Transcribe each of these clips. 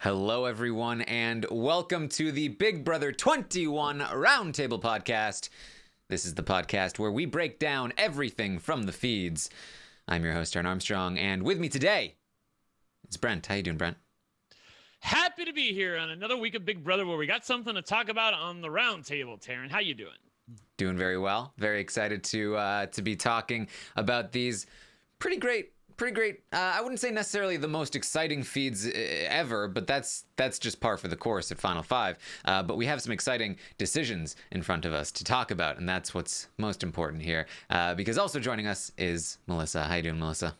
Hello, everyone, and welcome to the Big Brother 21 Roundtable podcast. This is the podcast where we break down everything from the feeds. I'm your host, Taran Armstrong, and with me today is Brent. How you doing, Brent? Happy to be here on another week of Big Brother where we got something to talk about on the Roundtable. Taran, how you doing? Doing very well. Very excited to be talking about these pretty great. I wouldn't say necessarily the most exciting feeds ever, but that's just par for the course at Final Five. But we have some exciting decisions in front of us to talk about, and that's what's most important here. Because also joining us is Melissa. How you doing, Melissa?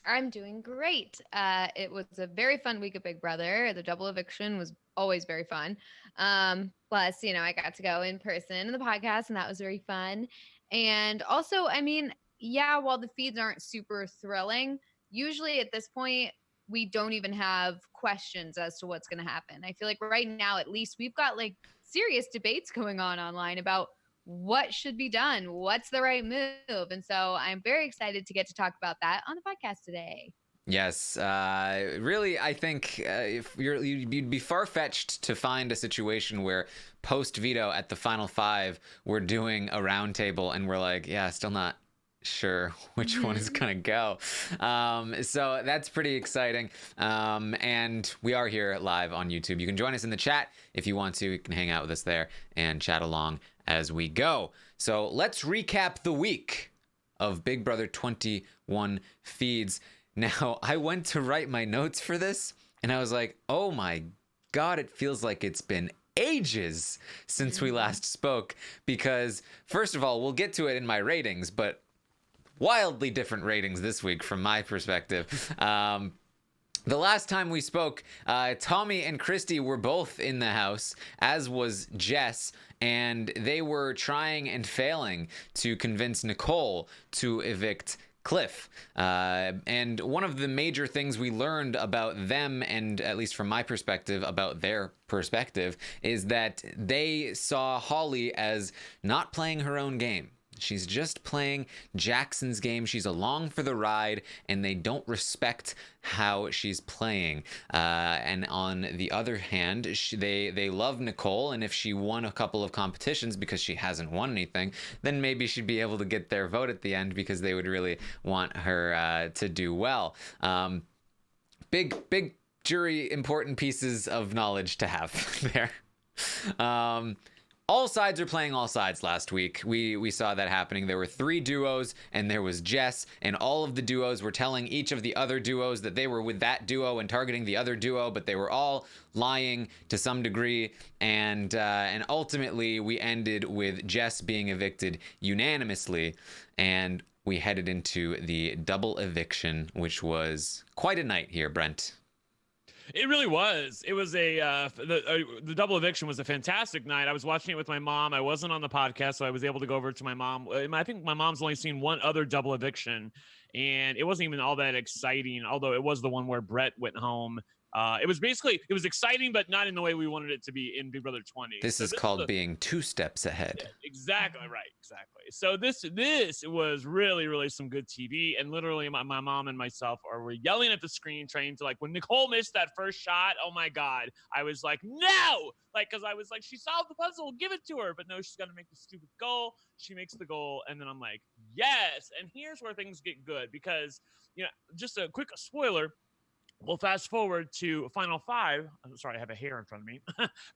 I'm doing great. It was a very fun week of Big Brother. The double eviction was always very fun. Plus, I got to go in person in the podcast, and that was very fun. And also, while the feeds aren't super thrilling, usually at this point, we don't even have questions as to what's going to happen. I feel like right now, at least, we've got serious debates going on online about what should be done, what's the right move. And so I'm very excited to get to talk about that on the podcast today. Yes, really, I think you'd be far-fetched to find a situation where post-veto at the Final Five, we're doing a roundtable and we're like, yeah, still not sure which one is gonna go. So that's pretty exciting. And we are here live on YouTube. You can join us in the chat if you want to. You can hang out with us there and chat along as we go. So let's recap the week of Big Brother 21 feeds. Now, I went to write my notes for this and I was like, oh my God, it feels like it's been ages since we last spoke, because first of all, we'll get to it in my ratings, but wildly different ratings this week from my perspective. The last time we spoke, Tommy and Christy were both in the house, as was Jess, and they were trying and failing to convince Nicole to evict Cliff. And one of the major things we learned about them, and at least from my perspective, about their perspective, is that they saw Holly as not playing her own game. She's just playing Jackson's game. She's along for the ride, and they don't respect how she's playing. And on the other hand, they love Nicole, and if she won a couple of competitions because she hasn't won anything, then maybe she'd be able to get their vote at the end because they would really want her to do well. Big jury important pieces of knowledge to have there. All sides are playing all sides last week. We saw that happening. There were 3 duos, and there was Jess, and all of the duos were telling each of the other duos that they were with that duo and targeting the other duo, but they were all lying to some degree, and ultimately we ended with Jess being evicted unanimously, and we headed into the double eviction, which was quite a night here, Brent. It really was. It was the double eviction was a fantastic night. I was watching it with my mom. I wasn't on the podcast, so I was able to go over to my mom. I think my mom's only seen one other double eviction, and it wasn't even all that exciting, although it was the one where Brett went home. It was exciting, but not in the way we wanted it to be in Big Brother 20. This is called being 2 steps ahead. Yeah, exactly right. Exactly. So this was really, really some good TV. And literally my mom and myself were yelling at the screen, trying to, when Nicole missed that first shot, oh my God, I was like, no! Because I was like, she solved the puzzle, give it to her. But no, she's got to make the stupid goal. She makes the goal. And then I'm like, yes. And here's where things get good, because, just a quick spoiler. We'll fast forward to Final Five. I'm sorry, I have a hair in front of me.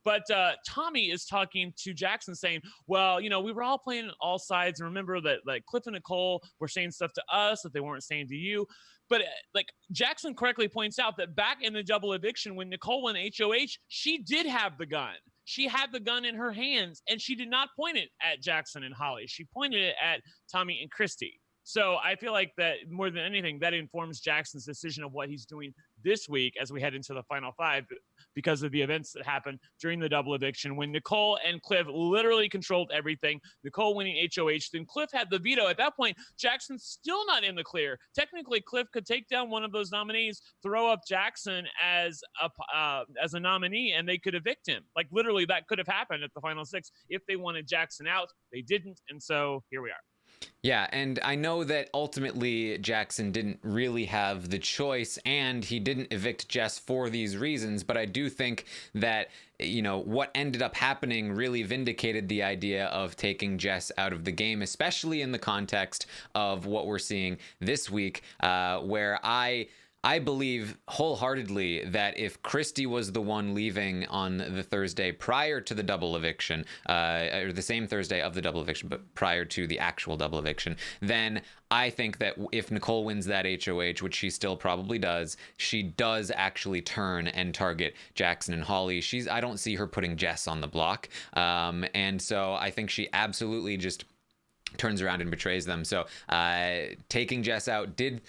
But Tommy is talking to Jackson saying, well, we were all playing all sides. And remember that Cliff and Nicole were saying stuff to us that they weren't saying to you. But Jackson correctly points out that back in the double eviction, when Nicole won HOH, she did have the gun. She had the gun in her hands, and she did not point it at Jackson and Holly. She pointed it at Tommy and Christy. So I feel like that more than anything, that informs Jackson's decision of what he's doing this week as we head into the Final Five, because of the events that happened during the double eviction when Nicole and Cliff literally controlled everything. Nicole winning HOH, then Cliff had the veto. At that point, Jackson's still not in the clear. Technically, Cliff could take down one of those nominees, throw up Jackson as a nominee, and they could evict him. Literally, that could have happened at the Final Six if they wanted Jackson out. They didn't, and so here we are. Yeah, and I know that ultimately Jackson didn't really have the choice, and he didn't evict Jess for these reasons, but I do think that, you know, what ended up happening really vindicated the idea of taking Jess out of the game, especially in the context of what we're seeing this week, where I believe wholeheartedly that if Christy was the one leaving on the Thursday prior to the double eviction, or the same Thursday of the double eviction, but prior to the actual double eviction, then I think that if Nicole wins that HOH, which she still probably does, she does actually turn and target Jackson and Holly. I don't see her putting Jess on the block. And so I think she absolutely just turns around and betrays them. So taking Jess out did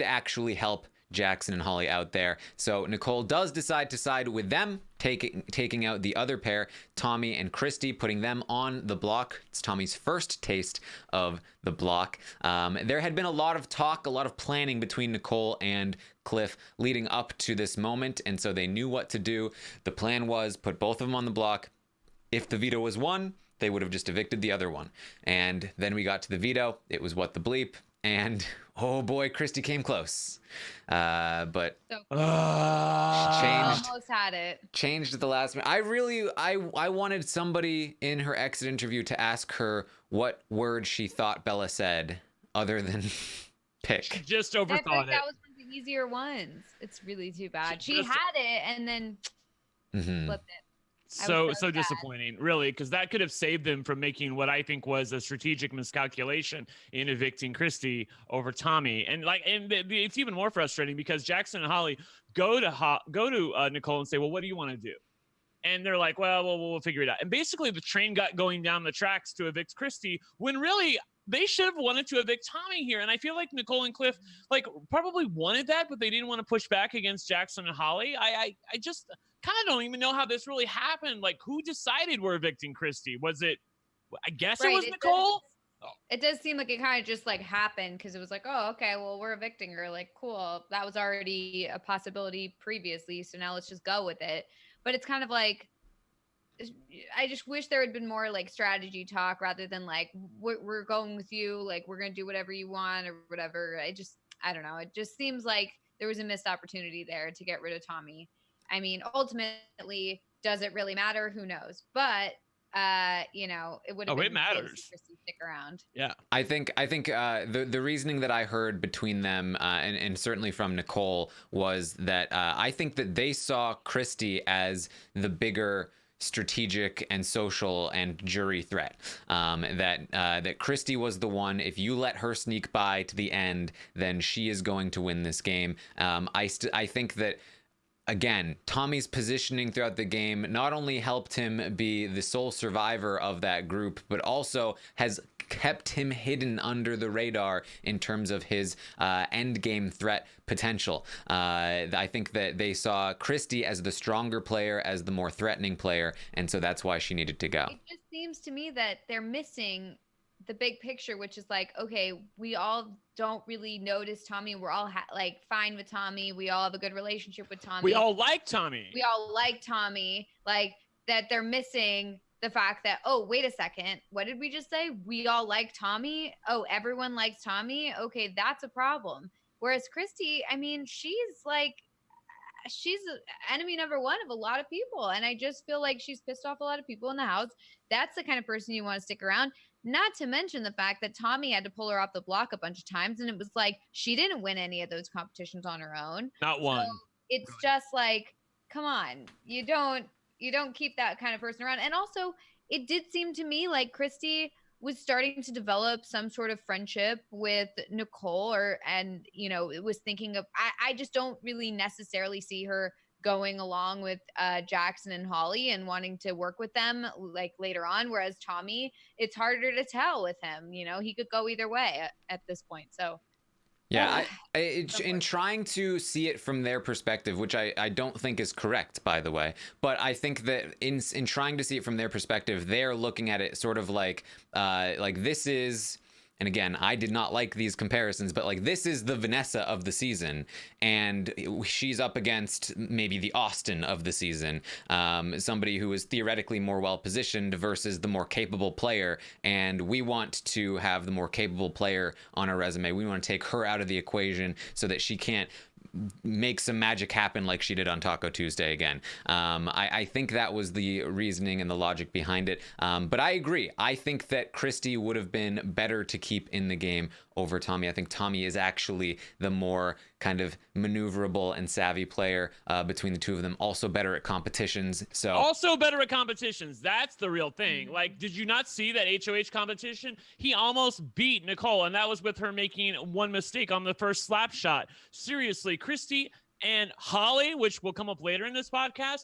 actually help Jackson and Holly out there. So Nicole does decide to side with them, taking out the other pair, Tommy and Christy, putting them on the block. It's Tommy's first taste of the block. There had been a lot of talk, a lot of planning between Nicole and Cliff leading up to this moment, and so they knew what to do. The plan was put both of them on the block. If the veto was won, they would have just evicted the other one. And then we got to the veto. It was what the bleep. And oh boy, Christy came close, but almost had it. Changed at the last minute. I wanted somebody in her exit interview to ask her what word she thought Bella said, other than pick. She just overthought it. That was one of the easier ones. It's really too bad. She had it and then flipped it. So disappointing, really, because that could have saved them from making what I think was a strategic miscalculation in evicting Christy over Tommy. And it's even more frustrating because Jackson and Holly go to Nicole and say, well, what do you want to do? And they're like, well, we'll figure it out. And basically the train got going down the tracks to evict Christy when really they should have wanted to evict Tommy here. And I feel like Nicole and Cliff probably wanted that, but they didn't want to push back against Jackson and Holly. I just kind of don't even know how this really happened. Like, who decided we're evicting Christy? Was it, I guess it was Nicole? It does seem like it kind of just happened because it was like, oh, okay, well, we're evicting her. Like, cool. That was already a possibility previously. So now let's just go with it. But it's kind of like, I just wish there had been more strategy talk rather than we're going with you. We're going to do whatever you want or whatever. I don't know. It just seems like there was a missed opportunity there to get rid of Tommy. I mean, ultimately, does it really matter? Who knows? But it would have been it matters. To stick around. Yeah, I think the reasoning that I heard between them and certainly from Nicole was that I think that they saw Christy as the bigger strategic and social and jury threat. That Christy was the one. If you let her sneak by to the end, then she is going to win this game. I think that. Again, Tommy's positioning throughout the game not only helped him be the sole survivor of that group, but also has kept him hidden under the radar in terms of his end game threat potential. I think that they saw Christy as the stronger player, as the more threatening player, and so that's why she needed to go. It just seems to me that they're missing the big picture, which is okay, we all don't really notice Tommy. We're all fine with Tommy. We all have a good relationship with Tommy. We all like Tommy. That they're missing the fact that, oh, wait a second. What did we just say? We all like Tommy. Oh, everyone likes Tommy. Okay. That's a problem. Whereas Christy, I mean, she's enemy number one of a lot of people. And I just feel like she's pissed off a lot of people in the house. That's the kind of person you want to stick around. Not to mention the fact that Tommy had to pull her off the block a bunch of times. And it was she didn't win any of those competitions on her own. Not one. So it's just come on, you don't keep that kind of person around. And also it did seem to me like Christy was starting to develop some sort of friendship with Nicole it was thinking of, I just don't really necessarily see her going along with Jackson and Holly and wanting to work with them later on. Whereas Tommy, it's harder to tell with him, he could go either way at this point. So yeah, in trying to see it from their perspective, which I don't think is correct, by the way, but I think that in trying to see it from their perspective, they're looking at it sort of like this is and again, I did not like these comparisons, but like this is the Vanessa of the season, and she's up against maybe the Austin of the season, somebody who is theoretically more well positioned versus the more capable player, and we want to have the more capable player on our resume. We want to take her out of the equation so that she can't make some magic happen like she did on Taco Tuesday again. I think that was the reasoning and the logic behind it. But I agree. I think that Christy would have been better to keep in the game over Tommy. I think Tommy is actually the more kind of maneuverable and savvy player between the two of them. Also better at competitions. Also better at competitions. That's the real thing. Like, did you not see that HOH competition? He almost beat Nicole, and that was with her making one mistake on the first slap shot. Seriously, Christy and Holly, which will come up later in this podcast,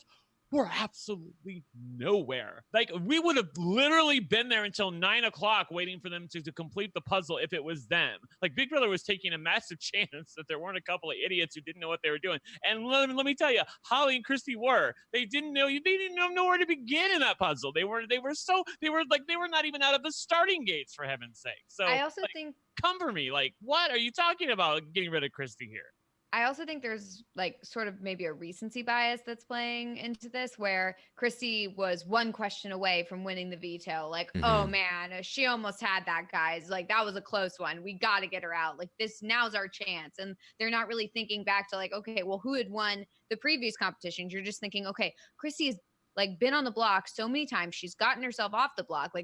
were absolutely nowhere. Like, we would have literally been there until 9 o'clock waiting for them to complete the puzzle if it was them. Like, Big Brother was taking a massive chance that there weren't a couple of idiots who didn't know what they were doing. And let me tell you, Holly and Christy were. They didn't know where to begin in that puzzle. They were not even out of the starting gates, for heaven's sake. So I also think, come for me. Like, what are you talking about getting rid of Christy here? I also think there's like sort of maybe a recency bias that's playing into this, where Christy was one question away from winning the veto. Like, oh man, she almost had that, guys. Like, that was a close one. We got to get her out. Like, now's our chance. And they're not really thinking back to like, okay, well, who had won the previous competitions? You're just thinking, okay, Christy's like been on the block so many times. She's gotten herself off the block,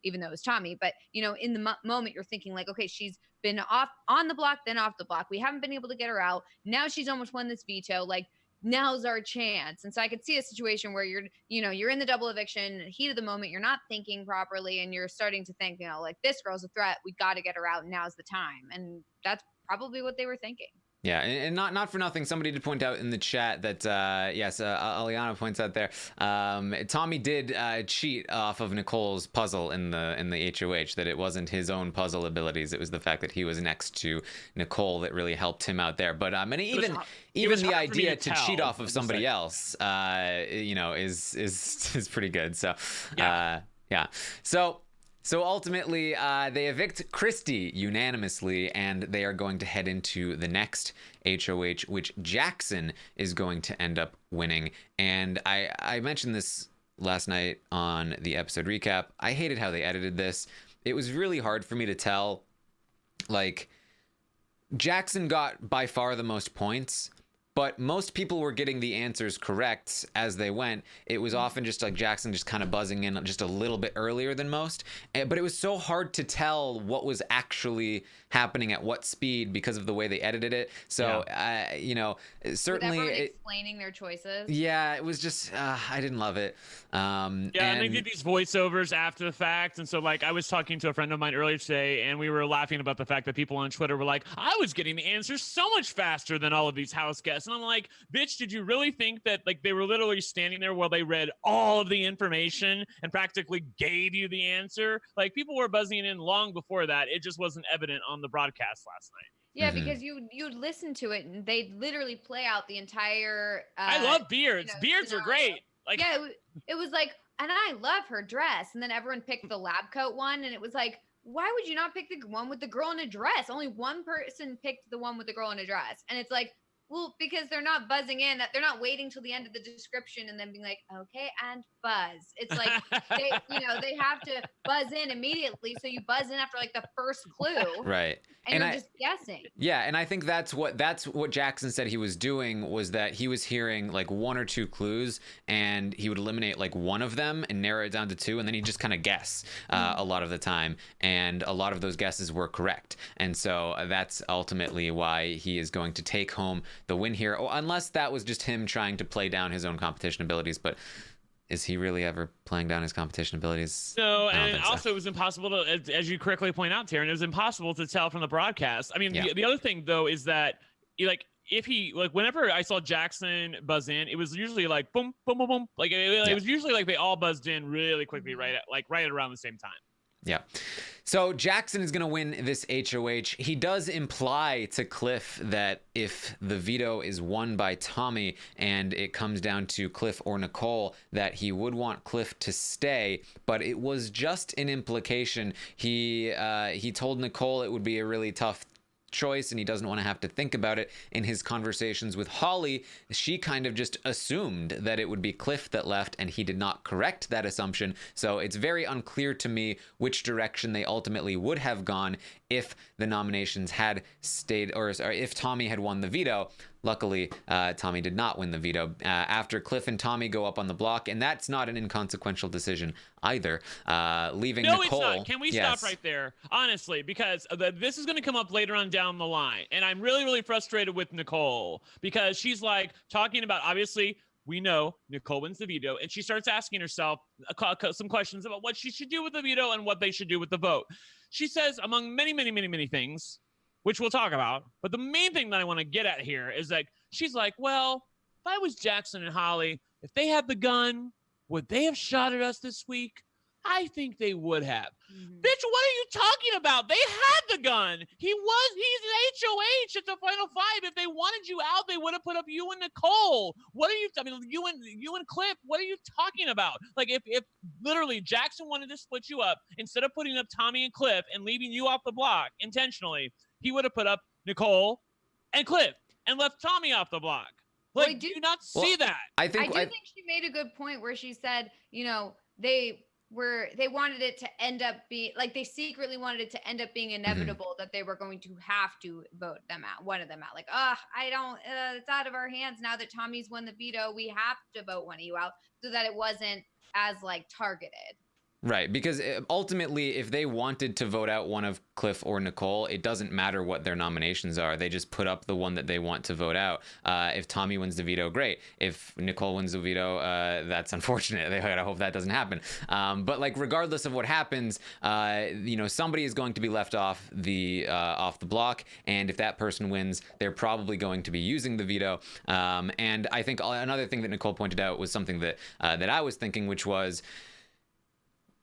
even though it was Tommy. But, you know, in the moment you're thinking like, okay, she's been on the block, then off the block. We haven't been able to get her out. Now she's almost won this veto. Like, now's our chance. And so I could see a situation where you're in the double eviction, heat of the moment, you're not thinking properly, and you're starting to think, like, this girl's a threat. We got to get her out. Now's the time. And that's probably what they were thinking. Yeah, and not for nothing, somebody did point out in the chat that, yes, Aliana points out there, Tommy did cheat off of Nicole's puzzle in the HOH, that it wasn't his own puzzle abilities. It was the fact that he was next to Nicole that really helped him out there. But and even the idea to cheat off of somebody else, is pretty good. So, yeah. So ultimately, they evict Christy unanimously, and they are going to head into the next HOH, which Jackson is going to end up winning. And I mentioned this last night on the episode recap. I hated how they edited this. It was really hard for me to tell. Like, Jackson got by far the most points, but most people were getting the answers correct as they went. It was often just like Jackson just kind of buzzing in just a little bit earlier than most. But it was so hard to tell what was actually happening at what speed because of the way they edited it. So, certainly... With everyone explaining their choices. Yeah, it was just... I didn't love it. And they did these voiceovers after the fact. And so, like, I was talking to a friend of mine earlier today, and we were laughing about the fact that people on Twitter were like, I was getting the answers so much faster than all of these house guests. And I'm like, bitch, did you really think that, like, they were literally standing there while they read all of the information and practically gave you the answer? Like, people were buzzing in long before that. It just wasn't evident on the broadcast last night. Yeah, because you'd listen to it and they'd literally play out the entire I love beards. Beards scenario. are great. Like, yeah, it was like, and I love her dress. And then everyone picked the lab coat one, and it was like, why would you not pick the one with the girl in a dress? Only one person picked the one with the girl in a dress. And it's like, well, because they're not buzzing in, they're not waiting till the end of the description and then being like, okay, and buzz. It's like, they have to buzz in immediately. So you buzz in after like the first clue. Right. And you're just guessing. Yeah, and I think that's what Jackson said he was doing, was that he was hearing like one or two clues, and he would eliminate like one of them and narrow it down to two, and then he'd just kind of guess a lot of the time, and a lot of those guesses were correct. And so that's ultimately why he is going to take home the win here, unless that was just him trying to play down his own competition abilities. But is he really ever playing down his competition abilities? No, and also it was impossible to, as you correctly point out, Taran, it was impossible to tell from the broadcast. I mean, the other thing, though, is that, like, if he, like, whenever I saw Jackson buzz in, it was usually like, boom, boom, boom, boom. Like, it was usually like they all buzzed in really quickly right around the same time. Yeah. So Jackson is going to win this HOH. He does imply to Cliff that if the veto is won by Tommy and it comes down to Cliff or Nicole, that he would want Cliff to stay, but it was just an implication. He told Nicole it would be a really tough choice and he doesn't want to have to think about it. In his conversations with Holly, she kind of just assumed that it would be Cliff that left, and he did not correct that assumption. So it's very unclear to me which direction they ultimately would have gone if the nominations had stayed, or if Tommy had won the veto. Luckily, Tommy did not win the veto after Cliff and Tommy go up on the block, and that's not an inconsequential decision either. Leaving Nicole. No, it's not. Can we stop right there? Honestly, because this is going to come up later on down the line, and I'm really, really frustrated with Nicole because she's like talking about, obviously, we know Nicole wins the veto, and she starts asking herself some questions about what she should do with the veto and what they should do with the vote. She says, among many, many, many, many things, which we'll talk about, but the main thing that I want to get at here is like, she's like, well, if I was Jackson and Holly, if they had the gun, would they have shot at us this week? I think they would have. Mm-hmm. Bitch, what are you talking about? They had the gun. He's an HOH at the final five. If they wanted you out, they would have put up you and Nicole. You and Cliff, what are you talking about? Like if literally Jackson wanted to split you up, instead of putting up Tommy and Cliff and leaving you off the block intentionally, he would have put up Nicole and Cliff and left Tommy off the block. Like, do you not see that? I do think she made a good point where she said, they wanted it to end up being like, they secretly wanted it to end up being inevitable that they were going to have to vote them out, one of them out. Like, it's out of our hands now that Tommy's won the veto. We have to vote one of you out, so that it wasn't as like targeted. Right, because ultimately, if they wanted to vote out one of Cliff or Nicole, it doesn't matter what their nominations are. They just put up the one that they want to vote out. If Tommy wins the veto, great. If Nicole wins the veto, that's unfortunate. I hope that doesn't happen. But like, regardless of what happens, somebody is going to be left off the block, and if that person wins, they're probably going to be using the veto. And I think another thing that Nicole pointed out was something that I was thinking, which was,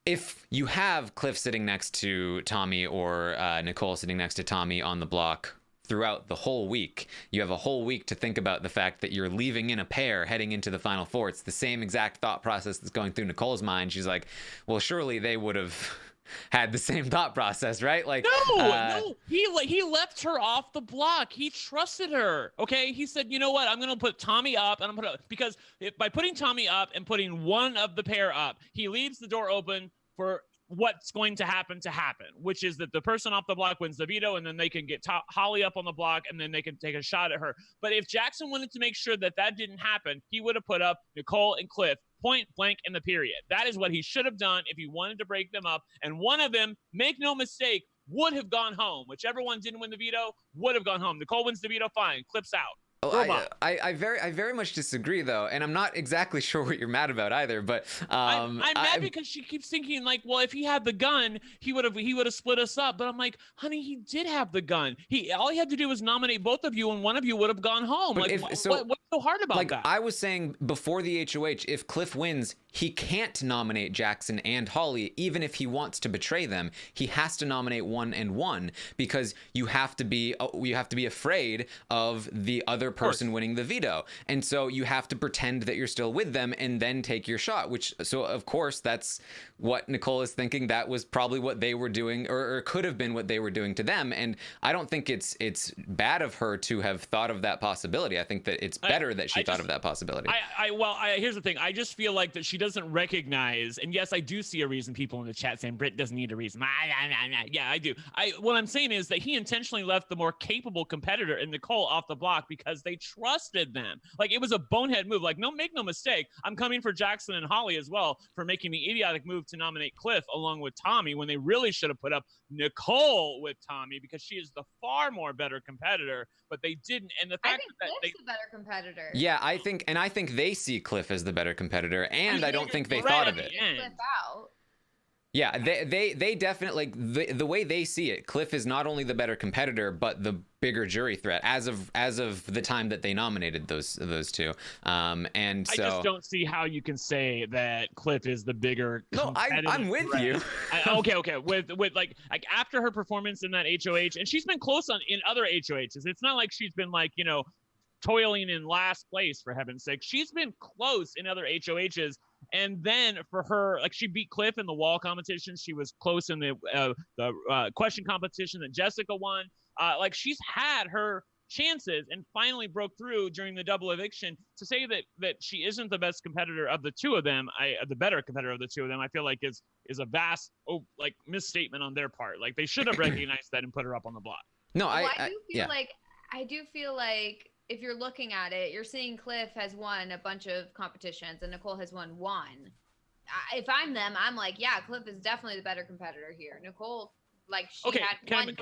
if you have Cliff sitting next to Tommy or Nicole sitting next to Tommy on the block throughout the whole week, you have a whole week to think about the fact that you're leaving in a pair heading into the final four. It's the same exact thought process that's going through Nicole's mind. She's like, well, surely they would have had the same thought process, right? Like, no, he left her off the block. He trusted her. Okay, he said, you know what? I'm gonna put Tommy up, and I'm gonna because by putting Tommy up and putting one of the pair up, he leaves the door open for what's going to happen, which is that the person off the block wins the veto, and then they can get Holly up on the block, and then they can take a shot at her. But if Jackson wanted to make sure that didn't happen, he would have put up Nicole and Cliff point blank in the period. That is what he should have done if he wanted to break them up. And one of them, make no mistake, would have gone home. Whichever one didn't win the veto would have gone home. Nicole wins the veto, fine. Cliff's out. Oh, I very much disagree, though, and I'm not exactly sure what you're mad about either. But I'm mad because she keeps thinking like, well, if he had the gun, he would have split us up. But I'm like, honey, he did have the gun. All he had to do was nominate both of you, and one of you would have gone home. But like, what's so hard about that? I was saying before the HOH, if Cliff wins, he can't nominate Jackson and Holly, even if he wants to betray them. He has to nominate one and one, because you have to be afraid of the other person winning the veto, and so you have to pretend that you're still with them and then take your shot. So of course that's what Nicole is thinking. That was probably what they were doing, or could have been what they were doing to them. And I don't think it's bad of her to have thought of that possibility. I think that it's better that she thought of that possibility. Here's the thing. I just feel like that she doesn't recognize, and yes, I do see a reason. People in the chat saying Brent doesn't need a reason. Yeah, I do. What I'm saying is that he intentionally left the more capable competitor in Nicole off the block because they trusted them. Like, it was a bonehead move. Like, make no mistake, I'm coming for Jackson and Holly as well for making the idiotic move to nominate Cliff along with Tommy when they really should have put up Nicole with Tommy, because she is the far more better competitor, but they didn't. And the fact that Cliff's the better competitor. Yeah, I think they see Cliff as the better competitor, and I don't think they thought of it. Cliff out. Yeah, they definitely, like, the way they see it, Cliff is not only the better competitor, but the bigger jury threat as of the time that they nominated those two. And so I just don't see how you can say that Cliff is the bigger. No, I'm with threat. you. Okay. With like after her performance in that HOH, and she's been close in other HOHs. It's not like she's been like, toiling in last place, for heaven's sake. She's been close in other HOHs. And then for her, like, she beat Cliff in the wall competition. She was close in the question competition that Jessica won. Like, she's had her chances and finally broke through during the double eviction. To say that she isn't the best competitor of the two of them, the better competitor of the two of them, I feel like is a vast misstatement on their part. Like, they should have recognized that and put her up on the block. No, I do feel like if you're looking at it, you're seeing Cliff has won a bunch of competitions and Nicole has won one. If I'm them, I'm like, yeah, Cliff is definitely the better competitor here. Nicole, like, she had one competition.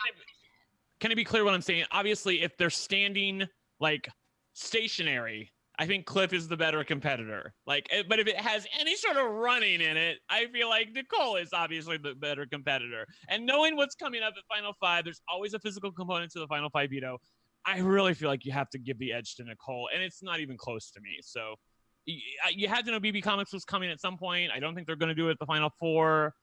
Can I be clear what I'm saying? Obviously, if they're standing like stationary, I think Cliff is the better competitor. Like, but if it has any sort of running in it, I feel like Nicole is obviously the better competitor. And knowing what's coming up at Final Five, there's always a physical component to the Final Five veto. I really feel like you have to give the edge to Nicole, and it's not even close to me. So you had to know BB Comics was coming at some point. I don't think they're going to do it at the Final Four.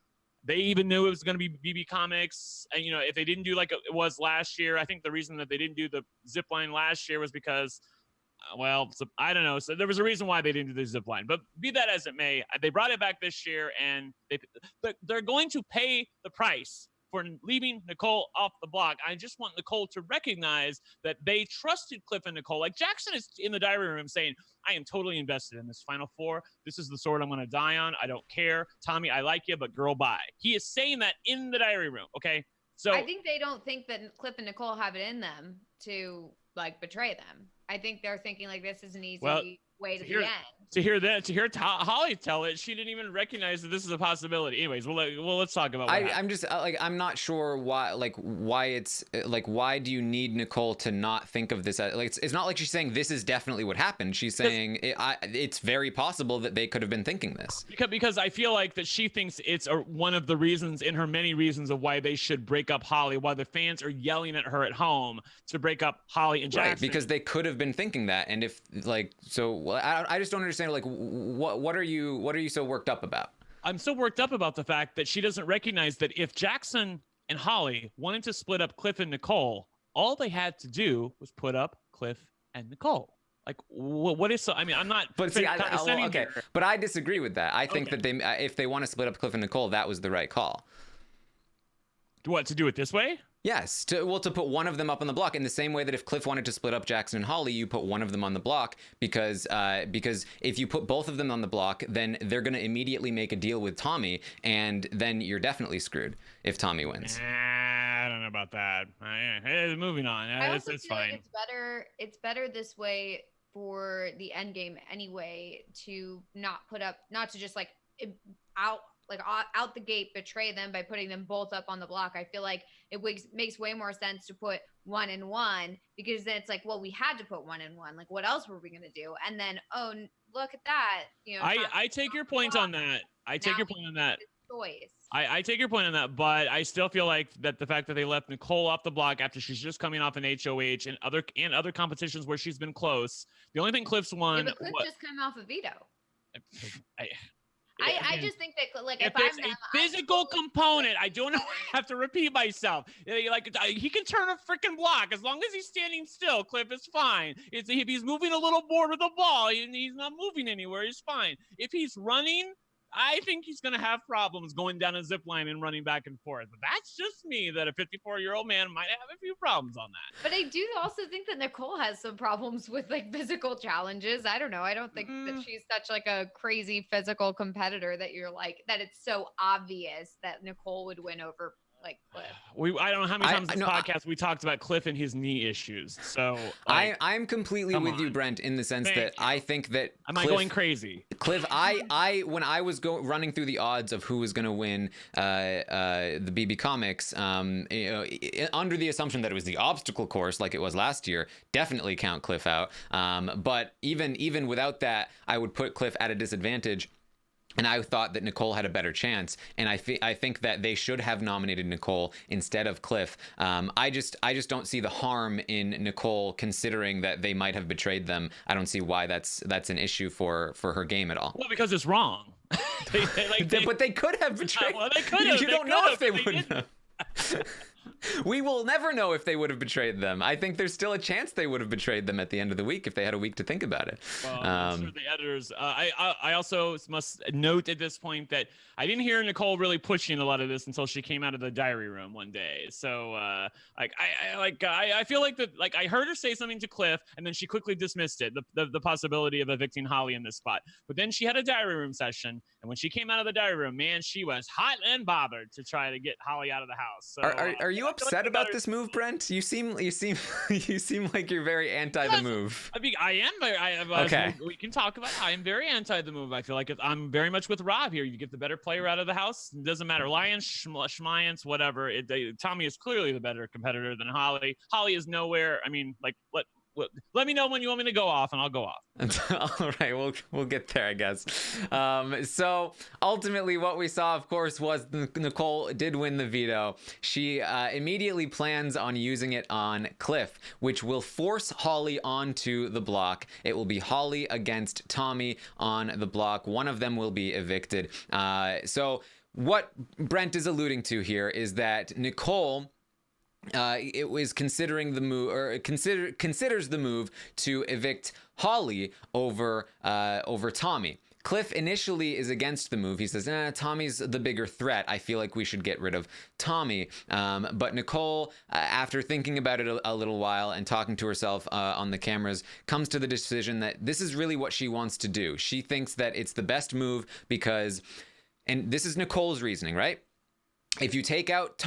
They even knew it was going to be BB Comics. And, if they didn't do like it was last year, I think the reason that they didn't do the zip line last year was because, I don't know. So there was a reason why they didn't do the zip line. But be that as it may, they brought it back this year, and they're going to pay the price for leaving Nicole off the block. I just want Nicole to recognize that they trusted Cliff and Nicole. Like, Jackson is in the diary room saying, I am totally invested in this Final Four. This is the sword I'm going to die on. I don't care. Tommy, I like you, but girl, bye. He is saying that in the diary room, okay? So I think they don't think that Cliff and Nicole have it in them to, like, betray them. I think they're thinking, like, this is an easy way to the end. To hear Holly tell it, she didn't even recognize that this is a possibility. Anyways, let's talk about what I'm just I'm not sure why it's like, why do you need Nicole to not think of this as, like, it's not like she's saying this is definitely what happened. She's saying it's very possible that they could have been thinking this. Because I feel like that she thinks it's one of the reasons in her many reasons of why they should break up Holly, why the fans are yelling at her at home to break up Holly and Jackson. Right, because they could have been thinking that. And if, like, so I just don't understand, like, what are you so worked up about? I'm so worked up about the fact that she doesn't recognize that if Jackson and Holly wanted to split up Cliff and Nicole, all they had to do was put up Cliff and Nicole. Like, what is so? I mean, I'm not. But see, okay, but I disagree with that. I think that if they want to split up Cliff and Nicole, that was the right call. What, to do it this way? Yes, to put one of them up on the block in the same way that if Cliff wanted to split up Jackson and Holly, you put one of them on the block because if you put both of them on the block, then they're going to immediately make a deal with Tommy, and then you're definitely screwed if Tommy wins. I don't know about that. Moving on. It's fine. Like it's better this way for the end game anyway, to not to just like out the gate betray them by putting them both up on the block. I feel like it makes way more sense to put 1 and 1, because then it's like, well, we had to put 1 and 1. Like, what else were we gonna do? And then, oh, look at that. I take your point on that. I take your point on that. Choice. I take your point on that, but I still feel like that the fact that they left Nicole off the block after she's just coming off an HOH and other competitions where she's been close. The only thing Cliff's won. Yeah, but Cliff just came off a veto. I just think that, like, if it's I'm a physical component, I don't have to repeat myself. Like, he can turn a freaking block as long as he's standing still. Cliff is fine. If he's moving a little board with the ball, he's not moving anywhere, he's fine. If he's running, I think he's going to have problems going down a zip line and running back and forth. But that's just me, that a 54-year-old man might have a few problems on that. But I do also think that Nicole has some problems with, like, physical challenges. I don't know. I don't think that she's such, like, a crazy physical competitor that you're like, that it's so obvious that Nicole would win over, like, Cliff. I don't know how many times in this podcast we talked about Cliff and his knee issues. So like, I'm completely with you, Brent, in the sense that I think that am I going crazy? Cliff, I when I was running through the odds of who was going to win the BB Comics, under the assumption that it was the obstacle course like it was last year, definitely count Cliff out. But even without that, I would put Cliff at a disadvantage. And I thought that Nicole had a better chance, and I think that they should have nominated Nicole instead of Cliff. I just don't see the harm in Nicole, considering that they might have betrayed them. I don't see why that's an issue for her game at all. Well, because it's wrong. But they could have betrayed. Well, they could have. You don't know if they would have. We will never know if they would have betrayed them. I think there's still a chance they would have betrayed them at the end of the week if they had a week to think about it. Well, I'm sure the editors. I also must note at this point that I didn't hear Nicole really pushing a lot of this until she came out of the diary room one day. So I feel like that. Like I heard her say something to Cliff, and then she quickly dismissed it, the possibility of evicting Holly in this spot. But then she had a diary room session, and when she came out of the diary room, man, she was hot and bothered to try to get Holly out of the house. So, are you upset about this move, Brent? You seem like you're very anti the move. I mean, I am. Okay. We can talk about it. I am very anti the move. I feel like I'm very much with Rob here. You get the better player out of the house. It doesn't matter. Lions, Schmiance, whatever. Tommy is clearly the better competitor than Holly. Holly is nowhere. I mean, like, let me know when you want me to go off, and I'll go off. All right, we'll get there, I guess. So ultimately, what we saw, of course, was Nicole did win the veto. She immediately plans on using it on Cliff, which will force Holly onto the block. It will be Holly against Tommy on the block. One of them will be evicted. So what Brent is alluding to here is that Nicole it was considering the move, or considers the move to evict Holly over Tommy. Cliff initially is against the move. He says, Tommy's the bigger threat. I feel like we should get rid of Tommy. But Nicole, after thinking about it a little while and talking to herself on the cameras, comes to the decision that this is really what she wants to do. She thinks that it's the best move because, and this is Nicole's reasoning, right? If you take out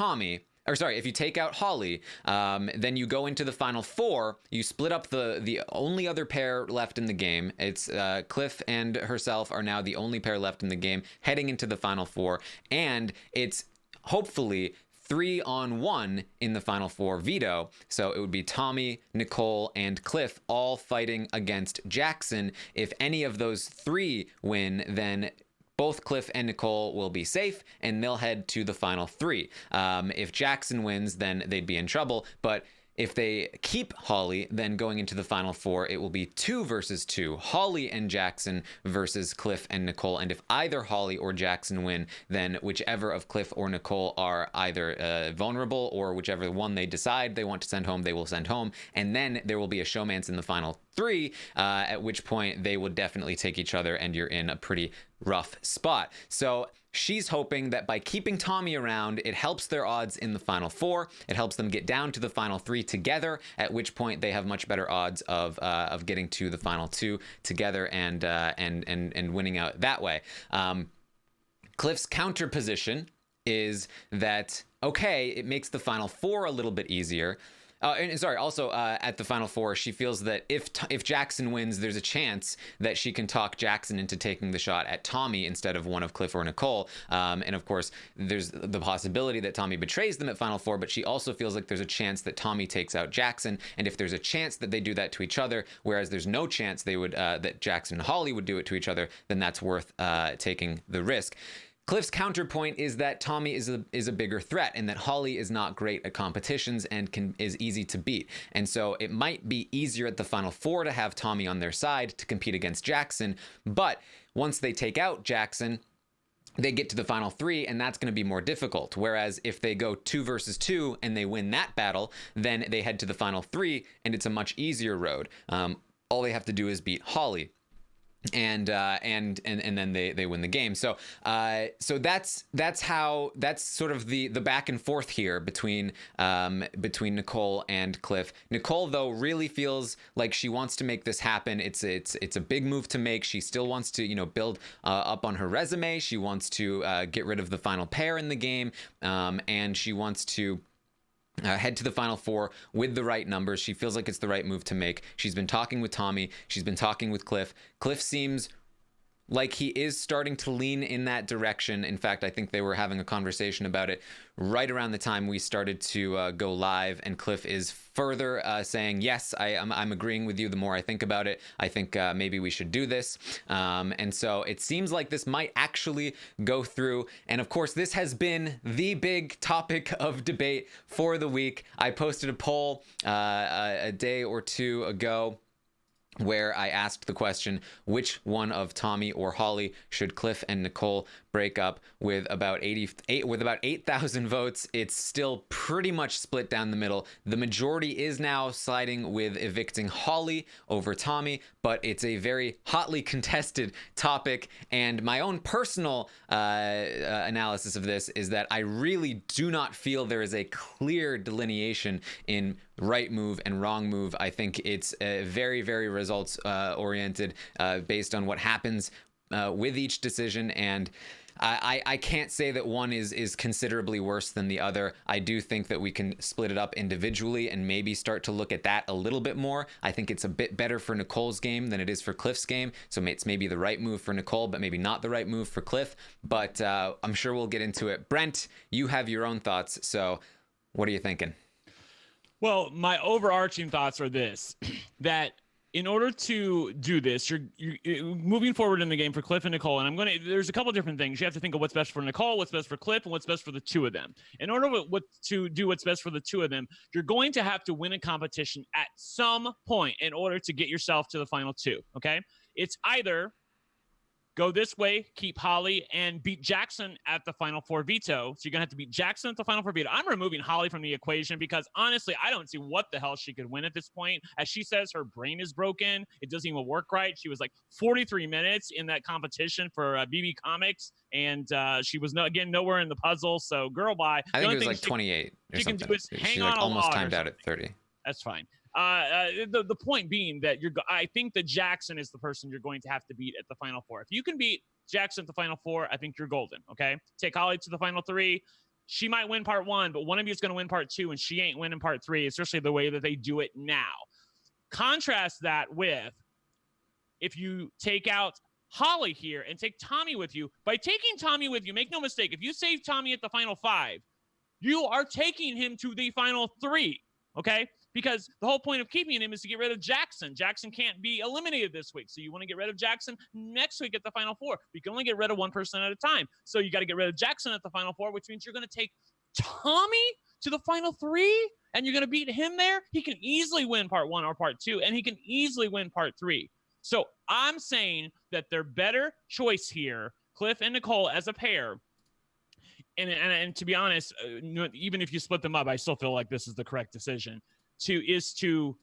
if you take out Holly, then you go into the final four. You split up the only other pair left in the game. It's Cliff and herself are now the only pair left in the game, heading into the final four, and it's hopefully 3-on-1 in the final four veto. So it would be Tommy, Nicole, and Cliff all fighting against Jackson. If any of those three win, then both Cliff and Nicole will be safe, and they'll head to the final three. If Jackson wins, then they'd be in trouble. But if they keep Holly, then going into the final four, it will be 2 versus 2. Holly and Jackson versus Cliff and Nicole. And if either Holly or Jackson win, then whichever of Cliff or Nicole are either vulnerable, or whichever one they decide they want to send home, they will send home. And then there will be a showmance in the final 3, at which point they will definitely take each other, and you're in a pretty rough spot. So she's hoping that by keeping Tommy around, it helps their odds in the final 4. It helps them get down to the final 3 together, at which point they have much better odds of getting to the final 2 together and winning out that way. Cliff's counter position is that, okay, it makes the final 4 a little bit easier. Also, at the final 4, she feels that if Jackson wins, there's a chance that she can talk Jackson into taking the shot at Tommy instead of one of Cliff or Nicole. And of course, there's the possibility that Tommy betrays them at final 4, but she also feels like there's a chance that Tommy takes out Jackson. And if there's a chance that they do that to each other, whereas there's no chance they would that Jackson and Holly would do it to each other, then that's worth taking the risk. Cliff's counterpoint is that Tommy is a bigger threat, and that Holly is not great at competitions and is easy to beat. And so it might be easier at the final 4 to have Tommy on their side to compete against Jackson. But once they take out Jackson, they get to the final 3, and that's going to be more difficult. Whereas if they go 2 versus 2 and they win that battle, then they head to the final 3, and it's a much easier road. All they have to do is beat Holly. And then they win the game. So that's sort of the back and forth here between Nicole and Cliff. Nicole, though, really feels like she wants to make this happen. It's a big move to make. She still wants to build up on her resume. She wants to get rid of the final pair in the game, and she wants to head to the final 4 with the right numbers. She feels like it's the right move to make. She's been talking with Tommy. She's been talking with Cliff. Cliff seems like he is starting to lean in that direction. In fact, I think they were having a conversation about it right around the time we started to go live, and Cliff is further saying, yes, I'm agreeing with you. The more I think about it, I think maybe we should do this. And so it seems like this might actually go through. And of course, this has been the big topic of debate for the week. I posted a poll a day or two ago where I asked the question, which one of Tommy or Holly should Cliff and Nicole break up? With about 8,000 votes, it's still pretty much split down the middle. The majority is now siding with evicting Holly over Tommy, but it's a very hotly contested topic. And my own personal analysis of this is that I really do not feel there is a clear delineation in right move and wrong move. I think it's very, very results oriented based on what happens with each decision. And I can't say that one is considerably worse than the other. I do think that we can split it up individually and maybe start to look at that a little bit more. I think it's a bit better for Nicole's game than it is for Cliff's game. So it's maybe the right move for Nicole, but maybe not the right move for Cliff. But I'm sure we'll get into it. Brent, you have your own thoughts. So what are you thinking? Well, my overarching thoughts are this, that in order to do this, you're moving forward in the game for Cliff and Nicole. And there's a couple different things. You have to think of what's best for Nicole, what's best for Cliff, and what's best for the two of them. In order to do what's best for the two of them, you're going to have to win a competition at some point in order to get yourself to the final two. Okay. It's either go this way, keep Holly, and beat Jackson at the Final Four veto. So you're going to have to beat Jackson at the Final Four veto. I'm removing Holly from the equation because, honestly, I don't see what the hell she could win at this point. As she says, her brain is broken. It doesn't even work right. She was like 43 minutes in that competition for BB Comics, and she was, nowhere in the puzzle. So, girl, bye. I think it was like 28 or something. Can do is hang She's on like a almost log timed out at 30. That's fine. The point being that I think that Jackson is the person you're going to have to beat at the Final Four. If you can beat Jackson at the Final Four, I think you're golden. Okay. Take Holly to the Final Three. She might win part one, but one of you is going to win part two, and she ain't winning part three, especially the way that they do it now. Contrast that with if you take out Holly here and take Tommy with you. By taking Tommy with you, make no mistake, if you save Tommy at the Final Five, you are taking him to the Final Three. Okay. Because the whole point of keeping him is to get rid of Jackson. Jackson can't be eliminated this week. So you want to get rid of Jackson next week at the Final Four. You can only get rid of one person at a time. So you got to get rid of Jackson at the Final Four, which means you're going to take Tommy to the Final Three, and you're going to beat him there. He can easily win part one or part two, and he can easily win part three. So I'm saying that their better choice here, Cliff and Nicole as a pair, and to be honest, even if you split them up, I still feel like this is the correct decision. Is to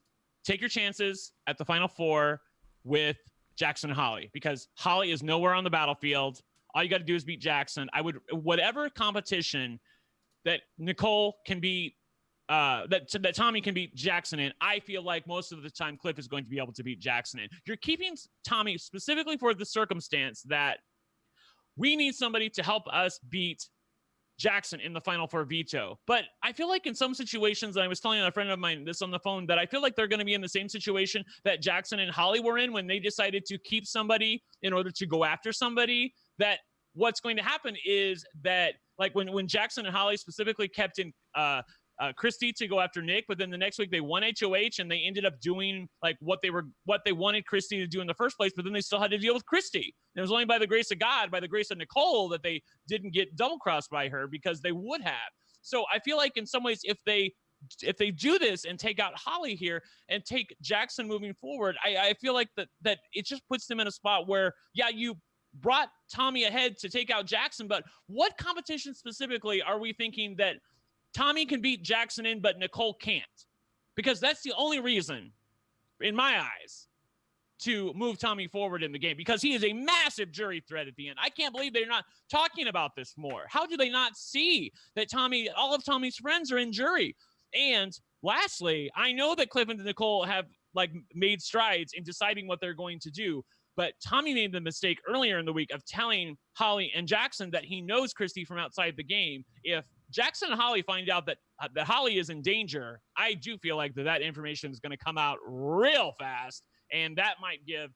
take your chances at the Final Four with Jackson and Holly, because Holly is nowhere on the battlefield. All you got to do is beat Jackson. Whatever competition that Nicole can beat, that Tommy can beat Jackson in, I feel like most of the time Cliff is going to be able to beat Jackson in. You're keeping Tommy specifically for the circumstance that we need somebody to help us beat Jackson in the Final Four veto. But I feel like in some situations, and I was telling a friend of mine this on the phone, that I feel like they're going to be in the same situation that Jackson and Holly were in when they decided to keep somebody in order to go after somebody. That what's going to happen is that, like when Jackson and Holly specifically kept in Christy to go after Nick, but then the next week they won HOH and they ended up doing like what they wanted Christy to do in the first place, but then they still had to deal with Christy. And it was only by the grace of God, by the grace of Nicole, that they didn't get double crossed by her, because they would have. So I feel like in some ways, if they do this and take out Holly here and take Jackson moving forward, I feel like that it just puts them in a spot where, yeah, you brought Tommy ahead to take out Jackson, but what competition specifically are we thinking that Tommy can beat Jackson in, but Nicole can't? Because that's the only reason, in my eyes, to move Tommy forward in the game, because he is a massive jury threat at the end. I can't believe they're not talking about this more. How do they not see that all of Tommy's friends are in jury? And lastly, I know that Cliff and Nicole have made strides in deciding what they're going to do, but Tommy made the mistake earlier in the week of telling Holly and Jackson that he knows Christy from outside the game. If Jackson and Holly find out that Holly is in danger, I do feel like that information is going to come out real fast, and that might give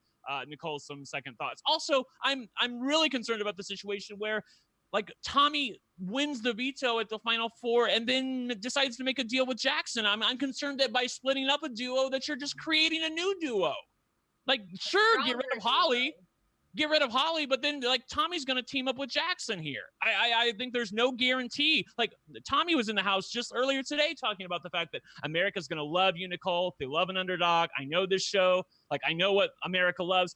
Nicole some second thoughts. Also, I'm really concerned about the situation where like Tommy wins the veto at the final four and then decides to make a deal with Jackson. I'm concerned that by splitting up a duo that you're just creating a new duo. Like, sure, get rid of Holly. Get rid of Holly, but then like Tommy's going to team up with Jackson here. I think there's no guarantee. Like Tommy was in the house just earlier today talking about the fact that America's going to love you, Nicole. They love an underdog. I know this show. Like I know what America loves.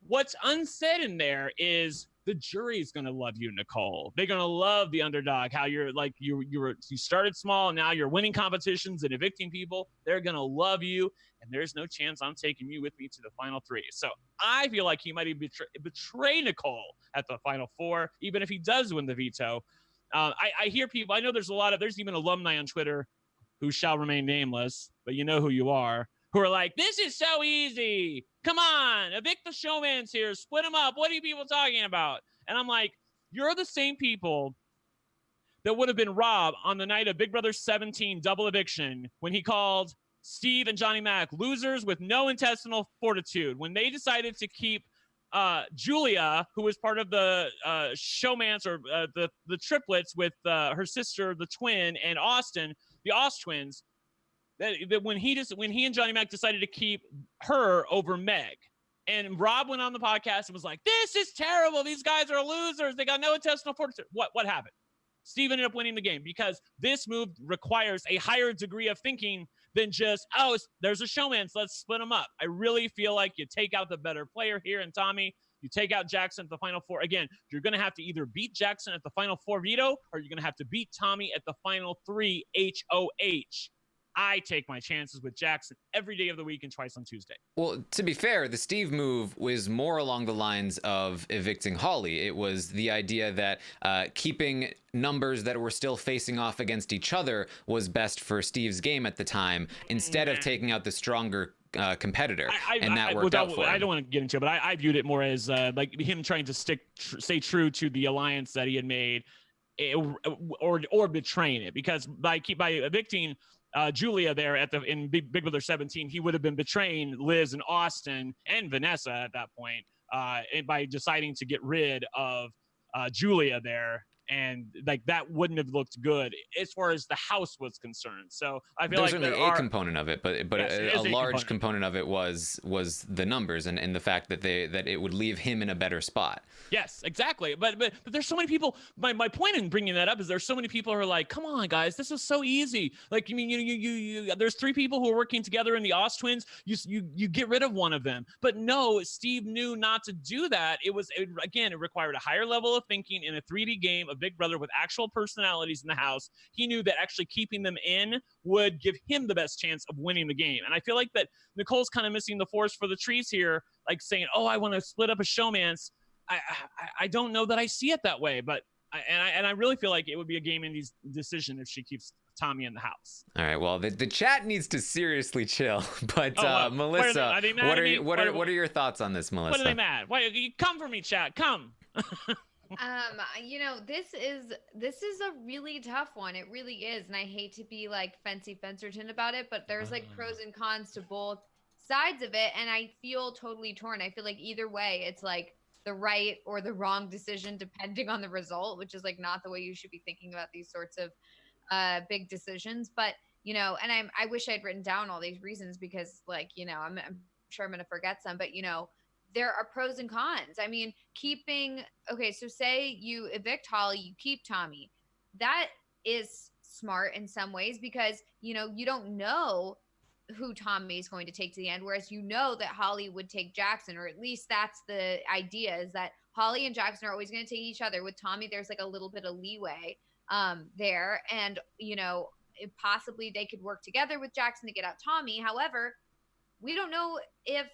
What's unsaid in there is the jury is going to love you, Nicole. They're going to love the underdog. How you're like you started small and now you're winning competitions and evicting people. They're going to love you, and there's no chance I'm taking you with me to the final three. So I feel like he might even betray Nicole at the final four, even if he does win the veto. I hear people. I know there's even alumni on Twitter who shall remain nameless, but you know who you are, who are like, this is so easy. Come on, evict the showmans here. Split them up. What are you people talking about? And I'm like, you're the same people that would have been Rob on the night of Big Brother 17 double eviction when he called Steve and Johnny Mac losers with no intestinal fortitude. When they decided to keep Julia, who was part of the showmans or the triplets with her sister, the twin, and Austin, the Ost twins, that when he and Johnny Mac decided to keep her over Meg, and Rob went on the podcast and was like, "This is terrible. These guys are losers. They got no intestinal fortitude." What happened? Steve ended up winning the game because this move requires a higher degree of thinking than just, there's a showman, so let's split them up. I really feel like you take out the better player here in Tommy. You take out Jackson at the final four. Again, you're going to have to either beat Jackson at the final four veto, or you're going to have to beat Tommy at the final three HOH. I take my chances with Jackson every day of the week and twice on Tuesday. Well, to be fair, the Steve move was more along the lines of evicting Holly. It was the idea that keeping numbers that were still facing off against each other was best for Steve's game at the time, instead of taking out the stronger competitor. And that worked out for him. I don't want to get into it, but I viewed it more as like him trying to stay true to the alliance that he had made, or betraying it, because by evicting Julia there in Big Brother 17, he would have been betraying Liz and Austin and Vanessa at that point, and by deciding to get rid of Julia there. And like that wouldn't have looked good as far as the house was concerned. So I feel there's like only a component of it, but yes, a large component of it was the numbers and the fact that it would leave him in a better spot. Yes, exactly. But there's so many people. My point in bringing that up is there's so many people who are like, come on, guys, this is so easy. Like, I mean, you there's three people who are working together in the Ost twins. You get rid of one of them. But no, Steve knew not to do that. It required a higher level of thinking in a 3D game of Big Brother with actual personalities in the house. He knew that actually keeping them in would give him the best chance of winning the game. And I feel like that Nicole's kind of missing the forest for the trees here, like saying, oh, I want to split up a showmance. I don't know that I see it that way, but I really feel like it would be a game-ending decision if she keeps Tommy in the house. All right, well, the chat needs to seriously chill, but Melissa, what are your thoughts on this, Melissa? What are they mad? Why, come for me, chat, come. This is a really tough one. It really is, and I hate to be like Fancy Fencerton about it, but there's like pros and cons to both sides of it, and I feel totally torn. I feel like either way, it's like the right or the wrong decision depending on the result, which is like not the way you should be thinking about these sorts of big decisions. But and I wish I'd written down all these reasons because I'm sure I'm gonna forget some, but there are pros and cons. I mean, so say you evict Holly, you keep Tommy. That is smart in some ways because you don't know who Tommy is going to take to the end, whereas that Holly would take Jackson, or at least that's the idea, is that Holly and Jackson are always going to take each other. With Tommy, there's like a little bit of leeway there, and possibly they could work together with Jackson to get out Tommy. However, we don't know if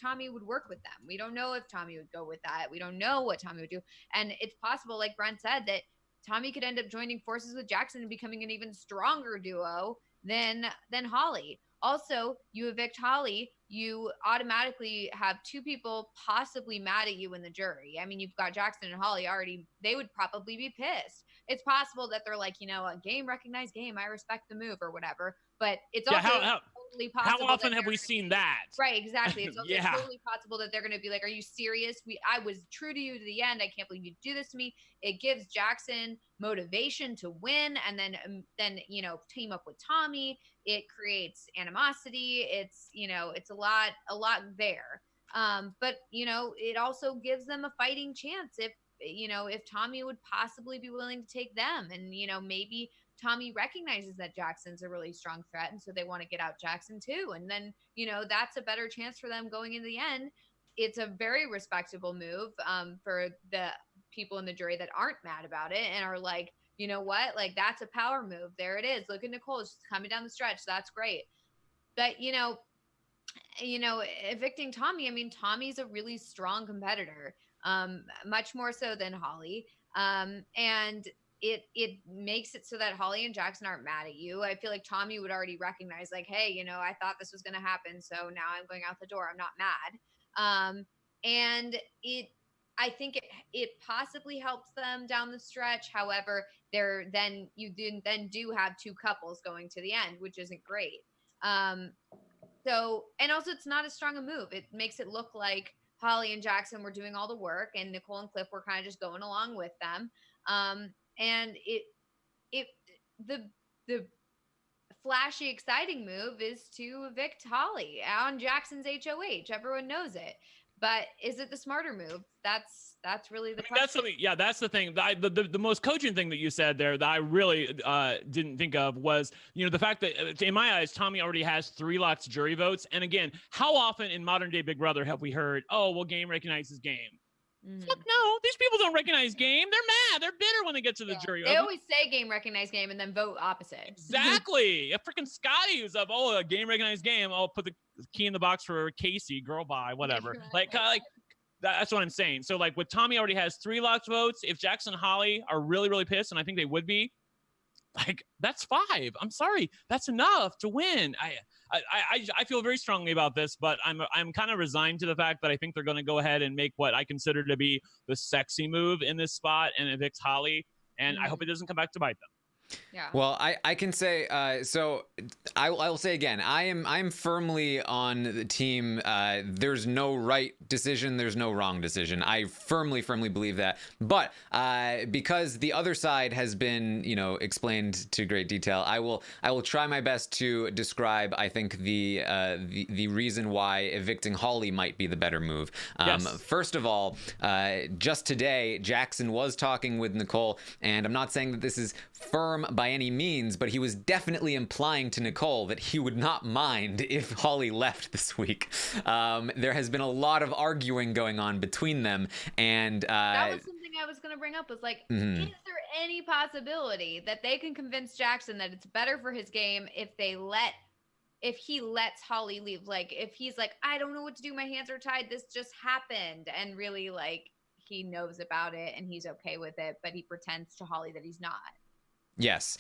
Tommy would work with them. We don't know if Tommy would go with that. We don't know what Tommy would do, and it's possible, like Brent said, that Tommy could end up joining forces with Jackson and becoming an even stronger duo than Holly. Also, you evict Holly, you automatically have two people possibly mad at you in the jury. I mean, you've got Jackson and Holly already. They would probably be pissed. It's possible that they're like, a game recognized game. I respect the move or whatever. But it's also totally possible. How often have we seen that? Right, exactly. It's also Yeah. totally possible that they're going to be like, "Are you serious? I was true to you to the end. I can't believe you do this to me." It gives Jackson motivation to win, and then team up with Tommy. It creates animosity. It's it's a lot there. But it also gives them a fighting chance if Tommy would possibly be willing to take them, and maybe Tommy recognizes that Jackson's a really strong threat, and so they want to get out Jackson too. And then, that's a better chance for them going in the end. It's a very respectable move for the people in the jury that aren't mad about it and are like, you know what? Like, that's a power move. There it is. Look at Nicole. She's coming down the stretch. That's great. But, evicting Tommy, I mean, Tommy's a really strong competitor, much more so than Holly. And it makes it so that Holly and Jackson aren't mad at you. I feel like Tommy would already recognize, like, hey, I thought this was going to happen, so now I'm going out the door. I'm not mad. And I think it possibly helps them down the stretch. However, you do have two couples going to the end, which isn't great. So, and also it's not as strong a move. It makes it look like Holly and Jackson were doing all the work and Nicole and Cliff were kind of just going along with them. And the flashy, exciting move is to evict Holly on Jackson's HOH. Everyone knows it. But is it the smarter move? That's really the question. That's the thing. The most cogent thing that you said there that I really didn't think of was, the fact that in my eyes, Tommy already has 3 locked jury votes. And again, how often in modern day Big Brother have we heard, oh, well, game recognizes game? Mm-hmm. Fuck no, these people don't recognize game. They're mad. They're bitter when they get to the jury. They always say game recognize game and then vote opposite. Exactly. A freaking Scotty who's up, a game recognize game. I'll put the key in the box for Casey, girl bye, whatever. That's what I'm saying. So like with Tommy already has 3 locked votes. If Jackson and Holly are really, really pissed, and I think they would be, like, that's 5. I'm sorry. That's enough to win. I feel very strongly about this, but I'm kind of resigned to the fact that I think they're going to go ahead and make what I consider to be the sexy move in this spot and evict Holly. And I hope it doesn't come back to bite them. Yeah. Well, I can say so. I will say again. I'm firmly on the team. There's no right decision. There's no wrong decision. I firmly believe that. But because the other side has been explained to great detail, I will try my best to describe. I think the reason why evicting Holly might be the better move. Yes. First of all, just today Jackson was talking with Nicole, and I'm not saying that this is firm by any means, but he was definitely implying to Nicole that he would not mind if Holly left this week. There has been a lot of arguing going on between them, and that was something I was going to bring up. Was like, is there any possibility that they can convince Jackson that it's better for his game if he lets Holly leave? Like, if he's like, I don't know what to do, my hands are tied, this just happened, and really, like, he knows about it and he's okay with it, but he pretends to Holly that he's not. Yes.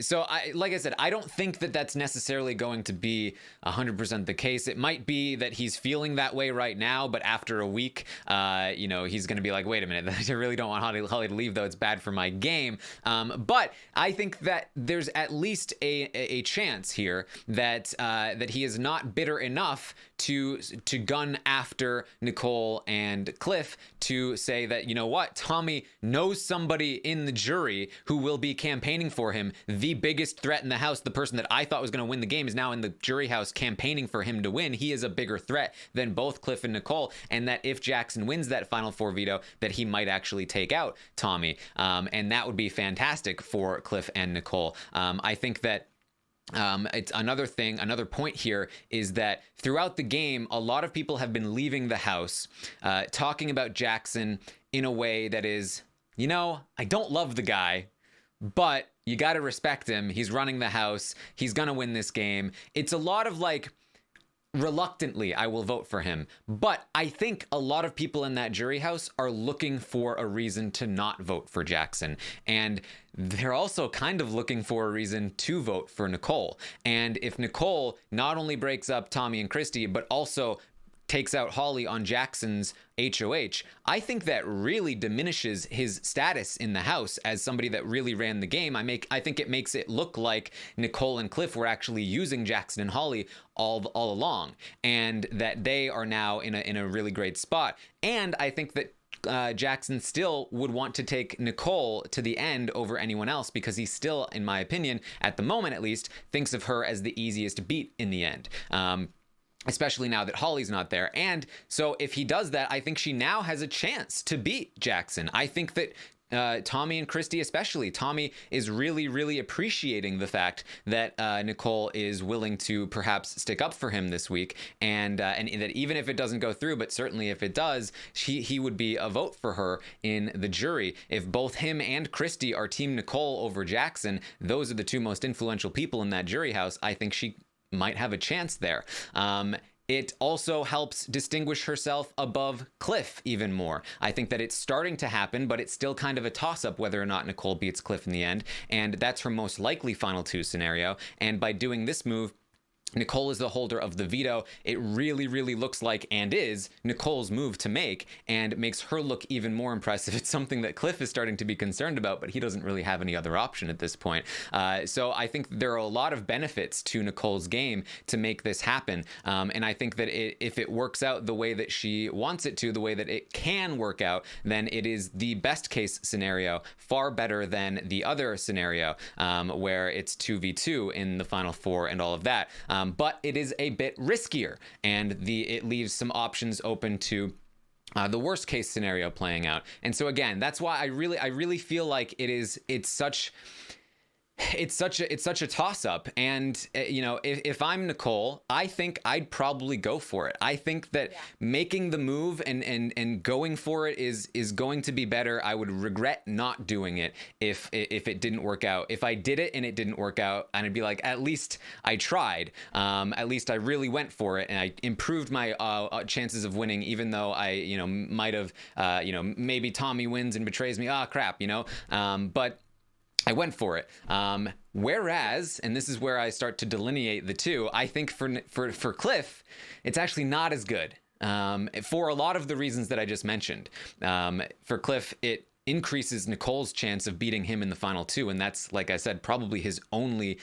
So like I said, I don't think that that's necessarily going to be 100% the case. It might be that he's feeling that way right now, but after a week, he's going to be like, wait a minute, I really don't want Holly to leave, though. It's bad for my game. But I think that there's at least a chance here that he is not bitter enough to gun after Nicole and Cliff to say that, you know what, Tommy knows somebody in the jury who will be campaigning for him. The biggest threat in the house, the person that I thought was going to win the game, is now in the jury house campaigning for him to win. He is a bigger threat than both Cliff and Nicole, and that if Jackson wins that final 4 veto, that he might actually take out Tommy, and that would be fantastic for Cliff and Nicole. I think that it's another point here is that throughout the game, a lot of people have been leaving the house talking about Jackson in a way that is, I don't love the guy, but you got to respect him. He's running the house. He's going to win this game. It's a lot of like, reluctantly, I will vote for him. But I think a lot of people in that jury house are looking for a reason to not vote for Jackson. And they're also kind of looking for a reason to vote for Nicole. And if Nicole not only breaks up Tommy and Christy, but also takes out Holly on Jackson's HOH, I think that really diminishes his status in the house as somebody that really ran the game. I think it makes it look like Nicole and Cliff were actually using Jackson and Holly all along, and that they are now in a really great spot. And I think that Jackson still would want to take Nicole to the end over anyone else, because he still, in my opinion, at the moment at least, thinks of her as the easiest beat in the end. Especially now that Holly's not there. And so if he does that, I think she now has a chance to beat Jackson. I think that Tommy and Christy, especially Tommy, is really, really appreciating the fact that Nicole is willing to perhaps stick up for him this week, and that even if it doesn't go through, but certainly if it does, he would be a vote for her in the jury. If both him and Christy are Team Nicole over Jackson, those are the two most influential people in that jury house. I think she might have a chance there. It also helps distinguish herself above Cliff even more. I think that it's starting to happen, but it's still kind of a toss-up whether or not Nicole beats Cliff in the end, and that's her most likely final two scenario. And by doing this move, Nicole is the holder of the veto. It really, really looks like, and is, Nicole's move to make, and makes her look even more impressive. It's something that Cliff is starting to be concerned about, but he doesn't really have any other option at this point. So I think there are a lot of benefits to Nicole's game to make this happen. And I think that if it works out the way that she wants it to, the way that it can work out, then it is the best case scenario, far better than the other scenario, where it's 2v2 in the final four and all of that. But it is a bit riskier, and it leaves some options open to the worst case scenario playing out. And so again, that's why I really feel like it's such a toss-up. And if I'm Nicole, I think I'd probably go for it. I think that making the move and going for it is going to be better. I would regret not doing it if it didn't work out. If I did it and it didn't work out, and I'd be like, at least I tried. At least I really went for it, and I improved my chances of winning, even though I might have maybe Tommy wins and betrays me. Crap, but I went for it. Whereas, and this is where I start to delineate the two, I think for Cliff, it's actually not as good, for a lot of the reasons that I just mentioned. For Cliff, it increases Nicole's chance of beating him in the final two, and that's, like I said, probably his only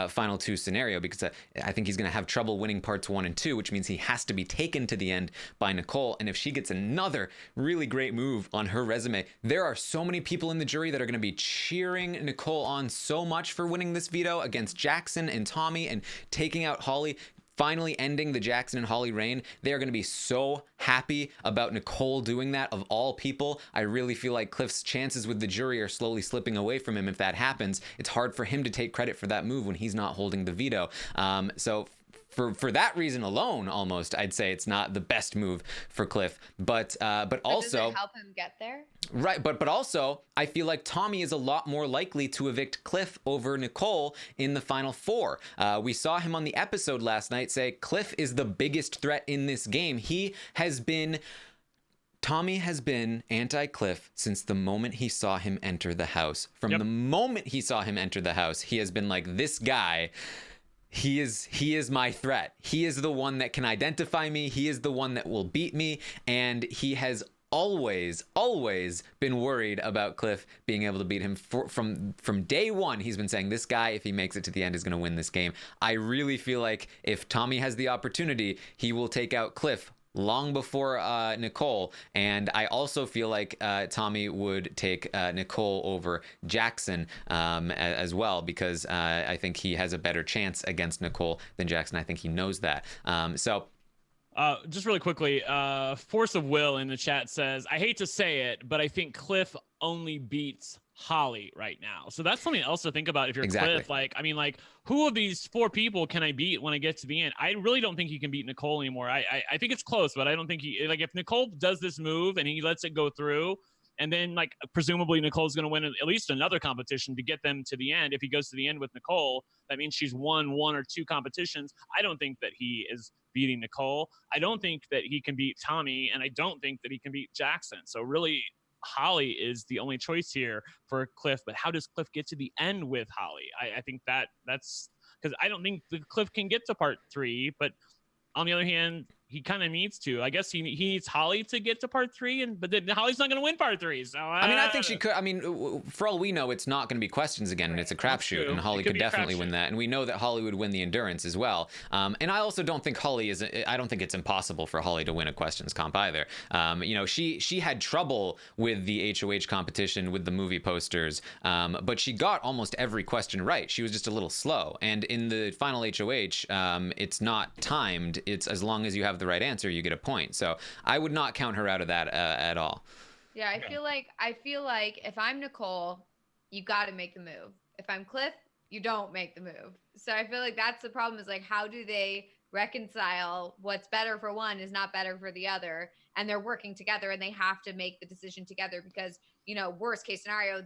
final two scenario, because I think he's going to have trouble winning parts 1 and 2, which means he has to be taken to the end by Nicole. And if she gets another really great move on her resume, there are so many people in the jury that are going to be cheering Nicole on so much for winning this veto against Jackson and Tommy and taking out Holly, finally ending the Jackson and Holly reign. They are going to be so happy about Nicole doing that, of all people. I really feel like Cliff's chances with the jury are slowly slipping away from him if that happens. It's hard for him to take credit for that move when he's not holding the veto. So for that reason alone, almost, I'd say it's not the best move for Cliff. But also, does it help him get there? Right, but also, I feel like Tommy is a lot more likely to evict Cliff over Nicole in the final four. We saw him on the episode last night say Cliff is the biggest threat in this game. Tommy has been anti-Cliff since the moment he saw him enter the house. From the moment he saw him enter the house, he has been like, this guy, he is my threat. He is the one that can identify me. He is the one that will beat me. And he has always been worried about Cliff being able to beat him. From day one, he's been saying, this guy, if he makes it to the end, is going to win this game. I really feel like if Tommy has the opportunity, he will take out Cliff long before Nicole. And I also feel like Tommy would take Nicole over Jackson as well, because I think he has a better chance against Nicole than Jackson. I think he knows that. Just really quickly, Force of Will in the chat says, I hate to say it, but I think Cliff only beats Holly right now. So that's something else to think about if you're Cliff. Who of these four people can I beat when I get to the end? I really don't think he can beat Nicole anymore. I think it's close, but I don't think if Nicole does this move and he lets it go through, and then presumably Nicole's going to win at least another competition to get them to the end. If he goes to the end with Nicole, that means she's won 1 or 2 competitions. I don't think that he is beating Nicole. I don't think that he can beat Tommy, and I don't think that he can beat Jackson. So really, Holly is the only choice here for Cliff. But how does Cliff get to the end with Holly? I think that's because I don't think the Cliff can get to part 3. But on the other hand, he kind of needs to. I guess he needs Holly to get to part 3, but then Holly's not going to win part 3. So I mean, I think she could. I mean, for all we know, it's not going to be questions again, and it's a crapshoot, and Holly could definitely win that. And we know that Holly would win the endurance as well. And I also don't think I don't think it's impossible for Holly to win a questions comp either. You know, she had trouble with the HOH competition with the movie posters, but she got almost every question right. She was just a little slow. And in the final HOH, it's not timed. It's as long as you have the right answer, you get a point. So I would not count her out of that at all. Yeah, I feel like if I'm Nicole, you got to make the move. If I'm Cliff, you don't make the move. So I feel like that's the problem, is like, how do they reconcile what's better for one is not better for the other, and they're working together and they have to make the decision together because, you know, worst case scenario,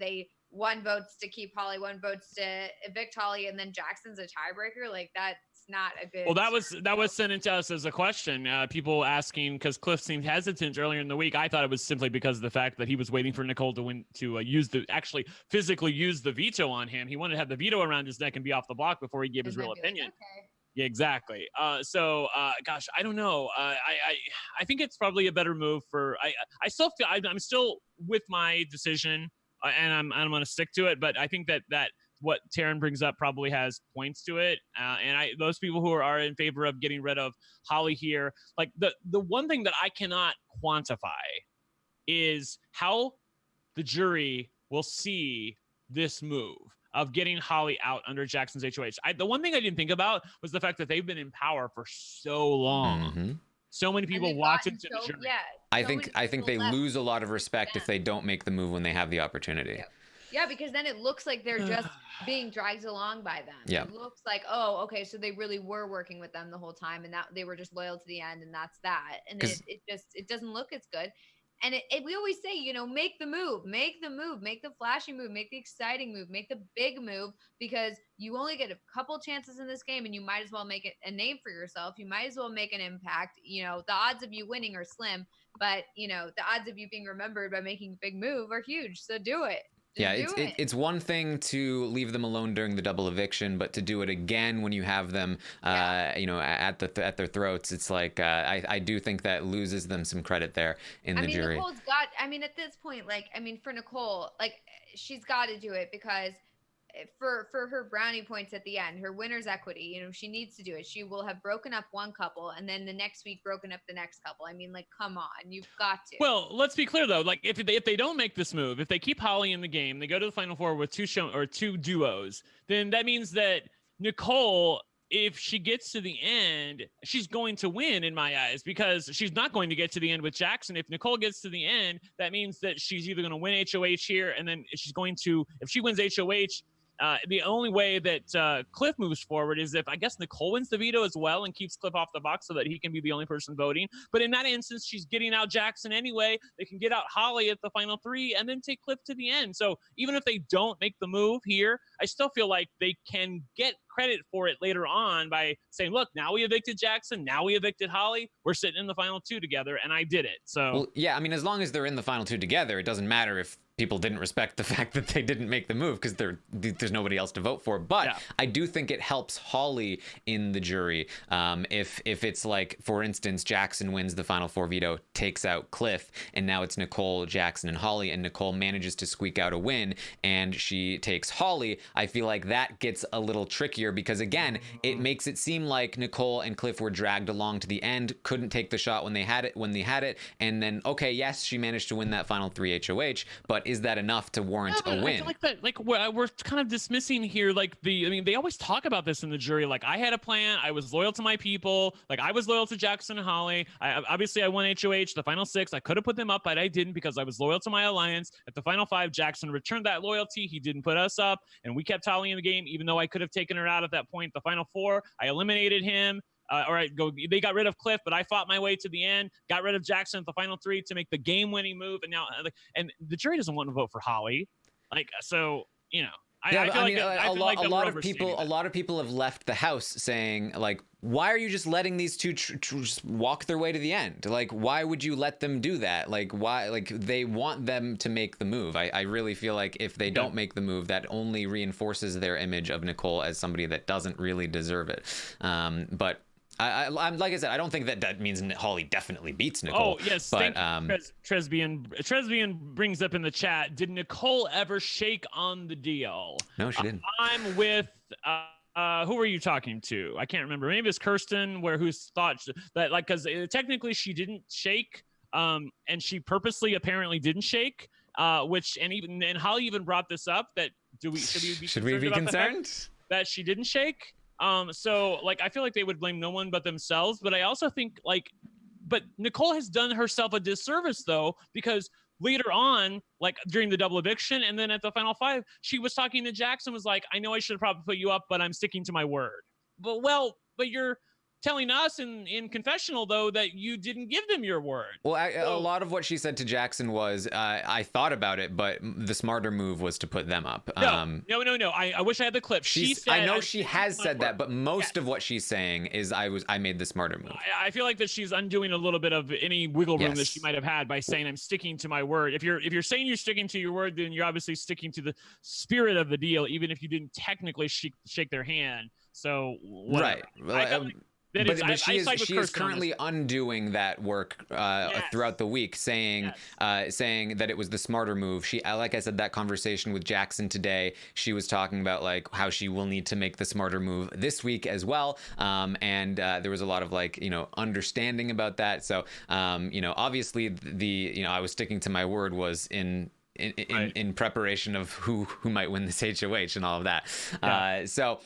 one votes to keep Holly, one votes to evict Holly, and then Jackson's a tiebreaker. Like, that's not a good. Well, that was sent into us as a question. People asking, because Cliff seemed hesitant earlier in the week. I thought it was simply because of the fact that he was waiting for Nicole to win, to actually physically use the veto on him. He wanted to have the veto around his neck and be off the block before he gave his real opinion. Okay. Yeah, exactly. Gosh, I don't know. I think it's probably a better move for. I still feel I'm still with my decision, and I'm going to stick to it. But I think that what Taran brings up probably has points to it. And those people who are in favor of getting rid of Holly here, like the one thing that I cannot quantify is how the jury will see this move of getting Holly out under Jackson's HOH. The one thing I didn't think about was the fact that they've been in power for so long. Mm-hmm. So many people walked into the jury. Yeah, I think they lose a lot of respect if they don't make the move when they have the opportunity. Yeah. Yeah, because then it looks like they're just being dragged along by them. Yeah. It looks like, oh, okay, so they really were working with them the whole time, and that they were just loyal to the end, and that's that. And it doesn't look as good. And we always say, you know, make the move, make the flashy move, make the exciting move, make the big move, because you only get a couple chances in this game, and you might as well make it a name for yourself. You might as well make an impact. You know, the odds of you winning are slim, but, you know, the odds of you being remembered by making a big move are huge. So do it. Yeah, it's one thing to leave them alone during the double eviction, but to do it again when you have them, you know, at their throats, it's like I do think that loses them some credit there in the jury. Nicole's at this point, for Nicole, she's got to do it because for her brownie points at the end, her winner's equity, you know, she needs to do it. She will have broken up one couple and then the next week broken up the next couple. I mean, come on, you've got to. Well, let's be clear though. Like if they don't make this move, if they keep Holly in the game, they go to the final four with two duos, then that means that Nicole, if she gets to the end, she's going to win in my eyes, because she's not going to get to the end with Jackson. If Nicole gets to the end, that means that she's either going to win HOH here, and then she's going to, if she wins HOH, the only way that Cliff moves forward is if, I guess, Nicole wins the veto as well and keeps Cliff off the box so that he can be the only person voting. But in that instance, she's getting out Jackson anyway. They can get out Holly at the final 3 and then take Cliff to the end. So even if they don't make the move here, I still feel like they can get credit for it later on by saying, look, now we evicted Jackson, now we evicted Holly, we're sitting in the final 2 together, and I did it. So well, yeah, I mean, as long as they're in the final 2 together, it doesn't matter if people didn't respect the fact that they didn't make the move, because there's nobody else to vote for. But yeah, I do think it helps Holly in the jury. If it's like, for instance, Jackson wins the final 4 veto, takes out Cliff, and now it's Nicole, Jackson, and Holly, and Nicole manages to squeak out a win, and she takes Holly, I feel like that gets a little trickier, because again, it makes it seem like Nicole and Cliff were dragged along to the end, couldn't take the shot when they had it, and then, okay, yes, she managed to win that final 3 HOH, but is that enough to warrant a win? I feel like we're kind of dismissing here, they always talk about this in the jury, like, I had a plan, I was loyal to my people, like, I was loyal to Jackson and Holly, obviously I won HOH, the final 6, I could have put them up, but I didn't, because I was loyal to my alliance. At the final 5, Jackson returned that loyalty, he didn't put us up, and we kept Holly in the game, even though I could have taken her out at that point. The final 4, I eliminated him. They got rid of Cliff, but I fought my way to the end, got rid of Jackson at the final 3 to make the game-winning move, and now, and the jury doesn't want to vote for Holly, so, you know. A lot of people have left the house saying, like, why are you just letting these two just walk their way to the end? Like, why would you let them do that? Like, why? Like, they want them to make the move. I really feel like if they don't make the move, that only reinforces their image of Nicole as somebody that doesn't really deserve it. But I'm like I said, I don't think that means Holly definitely beats Nicole. Oh yes, but Tresbian brings up in the chat. Did Nicole ever shake on the deal? No, she didn't. I'm with. Who were you talking to? I can't remember. Maybe it's Kirsten, who's thought that like because technically she didn't shake, and she purposely apparently didn't shake. And Holly even brought this up that should we be concerned that she didn't shake? So like I feel like they would blame no one but themselves, but I also think but Nicole has done herself a disservice though, because later on, like during the double eviction and then at the final 5, she was talking to Jackson, was like, I know I should have probably put you up, but I'm sticking to my word. But you're telling us in confessional though that you didn't give them your word. Well, a lot of what she said to Jackson was, I thought about it, but the smarter move was to put them up. No. I wish I had the clip. She said, I know she has said that, but most of what she's saying is I made the smarter move. I feel like that she's undoing a little bit of any wiggle room that she might have had by saying I'm sticking to my word. If you're saying you're sticking to your word, then you're obviously sticking to the spirit of the deal, even if you didn't technically shake their hand. So whatever. Right. But she is currently undoing that work throughout the week, saying that it was the smarter move. Like I said, that conversation with Jackson today, she was talking about like how she will need to make the smarter move this week as well. And there was a lot of like, understanding about that. So, obviously I was sticking to my word was in preparation of who might win this HOH and all of that. Yeah. So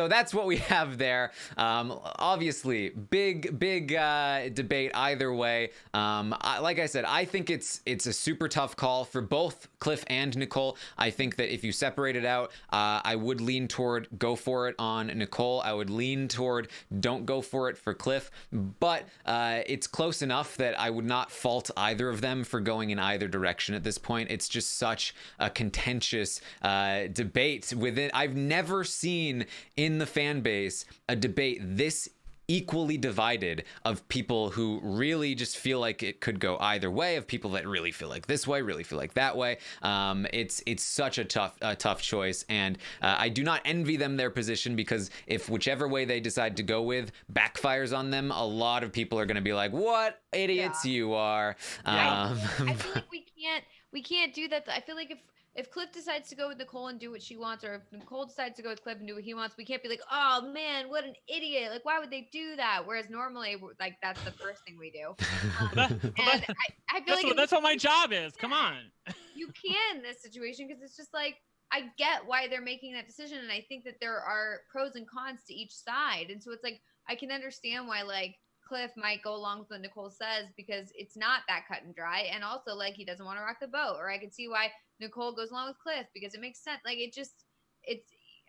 that's what we have there. Obviously, big debate either way. Like I said, I think it's a super tough call for both Cliff and Nicole. I think that if you separate it out, I would lean toward go for it on Nicole. I would lean toward don't go for it for Cliff. But it's close enough that I would not fault either of them for going in either direction at this point. It's just such a contentious debate within. I've never seen in the fan base a debate this equally divided of people who really just feel like it could go either way, of people that really feel like this way, really feel like that way. It's such a tough choice, and I do not envy them their position, because if whichever way they decide to go with backfires on them, a lot of people are going to be like, what idiots you are. I feel like we can't do that. I feel like if Cliff decides to go with Nicole and do what she wants, or if Nicole decides to go with Cliff and do what he wants, we can't be like, oh man, what an idiot. Like, why would they do that? Whereas normally, like, that's the first thing we do. And I feel like that's what my job is. Come on. You can in this situation, because it's just like, I get why they're making that decision. And I think that there are pros and cons to each side. And so it's like, I can understand why, like, Cliff might go along with what Nicole says, because it's not that cut and dry. And also, like, he doesn't want to rock the boat. Or I can see why Nicole goes along with Cliff, because it makes sense. Like,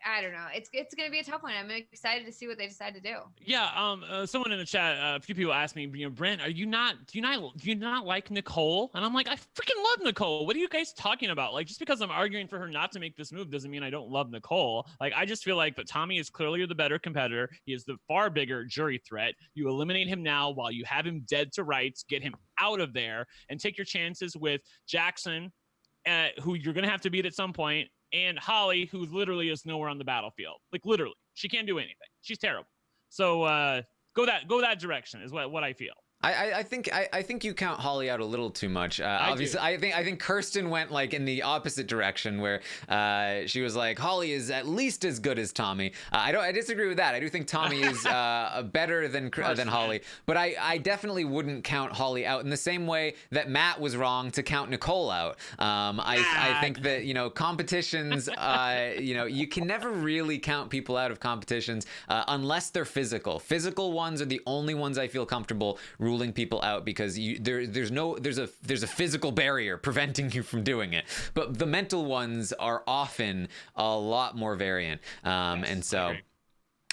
I don't know. It's going to be a tough one. I'm excited to see what they decide to do. Yeah. Someone in the chat, a few people asked me, Brent, do you not like Nicole? And I'm like, I freaking love Nicole. What are you guys talking about? Like, just because I'm arguing for her not to make this move doesn't mean I don't love Nicole. Like, I just feel like that Tommy is clearly the better competitor. He is the far bigger jury threat. You eliminate him now while you have him dead to rights, get him out of there, and take your chances with Jackson, who you're going to have to beat at some point, and Holly, who literally is nowhere on the battlefield. Like, literally, she can't do anything. She's terrible. So go that direction is what I feel. I think you count Holly out a little too much. Obviously, I think Kirsten went like in the opposite direction, where she was like, Holly is at least as good as Tommy. I disagree with that. I do think Tommy is better than Holly, but I definitely wouldn't count Holly out in the same way that Matt was wrong to count Nicole out. I think that competitions, you can never really count people out of competitions unless they're physical. Physical ones are the only ones I feel comfortable ruling people out, because there's a physical barrier preventing you from doing it, but the mental ones are often a lot more variant. And so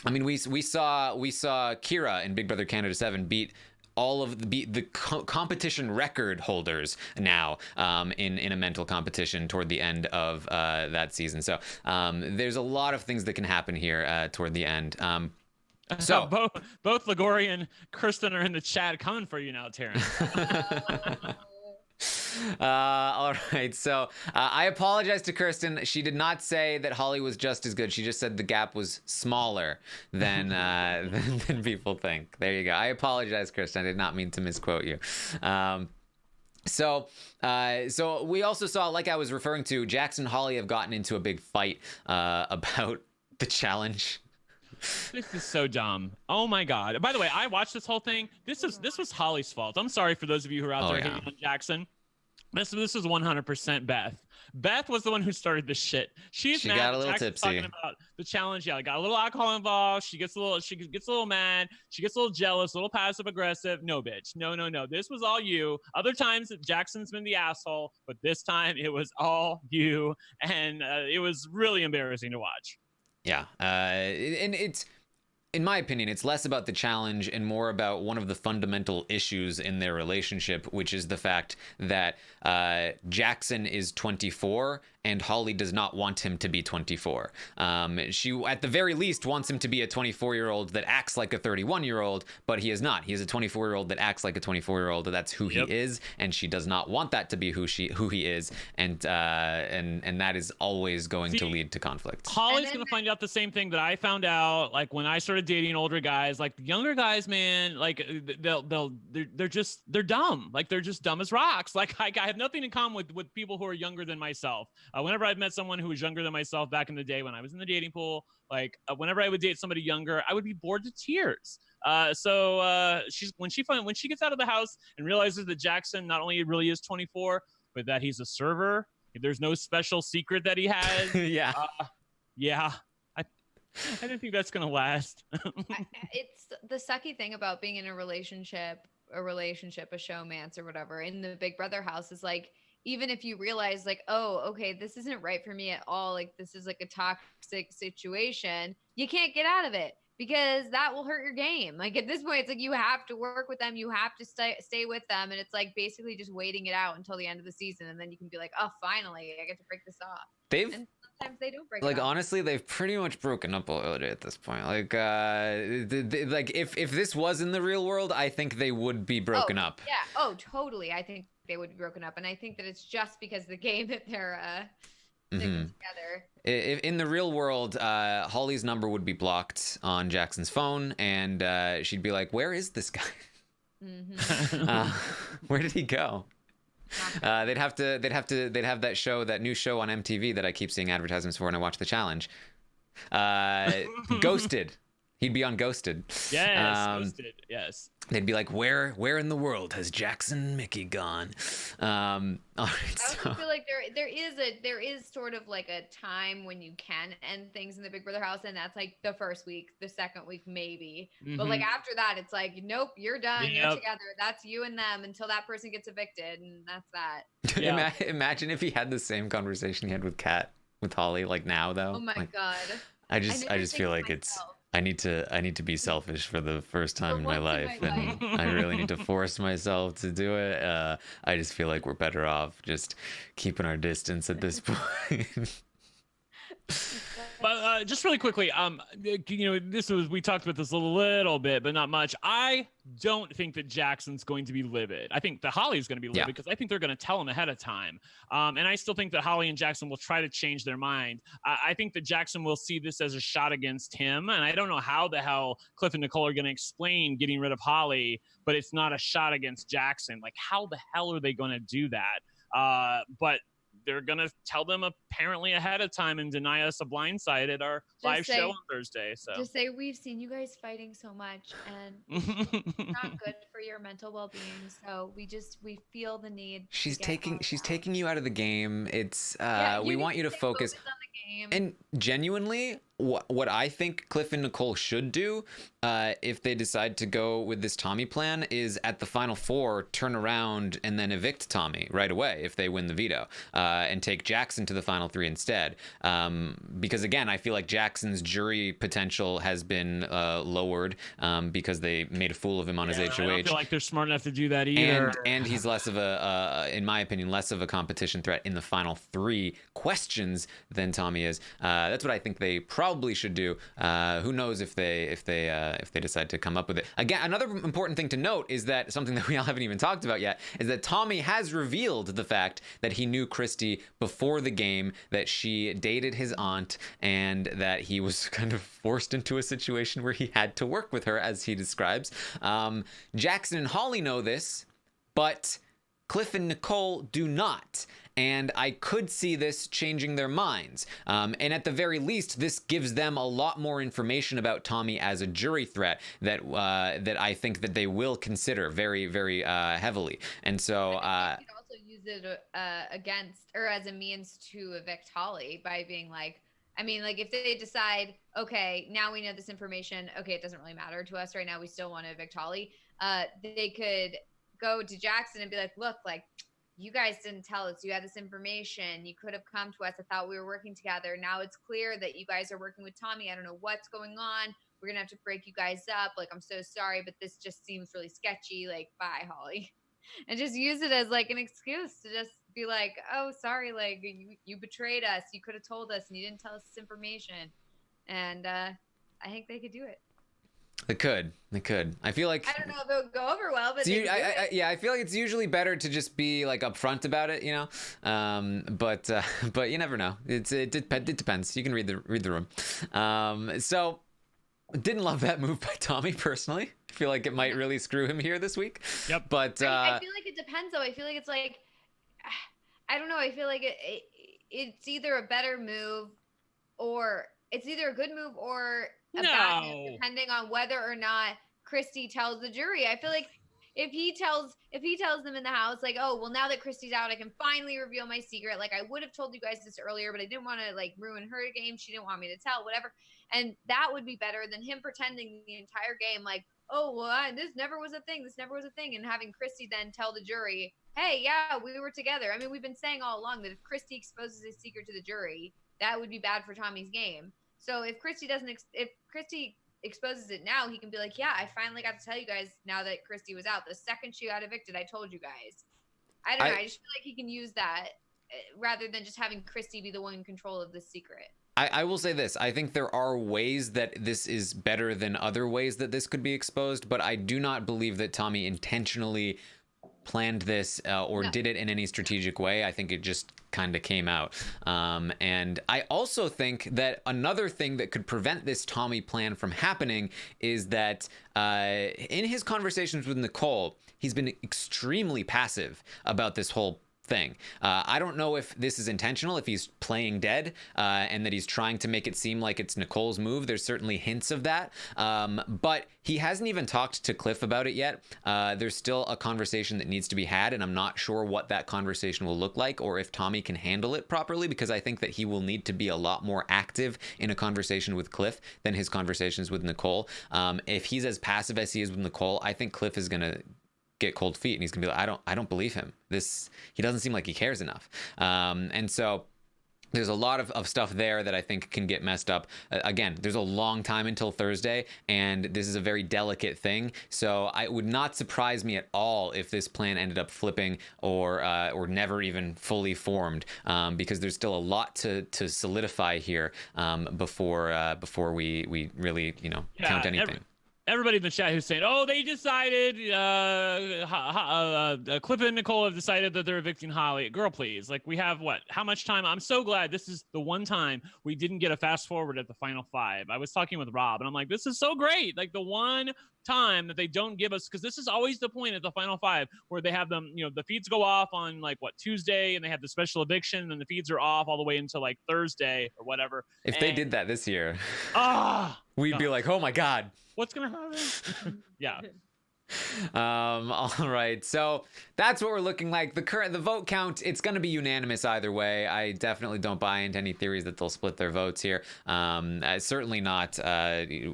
I mean, we saw Kira in Big Brother Canada 7 beat all of the competition record holders now in a mental competition toward the end of that season. So there's a lot of things that can happen here toward the end. So both Ligori and Kristen are in the chat coming for you now, Taran. All right. So I apologize to Kirsten. She did not say that Holly was just as good. She just said the gap was smaller than than people think. There you go. I apologize, Kirsten. I did not mean to misquote you. So we also saw, like I was referring to, Jackson and Holly have gotten into a big fight about the challenge. This is so dumb. Oh my god. By the way, I watched this whole thing. This was Holly's fault. I'm sorry for those of you who are out there hating on Jackson. This is 100% Beth. Beth was the one who started this shit. She got a little tipsy. Talking about the challenge. Yeah, got a little alcohol involved. She gets a little mad. She gets a little jealous, a little passive aggressive. No, bitch. No. This was all you. Other times Jackson's been the asshole, but this time it was all you, and it was really embarrassing to watch. Yeah, and it's, in my opinion, it's less about the challenge and more about one of the fundamental issues in their relationship, which is the fact that Jackson is 24 and Holly does not want him to be 24. She, at the very least, wants him to be a 24-year-old that acts like a 31-year-old, but he is not. He is a 24-year-old that acts like a 24-year-old. That's who he is, and she does not want that to be who he is, and that is always going to lead to conflict. Holly's going to find out the same thing that I found out, like when I started dating older guys. Like the younger guys, man, like they're dumb. Like they're just dumb as rocks. Like I have nothing in common with people who are younger than myself. Whenever I've met someone who was younger than myself back in the day when I was in the dating pool, like whenever I would date somebody younger, I would be bored to tears. So when she gets out of the house and realizes that Jackson not only really is 24, but that he's a server, there's no special secret that he has. Yeah. I didn't think that's gonna last. It's the sucky thing about being in a relationship, a showmance or whatever in the Big Brother house is like, even if you realize like, oh, okay, this isn't right for me at all, like this is like a toxic situation, you can't get out of it because that will hurt your game. Like at this point, it's like you have to work with them, you have to stay with them, and it's like basically just waiting it out until the end of the season, and then you can be like, oh, finally, I get to break this off. And sometimes they don't break. Like it off. Honestly, they've pretty much broken up already at this point. Like, like if this was in the real world, I think they would be broken up. Yeah. Oh, totally. I think they would be broken up, and I think that it's just because the game that they're together. In the real world, Holly's number would be blocked on Jackson's phone, and she'd be like, "Where is this guy? Where did he go?" They'd have that show, that new show on MTV that I keep seeing advertisements for when I watch the challenge. Ghosted. He'd be on Ghosted. Yes, Ghosted. Yes. They'd be like, where in the world has Jackson and Mickey gone? All right, I also feel like there is sort of like a time when you can end things in the Big Brother house, and that's like the first week, the second week maybe. Mm-hmm. But like after that, it's like, nope, you're done. Yep. You're together. That's you and them until that person gets evicted, and that's that. Yeah. Imagine if he had the same conversation he had with Holly, like now though. Oh my God. I just feel like I need to be selfish for the first time in my life, and I really need to force myself to do it. I just feel like we're better off just keeping our distance at this point. But just really quickly, we talked about this a little bit, but not much. I don't think that Jackson's going to be livid. I think that Holly's going to be livid because I think they're going to tell him ahead of time. And I still think that Holly and Jackson will try to change their mind. I think that Jackson will see this as a shot against him. And I don't know how the hell Cliff and Nicole are going to explain getting rid of Holly, but it's not a shot against Jackson. Like, how the hell are they going to do that? But they're going to tell them apparently ahead of time and deny us a blindside at our live show on Thursday. So just say, we've seen you guys fighting so much and it's not good for your mental well-being. So we feel the need. She's taking you out of the game. It's we want you to focus on the game. And genuinely, what I think Cliff and Nicole should do, if they decide to go with this Tommy plan, is at the final four turn around and then evict Tommy right away if they win the veto. and take Jackson to the final 3 instead. Because again, I feel like Jackson's jury potential has been lowered because they made a fool of him on his HOH. I don't feel like they're smart enough to do that either. And he's less of a, in my opinion, less of a competition threat in the final 3 questions than Tommy is. That's what I think they probably should do. Who knows if they decide to come up with it. Again, another important thing to note is that something that we all haven't even talked about yet is that Tommy has revealed the fact that he knew Christy before the game, that she dated his aunt, and that he was kind of forced into a situation where he had to work with her, as he describes. Jackson and Holly know this, but Cliff and Nicole do not. And I could see this changing their minds. And at the very least, this gives them a lot more information about Tommy as a jury threat that I think that they will consider very, very heavily. And so you could also use it against or as a means to evict Holly by being like, I mean, like if they decide, okay, now we know this information, okay, it doesn't really matter to us right now, we still want to evict Holly, they could go to Jackson and be like, look, like, you guys didn't tell us you had this information. You could have come to us. I thought we were working together. Now it's clear that you guys are working with Tommy. I don't know what's going on. We're going to have to break you guys up. Like, I'm so sorry, but this just seems really sketchy. Like, bye, Holly. And just use it as like an excuse to just be like, oh, sorry. Like you betrayed us. You could have told us and you didn't tell us this information. And I think they could do it. They could. I feel like I don't know if it would go over well, but I feel like it's usually better to just be like upfront about it, you know. But you never know. It depends. You can read the room. So didn't love that move by Tommy personally. I feel like it might really screw him here this week. Yep. But I feel like it depends though. I feel like it's like I don't know. I feel like it's either a better move or it's either a good move or a bad move, depending on whether or not Christy tells the jury. I feel like if he tells them in the house, like, oh, well, now that Christy's out, I can finally reveal my secret. Like, I would have told you guys this earlier, but I didn't want to like ruin her game. She didn't want me to tell, whatever. And that would be better than him pretending the entire game, like, oh, well, this never was a thing. This never was a thing. And having Christy then tell the jury, hey, yeah, we were together. I mean, we've been saying all along that if Christy exposes his secret to the jury, that would be bad for Tommy's game. So if Christy exposes it now, he can be like, yeah, I finally got to tell you guys now that Christy was out. The second she got evicted, I told you guys. I don't know. I just feel like he can use that rather than just having Christy be the one in control of the secret. I will say this. I think there are ways that this is better than other ways that this could be exposed, but I do not believe that Tommy intentionally planned this or did it in any strategic way. I think it just kind of came out. And I also think that another thing that could prevent this Tommy plan from happening is that in his conversations with Nicole, he's been extremely passive about this whole thing. I don't know if this is intentional, if he's playing dead and that he's trying to make it seem like it's Nicole's move. There's certainly hints of that. But he hasn't even talked to Cliff about it yet. There's still a conversation that needs to be had, and I'm not sure what that conversation will look like or if Tommy can handle it properly, because I think that he will need to be a lot more active in a conversation with Cliff than his conversations with Nicole. If he's as passive as he is with Nicole, I think Cliff is going to get cold feet and he's gonna be like, I don't believe him. He doesn't seem like he cares enough. And so there's a lot of stuff there that I think can get messed up. Again, there's a long time until Thursday, and this is a very delicate thing. So it would not surprise me at all if this plan ended up flipping or never even fully formed, because there's still a lot to solidify here before we really count anything. Everybody in the chat who's saying, oh, they decided, Cliff and Nicole have decided that they're evicting Holly. Girl, please. Like, we have how much time? I'm so glad this is the one time we didn't get a fast forward at the final 5. I was talking with Rob and I'm like, this is so great. Like, the one time that they don't give us, because this is always the point at the final 5 where they have them, the feeds go off on Tuesday, and they have the special eviction, and the feeds are off all the way until Thursday or whatever. If they did that this year, we'd be like, oh my God. What's going to happen? Yeah. All right, so that's what we're looking like. The vote count, it's going to be unanimous either way. I definitely don't buy into any theories that they'll split their votes here. Certainly not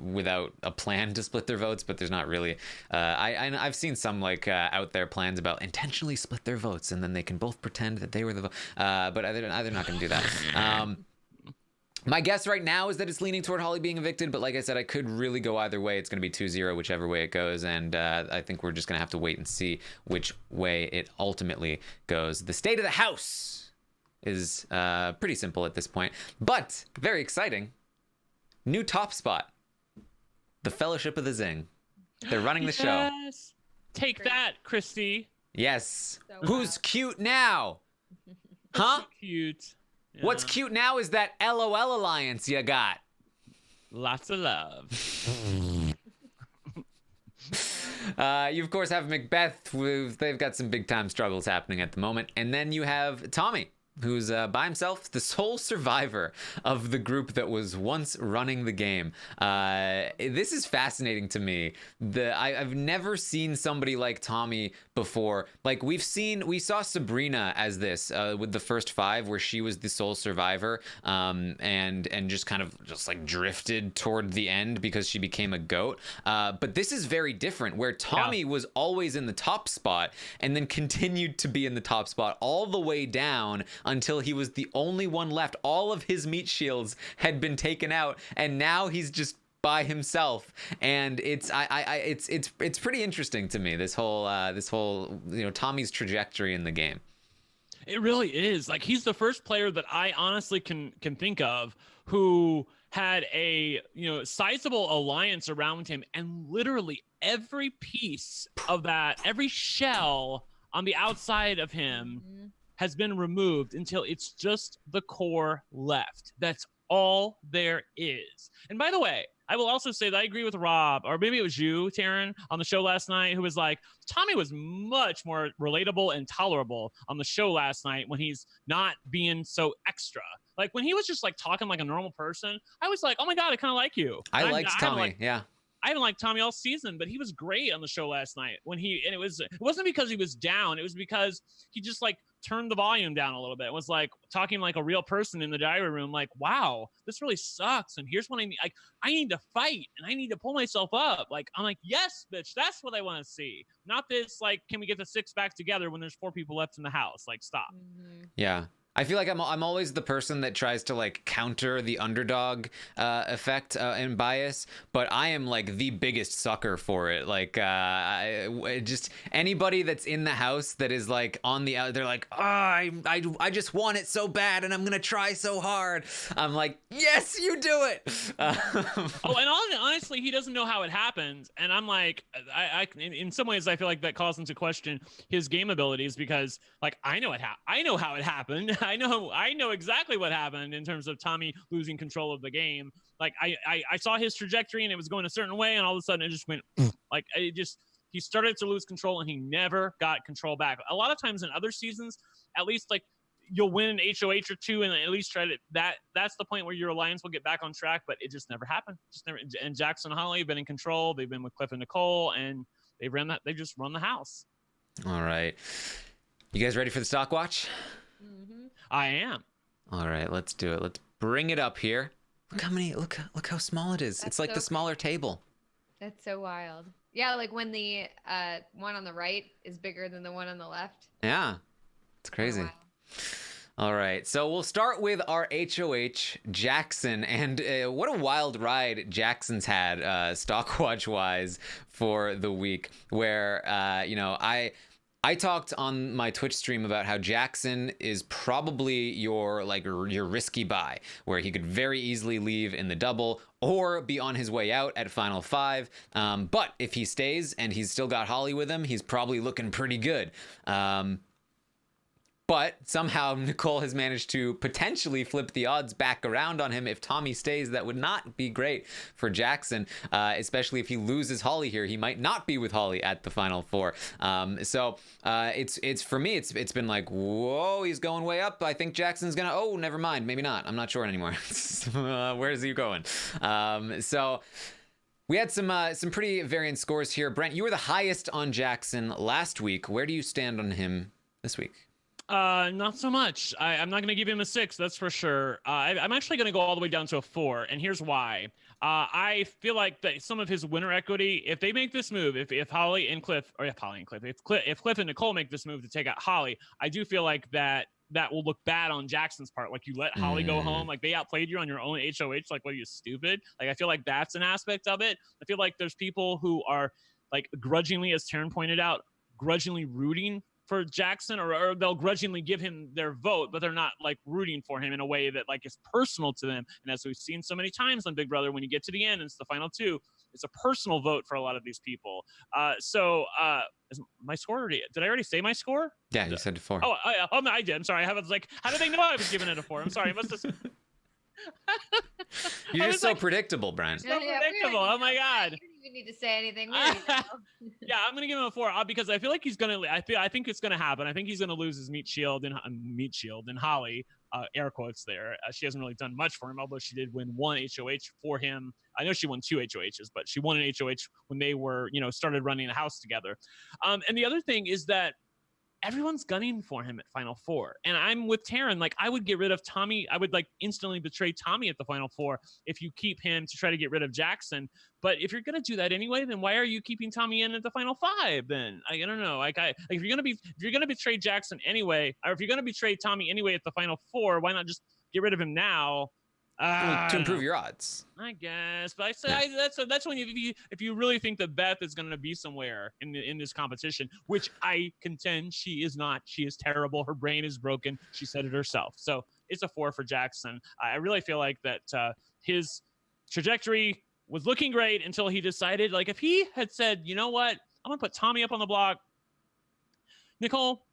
without a plan to split their votes, but there's not really. I've seen some like out there plans about intentionally split their votes, and then they can both pretend that they were the vote. But they're not going to do that. My guess right now is that it's leaning toward Holly being evicted, but like I said, I could really go either way. It's going to be 2-0, whichever way it goes, and I think we're just going to have to wait and see which way it ultimately goes. The state of the house is pretty simple at this point, but very exciting. New top spot, the Fellowship of the Zing. They're running the show. Take that, Christy. Yes. So Who's cute now? Huh? Cute. Yeah. What's cute now is that LOL alliance you got. Lots of love. You, of course, have Macbeth. They've got some big-time struggles happening at the moment. And then you have Tommy, who's by himself, the sole survivor of the group that was once running the game. This is fascinating to me. I've never seen somebody like Tommy before. Like we saw Sabrina as this with the first 5, where she was the sole survivor, and just kind of just like drifted toward the end because she became a goat. But this is very different, where Tommy was always in the top spot and then continued to be in the top spot all the way down until he was the only one left. All of his meat shields had been taken out, and now he's just by himself. And it's pretty interesting to me, this whole Tommy's trajectory in the game. It really is. Like, he's the first player that I honestly can think of who had a sizable alliance around him, and literally every piece of that, every shell on the outside of him has been removed until it's just the core left. That's all there is. And by the way, I will also say that I agree with Rob, or maybe it was you, Taran, on the show last night, who was like, Tommy was much more relatable and tolerable on the show last night when he's not being so extra. Like, when he was just like talking like a normal person, I was like, oh my God, I kind of like you. I liked Tommy, yeah. I haven't liked Tommy all season, but he was great on the show last night it wasn't because he was down. It was because he just like turned the volume down a little bit. It was like talking like a real person in the diary room. Like, wow, this really sucks. And here's what I need. Like, I need to fight and I need to pull myself up. Like, I'm like, yes, bitch, that's what I want to see. Not this, like, can we get the 6 back together when there's 4 people left in the house? Like, stop. Yeah. I feel like I'm always the person that tries to like counter the underdog effect and bias, but I am like the biggest sucker for it. Like just anybody that's in the house that is like on the out, they're like, oh, I just want it so bad and I'm gonna try so hard. I'm like, yes, you do it. And honestly, he doesn't know how it happened, and I'm like, in some ways, I feel like that calls into question his game abilities, because like I know how it happened. I know exactly what happened in terms of Tommy losing control of the game. Like I saw his trajectory and it was going a certain way, and all of a sudden it just went like he started to lose control and he never got control back. A lot of times in other seasons, at least like you'll win an HOH or 2 and at least try to that's the point where your alliance will get back on track, but it just never happened. And Jackson and Holly have been in control. They've been with Cliff and Nicole, and they just run the house. All right. You guys ready for the stock watch? I am. All right, let's do it. Let's bring it up here. Look how small it is. It's like the smaller table. That's so wild. Yeah, like when the one on the right is bigger than the one on the left. Yeah, it's crazy. All right, so we'll start with our HOH, Jackson, and what a wild ride Jackson's had Stockwatch-wise for the week, where, I talked on my Twitch stream about how Jackson is probably your risky buy, where he could very easily leave in the double or be on his way out at Final 5. But if he stays and he's still got Holly with him, he's probably looking pretty good. But somehow Nicole has managed to potentially flip the odds back around on him. If Tommy stays, that would not be great for Jackson, especially if he loses Holly here. He might not be with Holly at the Final 4. So it's for me, it's been like, whoa, he's going way up. I think Jackson's gonna, oh, never mind, maybe not. I'm not sure anymore. Where is he going? So We had some pretty variant scores here. Brent, you were the highest on Jackson last week. Where do you stand on him this week? Not so much. I'm not going to give him a 6, that's for sure. I'm actually going to go all the way down to a 4, and here's why. I feel like that some of his winner equity, if they make this move, if Holly and Cliff, or if Holly and Cliff, if Cliff and Nicole make this move to take out Holly, I do feel like that will look bad on Jackson's part. Like, you let Holly go home, like they outplayed you on your own HOH. Like, what are you, stupid? Like, I feel like that's an aspect of it. I feel like there's people who are like grudgingly, as Taran pointed out, grudgingly rooting for Jackson, or they'll grudgingly give him their vote, but they're not like rooting for him in a way that like is personal to them. And as we've seen so many times on Big Brother, when you get to the end, it's the final 2. It's a personal vote for a lot of these people. Is my score already? Did I already say my score? Yeah, you said 4. I did. I'm sorry. I was like, how did they know I was giving it a 4? I'm sorry. I must have. You're just so predictable, Brent. So predictable. Oh my God. You don't even need to say anything. Yeah, I'm gonna give him a 4 because I feel like he's gonna. I think it's gonna happen. I think he's gonna lose his meat shield and Holly. Air quotes there. She hasn't really done much for him, although she did win 1 HOH for him. I know she won 2 HOHs, but she won an HOH when they were, started running a house together. And the other thing is that everyone's gunning for him at Final 4. And I'm with Taran. Like, I would get rid of Tommy. I would like instantly betray Tommy at the Final 4 if you keep him to try to get rid of Jackson. But if you're going to do that anyway, then why are you keeping Tommy in at the Final 5 then? I don't know. If you're going to betray Jackson anyway, or if you're going to betray Tommy anyway at the Final 4, why not just get rid of him now? To improve your odds, I guess, but that's when if you really think that Beth is going to be somewhere in this competition, which I contend she is not. She is terrible. Her brain is broken. She said it herself. So it's a 4 for Jackson. I really feel like that his trajectory was looking great until he decided, like, if he had said, you know what, I'm gonna put Tommy up on the block. Nicole,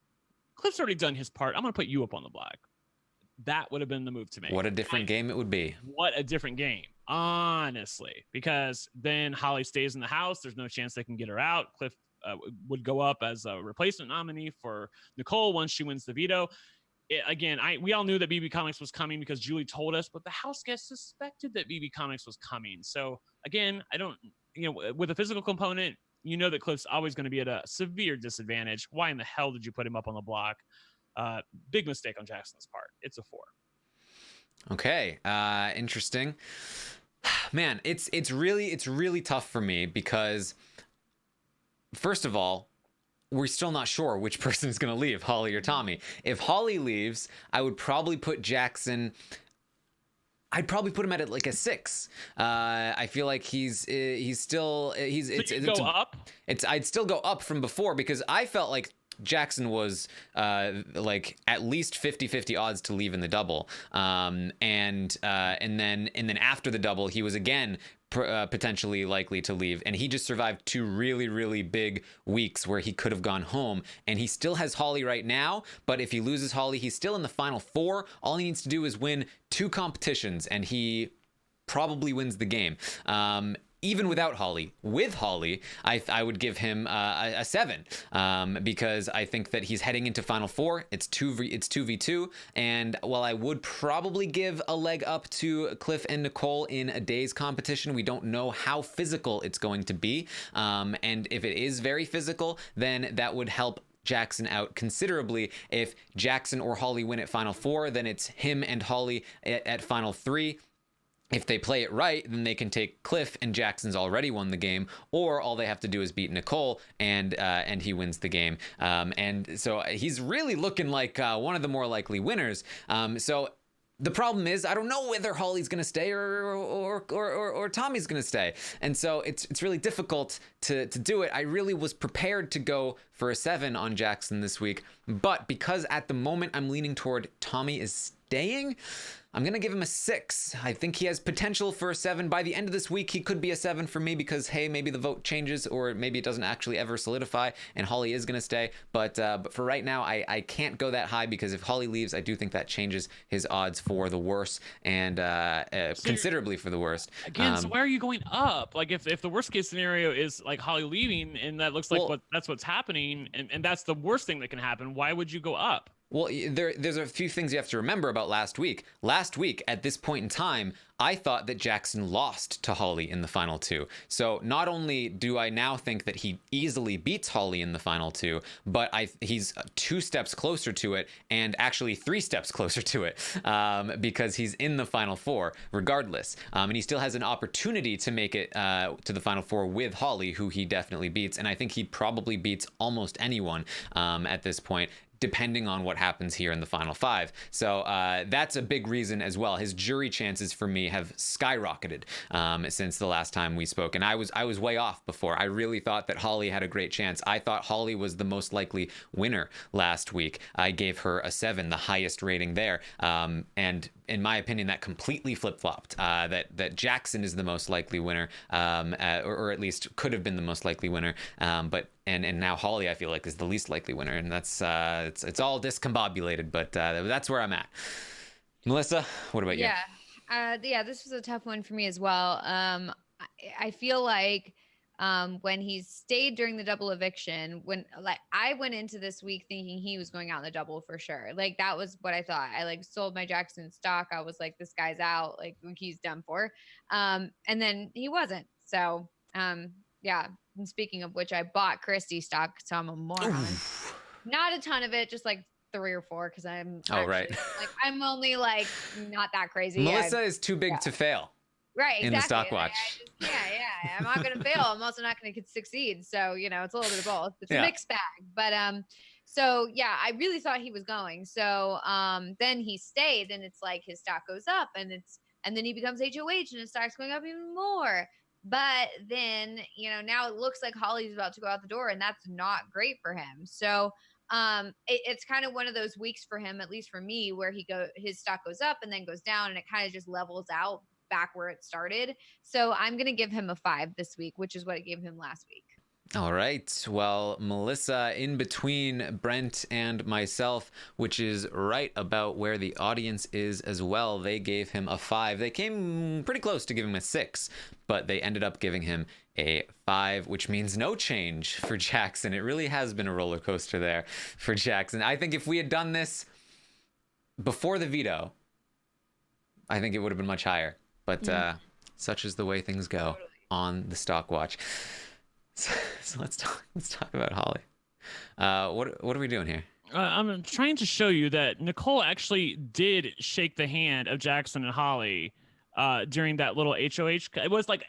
Cliff's already done his part. I'm gonna put you up on the block. That would have been the move to make. What a different game it would be. What a different game, honestly, because then Holly stays in the house. There's no chance they can get her out. Cliff would go up as a replacement nominee for Nicole once she wins the veto. We all knew that BB Comics was coming because Julie told us, but the house guests suspected that BB Comics was coming. So again, I don't, with a physical component, that Cliff's always going to be at a severe disadvantage. Why in the hell did you put him up on the block? Big mistake on Jackson's part. It's a 4. Okay, interesting. Man, it's really tough for me because, first of all, we're still not sure which person is going to leave, Holly or Tommy. If Holly leaves, I would probably put Jackson. I'd probably put him at like a 6. I feel like he's still. I'd still go up from before because I felt like Jackson was like at least 50-50 odds to leave in the double, and then after the double he was again potentially likely to leave, and he just survived 2 really big weeks where he could have gone home, and he still has Holly right now, but if he loses Holly, he's still in the Final 4. All he needs to do is win 2 competitions and he probably wins the game. Even without Holly. With Holly, I would give him a 7 because I think that he's heading into Final 4. It's 2v2, and while I would probably give a leg up to Cliff and Nicole in a day's competition, we don't know how physical it's going to be, and if it is very physical, then that would help Jackson out considerably. If Jackson or Holly win at Final 4, then it's him and Holly at Final 3. If they play it right, then they can take Cliff, and Jackson's already won the game, or all they have to do is beat Nicole, and he wins the game. And so he's really looking like one of the more likely winners. So the problem is, I don't know whether Holly's going to stay or Tommy's going to stay. And so it's really difficult to do it. I really was prepared to go for a 7 on Jackson this week, but because at the moment I'm leaning toward Tommy is staying, I'm going to give him a 6. I think he has potential for a 7. By the end of this week, he could be a 7 for me because, hey, maybe the vote changes or maybe it doesn't actually ever solidify and Holly is going to stay. But for right now, I can't go that high because if Holly leaves, I do think that changes his odds for the worse and considerably for the worst. Again, so why are you going up? Like if the worst case scenario is like Holly leaving and that looks like that's what's happening and that's the worst thing that can happen, why would you go up? Well, there's a few things you have to remember about last week. Last week, at this point in time, I thought that Jackson lost to Holly in the final two. So not only do I now think that he easily beats Holly in the final two, but he's 2 steps closer to it, and actually 3 steps closer to it, because he's in the final 4 regardless. And he still has an opportunity to make it to the final 4 with Holly, who he definitely beats. And I think he probably beats almost anyone at this point, depending on what happens here in the final 5. So that's a big reason as well. His jury chances for me have skyrocketed since the last time we spoke. And I was way off before. I really thought that Holly had a great chance. I thought Holly was the most likely winner last week. I gave her a 7, the highest rating there. And in my opinion, that completely flip-flopped. That Jackson is the most likely winner, or at least could have been the most likely winner. But now Holly, I feel like, is the least likely winner, and that's it's all discombobulated. But that's where I'm at. Melissa, what about you? Yeah, this was a tough one for me as well. I feel like when he stayed during the double eviction, when like I went into this week thinking he was going out in the double for sure. Like that was what I thought. I like sold my Jackson stock. I was like, this guy's out, like he's done for. And then he wasn't. So yeah. And speaking of which, I bought Christy stock, so I'm a moron. Not a ton of it, just like 3 or 4, because I'm right. Like I'm only like not that crazy. Melissa is too big to fail. Right, exactly. In the stock watch. Yeah. I'm not going to fail. I'm also not going to succeed. So, it's a little bit of both. It's a mixed bag. But so yeah, I really thought he was going. So then he stayed, and it's like his stock goes up, and then he becomes HOH, and his stock's going up even more. But then, now it looks like Holly's about to go out the door, and that's not great for him. So it's kind of one of those weeks for him, at least for me, where his stock goes up and then goes down, and it kind of just levels out back where it started. So I'm going to give him a 5 this week, which is what I gave him last week. All right. Well, Melissa, in between Brent and myself, which is right about where the audience is as well, they gave him a 5. They came pretty close to giving him a 6, but they ended up giving him a 5, which means no change for Jackson. It really has been a roller coaster there for Jackson. I think if we had done this before the veto, I think it would have been much higher. But such is the way things go on the stock watch. So let's talk about Holly. What are we doing here? I'm trying to show you that Nicole actually did shake the hand of Jackson and Holly during that little HOH. It was like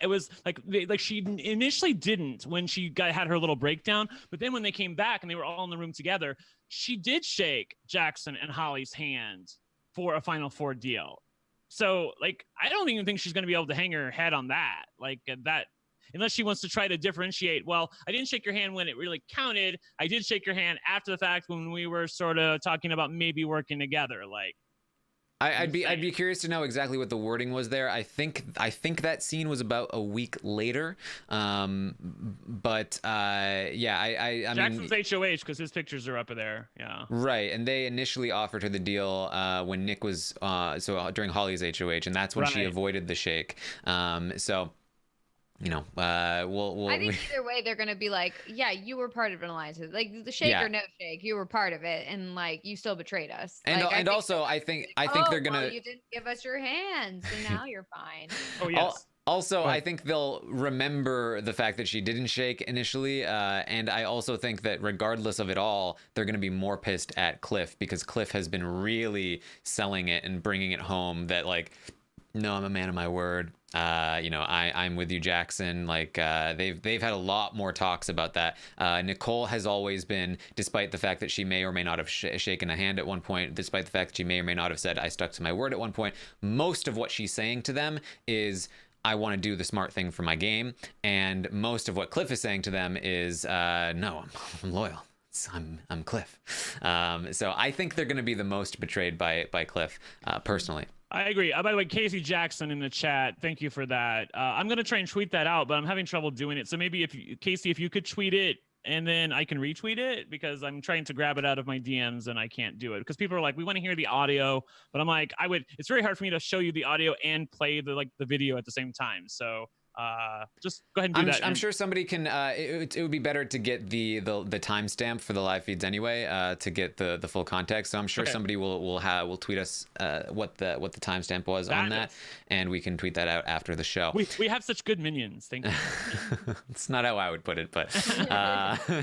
she initially didn't when she had her little breakdown, but then when they came back and they were all in the room together, she did shake Jackson and Holly's hand for a Final Four deal. So I don't even think she's going to be able to hang her head on that. Unless she wants to try to differentiate. Well, I didn't shake your hand when it really counted. I did shake your hand after the fact when we were sort of talking about maybe working together. I'd be curious to know exactly what the wording was there. I think that scene was about a week later. I Jackson's HOH because his pictures are up there. Yeah. Right, and they initially offered her the deal when Nick was during Holly's HOH, and that's when she avoided the shake. We'll I think either way they're gonna be like, yeah, you were part of an alliance, like the shake or no shake, you were part of it, and you still betrayed us. And I think they're gonna. Well, you didn't give us your hands, so now you're fine. Oh yes. Also, I think they'll remember the fact that she didn't shake initially, and I also think that regardless of it all, they're going to be more pissed at Cliff because Cliff has been really selling it and bringing it home that no, I'm a man of my word. I'm with you, Jackson. They've had a lot more talks about that. Nicole has always been, despite the fact that she may or may not have shaken a hand at one point, despite the fact that she may or may not have said, I stuck to my word at one point, most of what she's saying to them is, I want to do the smart thing for my game. And most of what Cliff is saying to them is, no, I'm loyal. I'm Cliff. So I think they're going to be the most betrayed by Cliff, personally. I agree. By the way, Casey Jackson in the chat, thank you for that. I'm going to try and tweet that out, but I'm having trouble doing it. So maybe Casey, if you could tweet it and then I can retweet it, because I'm trying to grab it out of my DMs and I can't do it because people are like, we want to hear the audio, but I'm like, it's very hard for me to show you the audio and play the video at the same time. So just go ahead and do that. I'm sure somebody can. It would be better to get the timestamp for the live feeds anyway, to get the full context. So I'm sure somebody will tweet us what the timestamp was on that, and we can tweet that out after the show. We have such good minions. Thank you. It's not how I would put it, but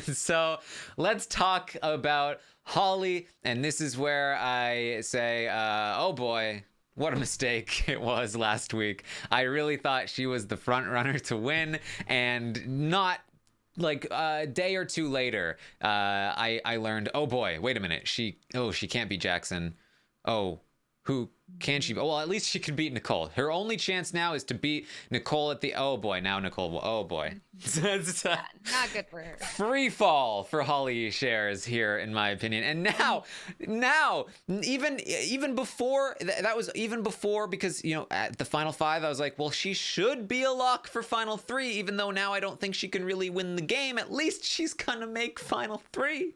so let's talk about Holly, and this is where I say, oh boy, what a mistake it was last week. I really thought she was the front runner to win, and not like a day or two later, I learned, oh boy, wait a minute, she can't beat Jackson. Oh, who can she? Well, at least she can beat Nicole. Her only chance now is to beat Nicole at the, oh boy, now Nicole, oh boy. Yeah, not good for her. Free fall for Holly shares here, in my opinion. And now, even before, that was even before, because, you know, at the final 5, I was like, well, she should be a lock for final 3, even though now I don't think she can really win the game. At least she's gonna make final 3.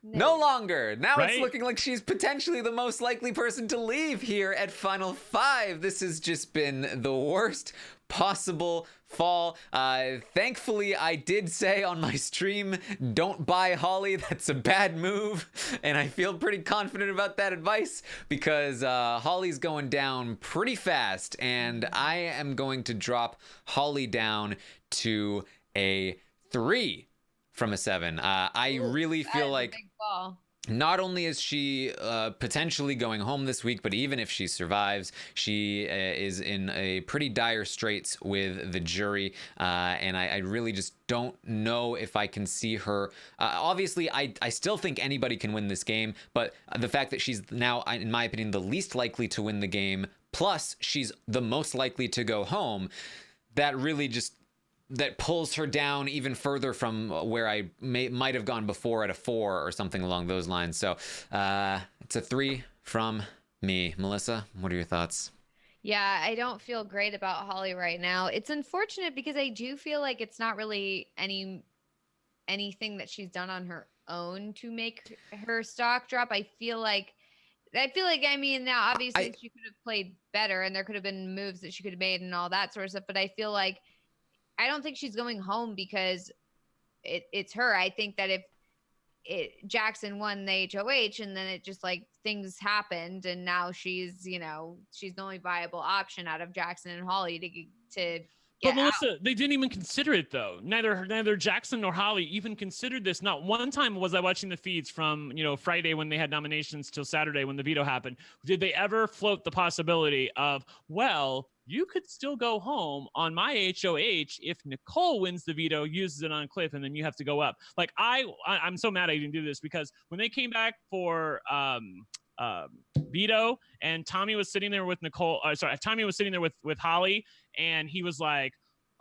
No longer. Now it's looking like she's potentially the most likely person to leave here at Final 5. This has just been the worst possible fall. Thankfully, I did say on my stream, don't buy Holly. That's a bad move. And I feel pretty confident about that advice, because Holly's going down pretty fast. And I am going to drop Holly down to a 3 from a 7. I really feel like not only is she potentially going home this week, but even if she survives, she is in a pretty dire straits with the jury. And I really just don't know if I can see her. Obviously, I still think anybody can win this game, but the fact that she's now, in my opinion, the least likely to win the game, plus she's the most likely to go home, that really just, that pulls her down even further from where I might have gone before at a 4 or something along those lines. So it's a 3 from me. Melissa, what are your thoughts? Yeah, I don't feel great about Holly right now. It's unfortunate because I do feel like it's not really anything that she's done on her own to make her stock drop. I feel like, I mean, now obviously she could have played better and there could have been moves that she could have made and all that sort of stuff, but I feel like I don't think she's going home because it's her. I think that if Jackson won the HOH and then it just like things happened and now she's, you know, she's the only viable option out of Jackson and Holly to But Melissa, they didn't even consider it though. Neither Jackson nor Holly even considered this. Not one time was I watching the feeds from, you know, Friday when they had nominations till Saturday when the veto happened. Did they ever float the possibility of, well, you could still go home on my HOH if Nicole wins the veto, uses it on Cliff, and then you have to go up. Like I'm so mad I didn't do this, because when they came back for veto and Tommy was sitting there with Tommy was sitting there with Holly, and he was like,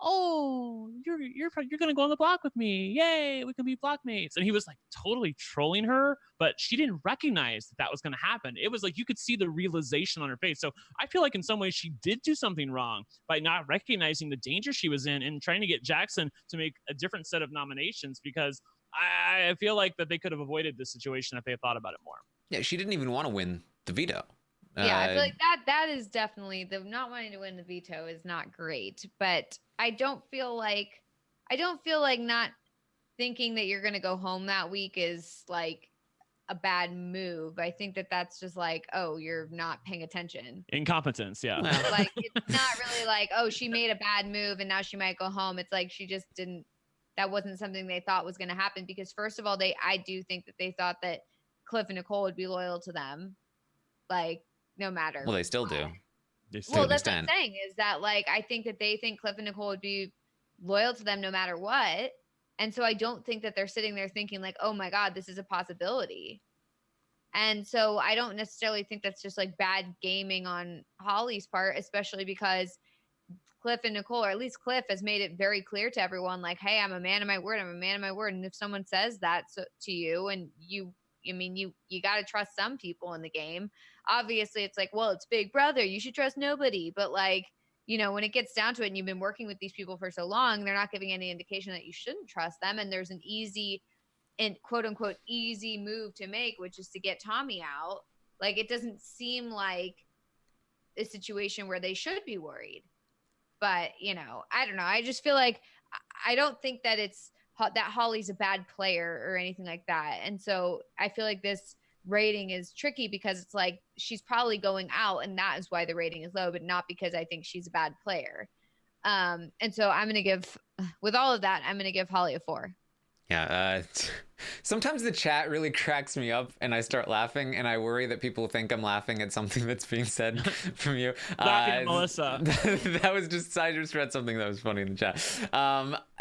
oh, you're gonna go on the block with me, yay, we can be blockmates. And he was like totally trolling her, but she didn't recognize that was gonna happen. It was like you could see the realization on her face. So I feel like in some ways she did do something wrong by not recognizing the danger she was in and trying to get Jackson to make a different set of nominations, because I feel like that they could have avoided this situation if they had thought about it more. Yeah, she didn't even want to win the veto. Yeah, I feel like that is definitely, the not wanting to win the veto is not great, but I don't feel like not thinking that you're going to go home that week is like a bad move. I think that that's just like, oh, you're not paying attention. Incompetence, yeah. Like it's not really like, oh, she made a bad move and now she might go home. It's like she just didn't, that wasn't something they thought was going to happen, because first of all, I do think that they thought that Cliff and Nicole would be loyal to them, like no matter. Well, they still do. Well, that's what I'm saying, is that like I think that they think Cliff and Nicole would be loyal to them no matter what. And so I don't think that they're sitting there thinking like, oh my God, this is a possibility. And so I don't necessarily think that's just like bad gaming on Holly's part, especially because Cliff and Nicole, or at least Cliff, has made it very clear to everyone, like, hey, I'm a man of my word. I'm a man of my word. And if someone says that to you, and you got to trust some people in the game. Obviously, it's like, well, it's Big Brother, you should trust nobody. But like, you know, when it gets down to it and you've been working with these people for so long, they're not giving any indication that you shouldn't trust them. And there's an easy and quote unquote easy move to make, which is to get Tommy out. Like, it doesn't seem like a situation where they should be worried. But, I don't know. I just feel like I don't think that it's that Holly's a bad player or anything like that. And so I feel like this rating is tricky because it's like she's probably going out and that is why the rating is low, but not because I think she's a bad player. And so I'm going to give, with all of that, I'm going to give Holly a 4. Yeah, sometimes the chat really cracks me up and I start laughing and I worry that people think I'm laughing at something that's being said from you. Laughing at Melissa. I just read something that was funny in the chat.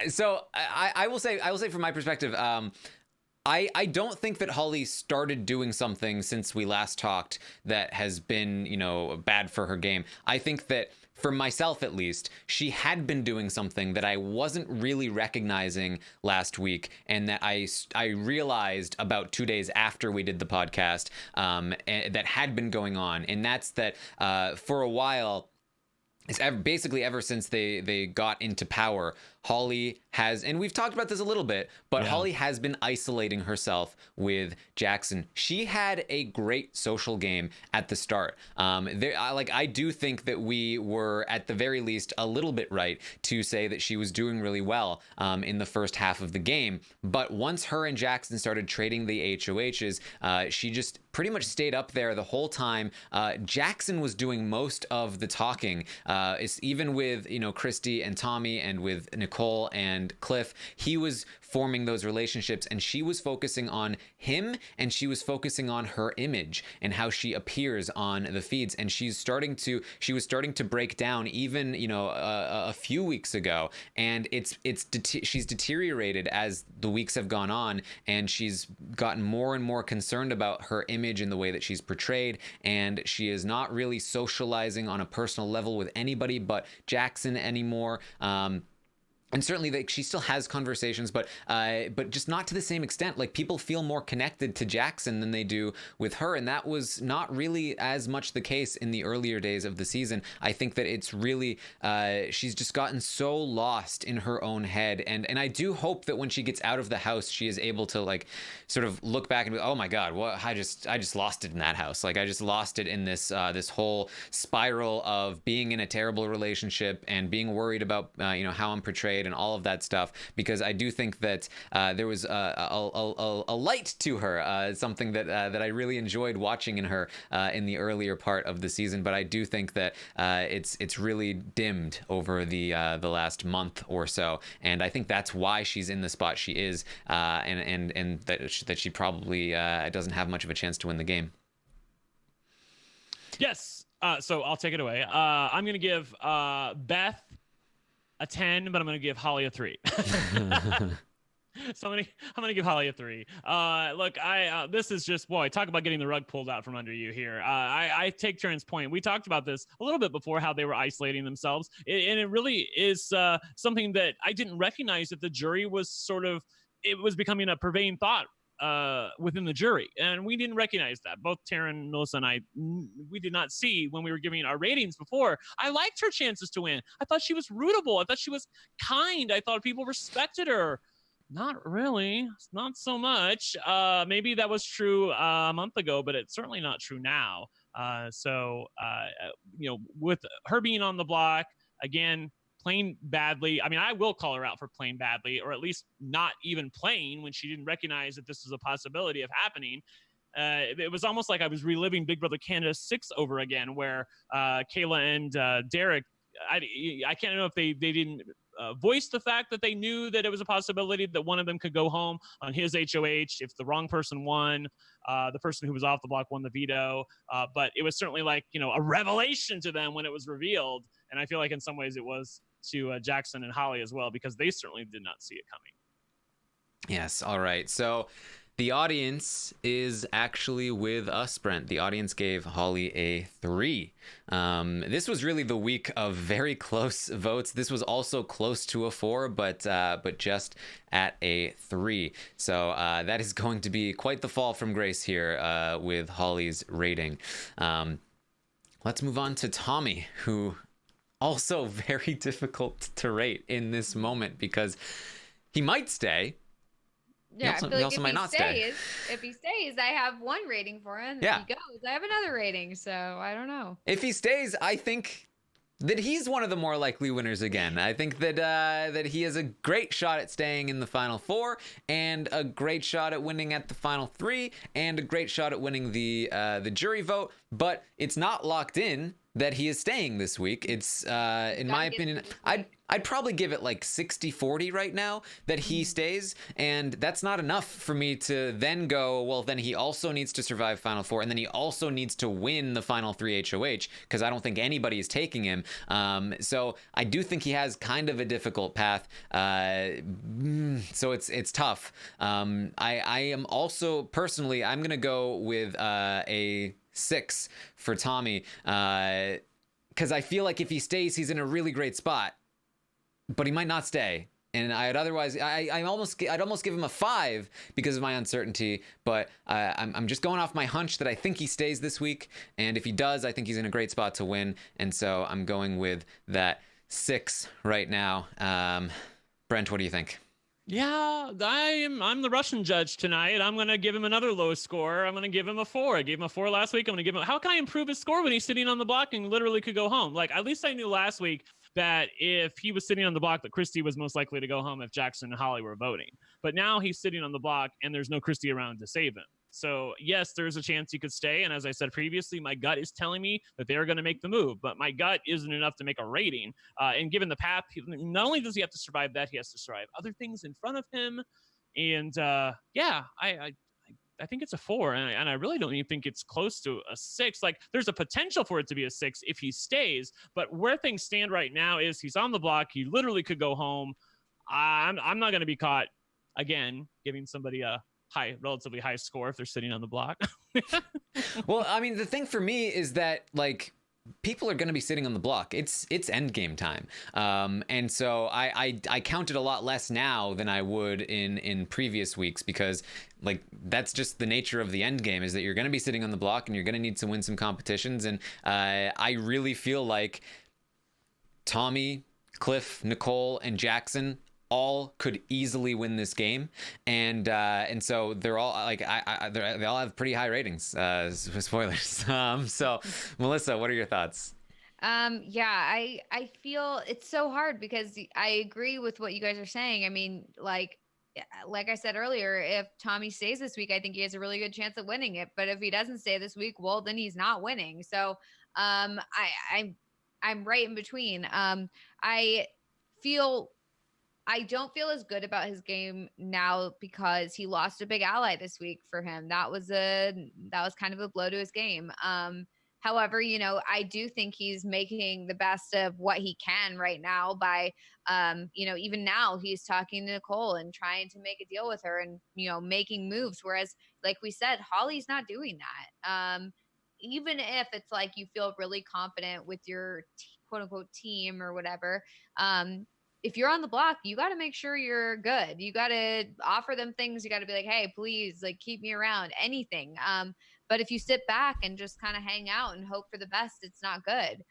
So I will say from my perspective, I don't think that Holly started doing something since we last talked that has been, bad for her game. I think that for myself, at least, she had been doing something that I wasn't really recognizing last week, and that I realized about 2 days after we did the podcast that had been going on, and that's that for a while, basically ever since they got into power, Holly has, and we've talked about this a little bit, but yeah. Holly has been isolating herself with Jackson. She had a great social game at the start. I do think that we were at the very least a little bit right to say that she was doing really well in the first half of the game. But once her and Jackson started trading the HOHs, she just pretty much stayed up there the whole time. Jackson was doing most of the talking, even with Christy and Tommy and with Nicole and Cliff. He was forming those relationships, and she was focusing on him, and she was focusing on her image and how she appears on the feeds. And she was starting to break down even a few weeks ago, and she's deteriorated as the weeks have gone on, and she's gotten more and more concerned about her image and the way that she's portrayed, and she is not really socializing on a personal level with anybody but Jackson anymore. And certainly she still has conversations, but just not to the same extent. Like, people feel more connected to Jackson than they do with her, and that was not really as much the case in the earlier days of the season. I think that it's really she's just gotten so lost in her own head, and I do hope that when she gets out of the house, she is able to sort of look back and be, oh my God, what I just lost it in that house. Like, I just lost it in this whole spiral of being in a terrible relationship and being worried about how I'm portrayed and all of that stuff, because I do think that there was a light to her, something that I really enjoyed watching in her in the earlier part of the season. But I do think that it's really dimmed over the last month or so, and I think that's why she's in the spot she is, and that she probably doesn't have much of a chance to win the game. Yes. So I'll take it away. I'm gonna give Beth a 10, but I'm going to give Holly a 3. So I'm gonna give Holly a 3. Look, this is just, boy, talk about getting the rug pulled out from under you here. I take Taran's point. We talked about this a little bit before, how they were isolating themselves, and it really is something that I didn't recognize, that the jury was it was becoming a pervading thought within the jury, and we didn't recognize that. Both Taran, Melissa, and I, we did not see when we were giving our ratings before. I liked her chances to win. I thought she was rootable. I thought she was kind. I thought people respected her. Not really. Not so much. Maybe that was true a month ago, but it's certainly not true now. With her being on the block again, playing badly. I mean, I will call her out for playing badly, or at least not even playing when she didn't recognize that this was a possibility of happening. It was almost like I was reliving Big Brother Canada 6 over again, where Kayla and Derek, I can't know if they didn't voice the fact that they knew that it was a possibility that one of them could go home on his HOH if the wrong person won. The person who was off the block won the veto. But it was certainly a revelation to them when it was revealed. And I feel like in some ways it was to Jackson and Holly as well, because they certainly did not see it coming. Yes. All right. So the audience is actually with us, Brent. The audience gave Holly a 3. This was really the week of very close votes. This was also close to a 4, but just at a 3. So that is going to be quite the fall from grace here with Holly's rating. Let's move on to Tommy, who also very difficult to rate in this moment, because he might stay. Yeah, he I feel like also might not stay. If he stays, I have one rating for him. Yeah. If he goes, I have another rating. So I don't know. If he stays, I think that he's one of the more likely winners again. I think that he has a great shot at staying in the final 4, and a great shot at winning at the final 3, and a great shot at winning the jury vote. But it's not locked in that he is staying this week. It's in my opinion, I'd probably give it like 60-40 right now that he stays, and that's not enough for me to then go, well, then he also needs to survive Final 4, and then he also needs to win the Final 3 HOH, because I don't think anybody is taking him. So I do think he has kind of a difficult path. So it's tough. I am also, personally, I'm going to go with a 6 for Tommy, because I feel like if he stays, he's in a really great spot. But he might not stay, and I'd almost give him a 5 because of my uncertainty. But I'm just going off my hunch that I think he stays this week, and if he does, I think he's in a great spot to win. And so I'm going with that 6 right now. Brent, what do you think? Yeah, I'm the Russian judge tonight. I'm going to give him another low score. I'm going to give him a 4. I gave him a 4 last week. I'm going to give him, how can I improve his score when he's sitting on the block and literally could go home? Like, at least I knew last week that if he was sitting on the block, that Christy was most likely to go home if Jackson and Holly were voting. But now he's sitting on the block and there's no Christy around to save him. So yes, there's a chance he could stay. And as I said previously, my gut is telling me that they're going to make the move, but my gut isn't enough to make a rating. And given the path, not only does he have to survive that, he has to survive other things in front of him. And I think it's a 4, and I really don't even think it's close to a 6. Like, there's a potential for it to be a 6 if he stays, but where things stand right now is he's on the block. He literally could go home. I'm not going to be caught again giving somebody a relatively high score if they're sitting on the block. Well, I mean, the thing for me is that, like, people are going to be sitting on the block. It's end game time. And so I count it a lot less now than I would in previous weeks, because like that's just the nature of the end game, is that you're going to be sitting on the block and you're going to need to win some competitions. And I really feel like Tommy, Cliff, Nicole, and Jackson all could easily win this game, and so they're all like they all have pretty high ratings. Spoilers. So Melissa, what are your thoughts? I feel it's so hard because I agree with what you guys are saying. I mean, like I said earlier, if Tommy stays this week, I think he has a really good chance of winning it. But if he doesn't stay this week, well, then he's not winning. So I'm right in between. I don't feel as good about his game now because he lost a big ally this week for him. That was kind of a blow to his game. However, you know, I do think he's making the best of what he can right now by, you know, even now he's talking to Nicole and trying to make a deal with her and, you know, making moves. Whereas, like we said, Holly's not doing that. Even if it's like you feel really confident with your quote unquote team or whatever, if you're on the block, you got to make sure you're good. You got to offer them things. You got to be like, hey, please, like, keep me around, anything. But if you sit back and just kind of hang out and hope for the best, it's not good.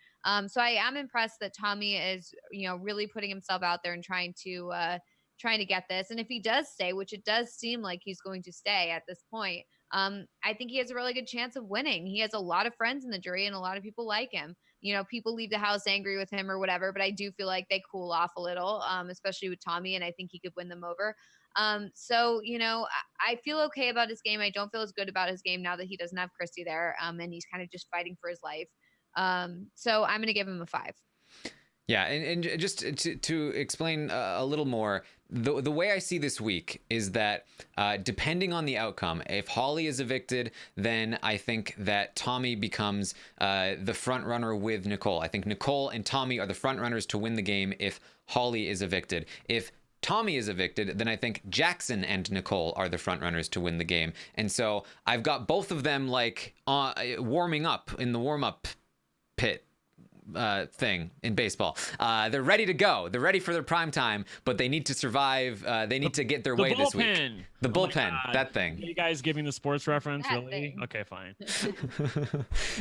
So I am impressed that Tommy is, you know, really putting himself out there and trying to get this. And if he does stay, which it does seem like he's going to stay at this point, I think he has a really good chance of winning. He has a lot of friends in the jury and a lot of people like him. You know, people leave the house angry with him or whatever, but I do feel like they cool off a little, especially with Tommy, and I think he could win them over. So, you know, I feel okay about his game. I don't feel as good about his game now that he doesn't have Christy there, and he's kind of just fighting for his life. So I'm going to give him a 5. Yeah, and just to explain a little more, the way I see this week is that depending on the outcome, if Holly is evicted, then I think that Tommy becomes the front runner with Nicole. I think Nicole and Tommy are the front runners to win the game if Holly is evicted. If Tommy is evicted, then I think Jackson and Nicole are the front runners to win the game. And so I've got both of them like warming up in the warm-up pit thing in baseball. They're ready to go. They're ready for their prime time, but they need to survive. They need to get their way this week. The bullpen, that thing. Are you guys giving the sports reference? That Really? thing. Okay, fine.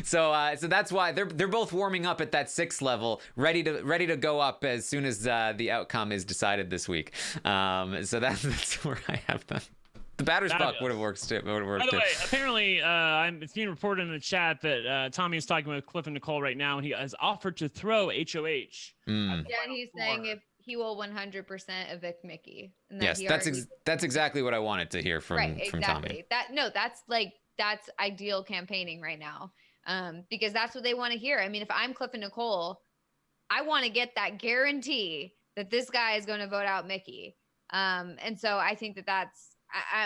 So that's why they're both warming up at that 6th level, ready to go up as soon as the outcome is decided this week. So that's where I have them. The batter's buck Fabulous. would have worked too. By the way, apparently, it's being reported in the chat that Tommy is talking with Cliff and Nicole right now, and he has offered to throw HOH. Yeah, and he's saying if he will 100% evict Mickey. And that Yes, that's exactly what I wanted to hear from Tommy. That's ideal campaigning right now, because that's what they want to hear. I mean, if I'm Cliff and Nicole, I want to get that guarantee that this guy is going to vote out Mickey. And so I think that's,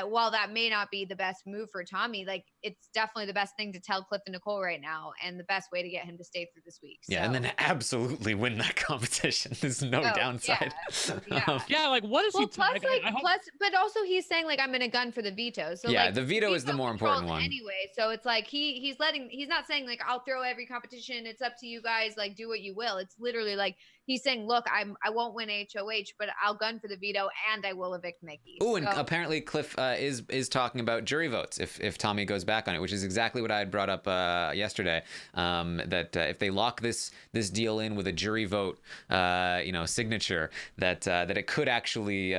while that may not be the best move for Tommy, like it's definitely the best thing to tell Cliff and Nicole right now, and the best way to get him to stay through this week. Yeah, and then absolutely win that competition. There's no downside. Yeah, like what is he? But also he's saying like I'm gonna gun for the veto. So yeah, like, the veto is the more important one anyway. So it's like he's not saying like I'll throw every competition. It's up to you guys. Like do what you will. It's literally like he's saying, look, I won't win HOH, but I'll gun for the veto and I will evict Mickey. Oh, and apparently Cliff is talking about jury votes if Tommy goes back on it, which is exactly what I had brought up yesterday. That if they lock this deal in with a jury vote, signature, that it could actually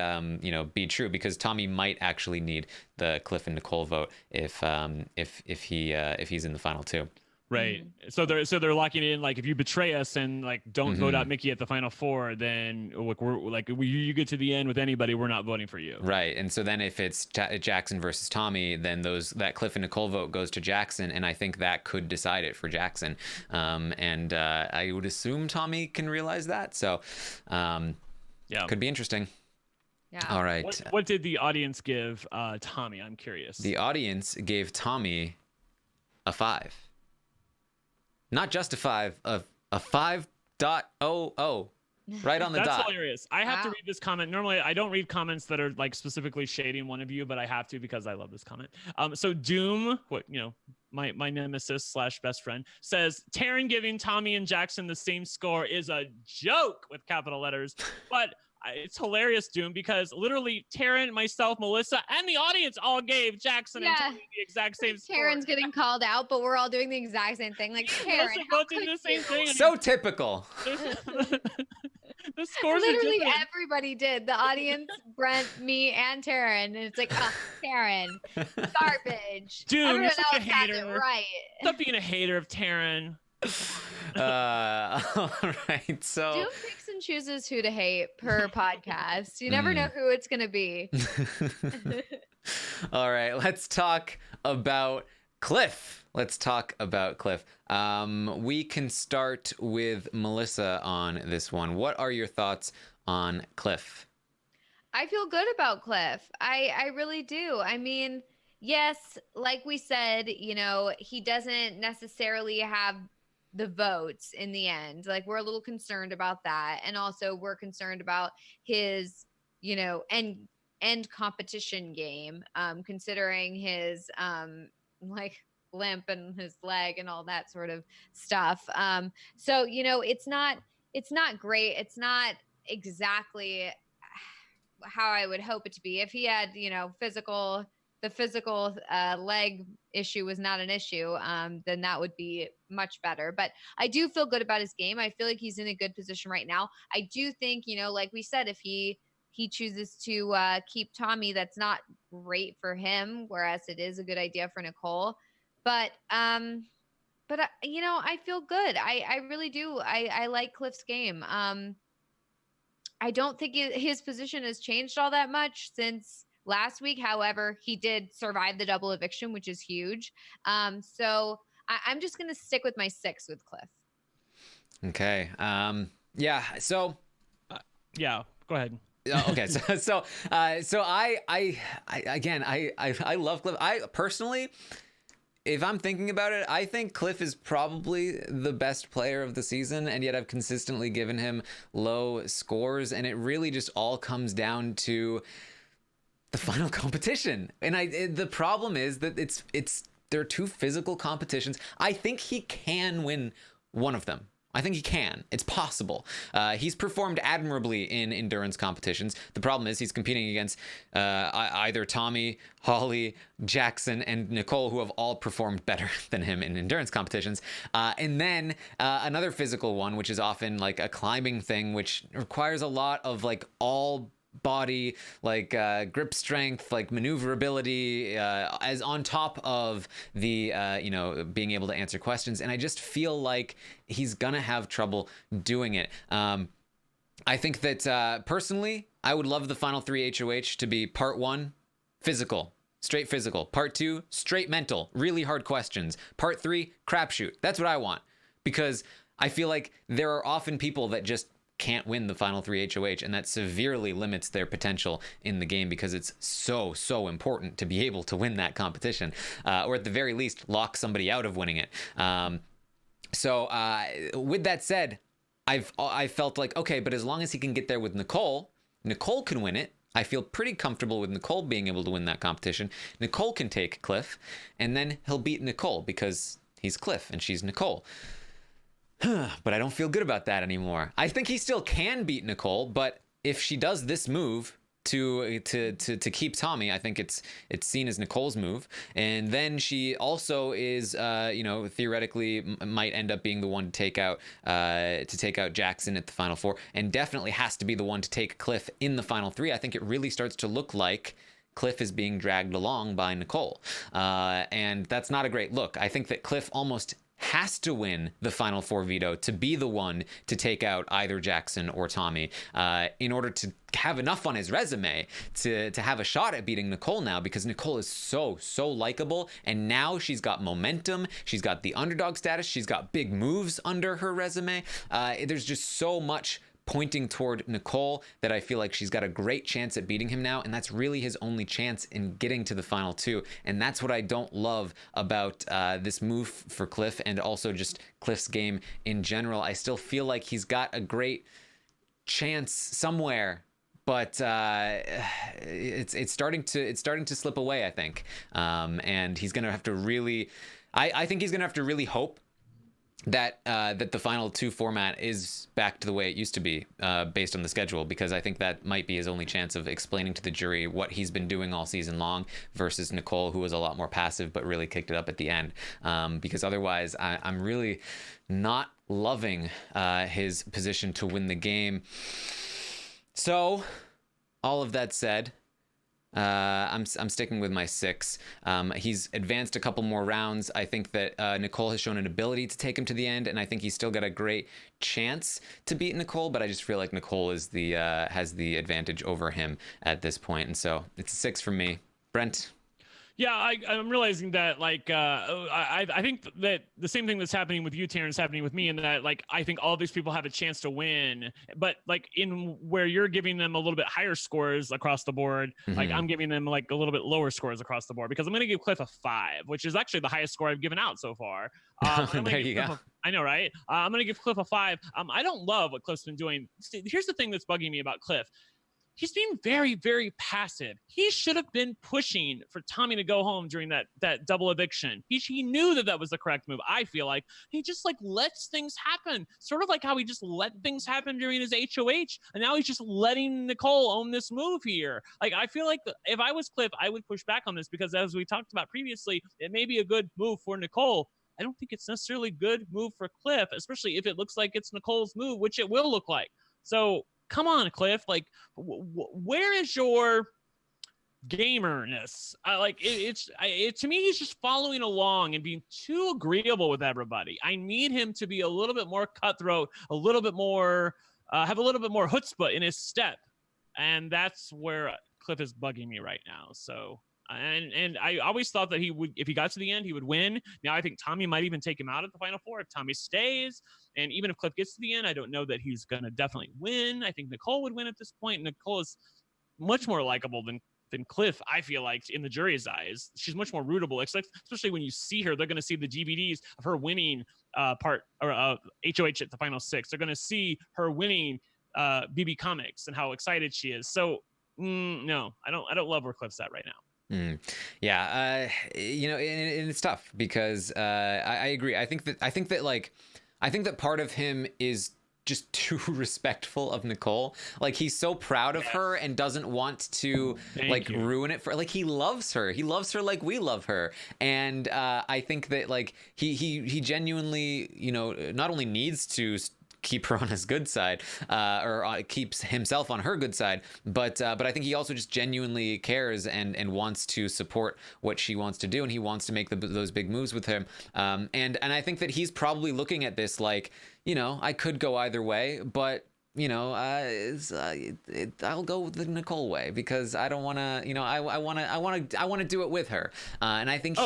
be true, because Tommy might actually need the Cliff and Nicole vote if he's in the final two. Right. So they're locking it in, like if you betray us and like don't vote out Mickey at the final four, then you get to the end with anybody, we're not voting for you. Right. And so then if it's Jackson versus Tommy, then that Cliff and Nicole vote goes to Jackson, and I think that could decide it for Jackson. And I would assume Tommy can realize that. So could be interesting. Yeah. All right. What did the audience give Tommy? I'm curious. The audience gave Tommy a 5. Not just a 5, a 5.00, right on the dot. That's hilarious. I have to read this comment. Normally, I don't read comments that are like specifically shading one of you, but I have to because I love this comment. So Doom, my nemesis / best friend, says Taran giving Tommy and Jackson the same score is a joke with capital letters, but it's hilarious, Doom, because literally Taran, myself, Melissa, and the audience all gave Jackson and Tommy the exact same score. Taran's getting called out, but we're all doing the exact same thing. Like Taran, the same thing. So typical. The scores literally everybody did. The audience, Brent, me, and Taran, and it's like, Taran, garbage. Dude, everyone you're such else a hater. has it right. Stop being a hater of Taran. All right, so Doom picks and chooses who to hate per podcast. You never know who it's gonna be. All right, let's talk about Cliff. We can start with Melissa on this one. What are your thoughts on Cliff? I feel good about Cliff. I really do. I mean, yes, like we said, he doesn't necessarily have the votes in the end. Like we're a little concerned about that. And also we're concerned about his, end competition game, considering his limp and his leg and all that sort of stuff. So, it's not great. It's not exactly how I would hope it to be. If he had, the physical leg issue was not an issue, then that would be much better. But I do feel good about his game. I feel like he's in a good position right now. I do think, like we said, if he chooses to keep Tommy, that's not great for him, whereas it is a good idea for Nicole. But I feel good. I really do. I like Cliff's game. I don't think his position has changed all that much since last week. However, he did survive the double eviction, which is huge. So I'm just going to stick with my 6 with Cliff. Okay. So. Yeah, go ahead. Okay. So I love Cliff. I personally, if I'm thinking about it, I think Cliff is probably the best player of the season, and yet I've consistently given him low scores, and it really just all comes down to the final competition. And the problem is that there are 2 physical competitions. I think he can win one of them. I think he can. It's possible. He's performed admirably in endurance competitions. The problem is he's competing against either Tommy, Holly, Jackson, and Nicole, who have all performed better than him in endurance competitions. And then another physical one, which is often like a climbing thing, which requires a lot of like all body, like grip strength, like maneuverability, as on top of the being able to answer questions. And I just feel like he's gonna have trouble doing it. I think that personally, I would love the final 3 HOH to be part 1, physical. Straight physical. Part 2, straight mental. Really hard questions. Part 3, crapshoot. That's what I want. Because I feel like there are often people that just can't win the final 3 HOH, and that severely limits their potential in the game because it's so important to be able to win that competition, or at the very least lock somebody out of winning it. So with that said, I felt like, okay, but as long as he can get there with Nicole can win it. I feel pretty comfortable with Nicole being able to win that competition. Nicole can take Cliff, and then he'll beat Nicole because he's Cliff and she's Nicole. But I don't feel good about that anymore. I think he still can beat Nicole, but if she does this move to keep Tommy, I think it's seen as Nicole's move, and then she also is theoretically might end up being the one to take out Jackson at the final 4, and definitely has to be the one to take Cliff in the final 3. I think it really starts to look like Cliff is being dragged along by Nicole, and that's not a great look. I think that Cliff almost has to win the final 4 veto to be the one to take out either Jackson or Tommy, in order to have enough on his resume to have a shot at beating Nicole now, because Nicole is so likable, and now she's got momentum, she's got the underdog status, she's got big moves under her resume. There's just so much pointing toward Nicole that I feel like she's got a great chance at beating him now, and that's really his only chance in getting to the final 2. And that's what I don't love about this move for Cliff, and also just Cliff's game in general. I still feel like he's got a great chance somewhere, but it's starting to slip away, I think. And he's gonna have to really, I think he's gonna have to really hope that the final 2 format is back to the way it used to be, based on the schedule, because I think that might be his only chance of explaining to the jury what he's been doing all season long versus Nicole, who was a lot more passive but really kicked it up at the end. Because otherwise, I'm really not loving his position to win the game. So, all of that said, I'm sticking with my 6. He's advanced a couple more rounds. I think that Nicole has shown an ability to take him to the end, and I think he's still got a great chance to beat Nicole, but I just feel like Nicole is has the advantage over him at this point, and so it's a 6 for me. Brent? Yeah, I'm realizing that, like, I think that the same thing that's happening with you, Taran, is happening with me, in that, like, I think all these people have a chance to win, but, like, in where you're giving them a little bit higher scores across the board, like, I'm giving them, like, a little bit lower scores across the board, because I'm going to give Cliff a 5, which is actually the highest score I've given out so far. There you go. I know, right? I'm going to give Cliff a 5. I don't love what Cliff's been doing. Here's the thing that's bugging me about Cliff. He's being very, very passive. He should have been pushing for Tommy to go home during that double eviction. He knew that was the correct move. I feel like he just, like, lets things happen, sort of like how he just let things happen during his HOH, and now he's just letting Nicole own this move here. Like, I feel like if I was Cliff, I would push back on this, because as we talked about previously, it may be a good move for Nicole. I don't think it's necessarily a good move for Cliff, especially if it looks like it's Nicole's move, which it will look like. So come on, Cliff. Like, where is your gamerness? To me, he's just following along and being too agreeable with everybody. I need him to be a little bit more cutthroat, a little bit more, have a little bit more chutzpah in his step. And that's where Cliff is bugging me right now. So, and I always thought that he would, if he got to the end, he would win. Now I think Tommy might even take him out at the final 4 if Tommy stays. And even if Cliff gets to the end, I don't know that he's going to definitely win. I think Nicole would win at this point. Nicole is much more likable than Cliff, I feel like, in the jury's eyes. She's much more rootable, especially when you see her. They're going to see the DVDs of her winning HOH at the final 6. They're going to see her winning BB Comics and how excited she is. So no, I don't love where Cliff's at right now. Yeah, and it's tough because I agree. I think that part of him is just too respectful of Nicole. Like, he's so proud of her and doesn't want to ruin it for, like, he loves her like we love her. And I think that, like, he genuinely, not only needs to keep her on his good side, or keeps himself on her good side. But I think he also just genuinely cares and wants to support what she wants to do, and he wants to make those big moves with him. And I think that he's probably looking at this like, I could go either way, but I'll go with the Nicole way because I don't want to, I want to do it with her. And I think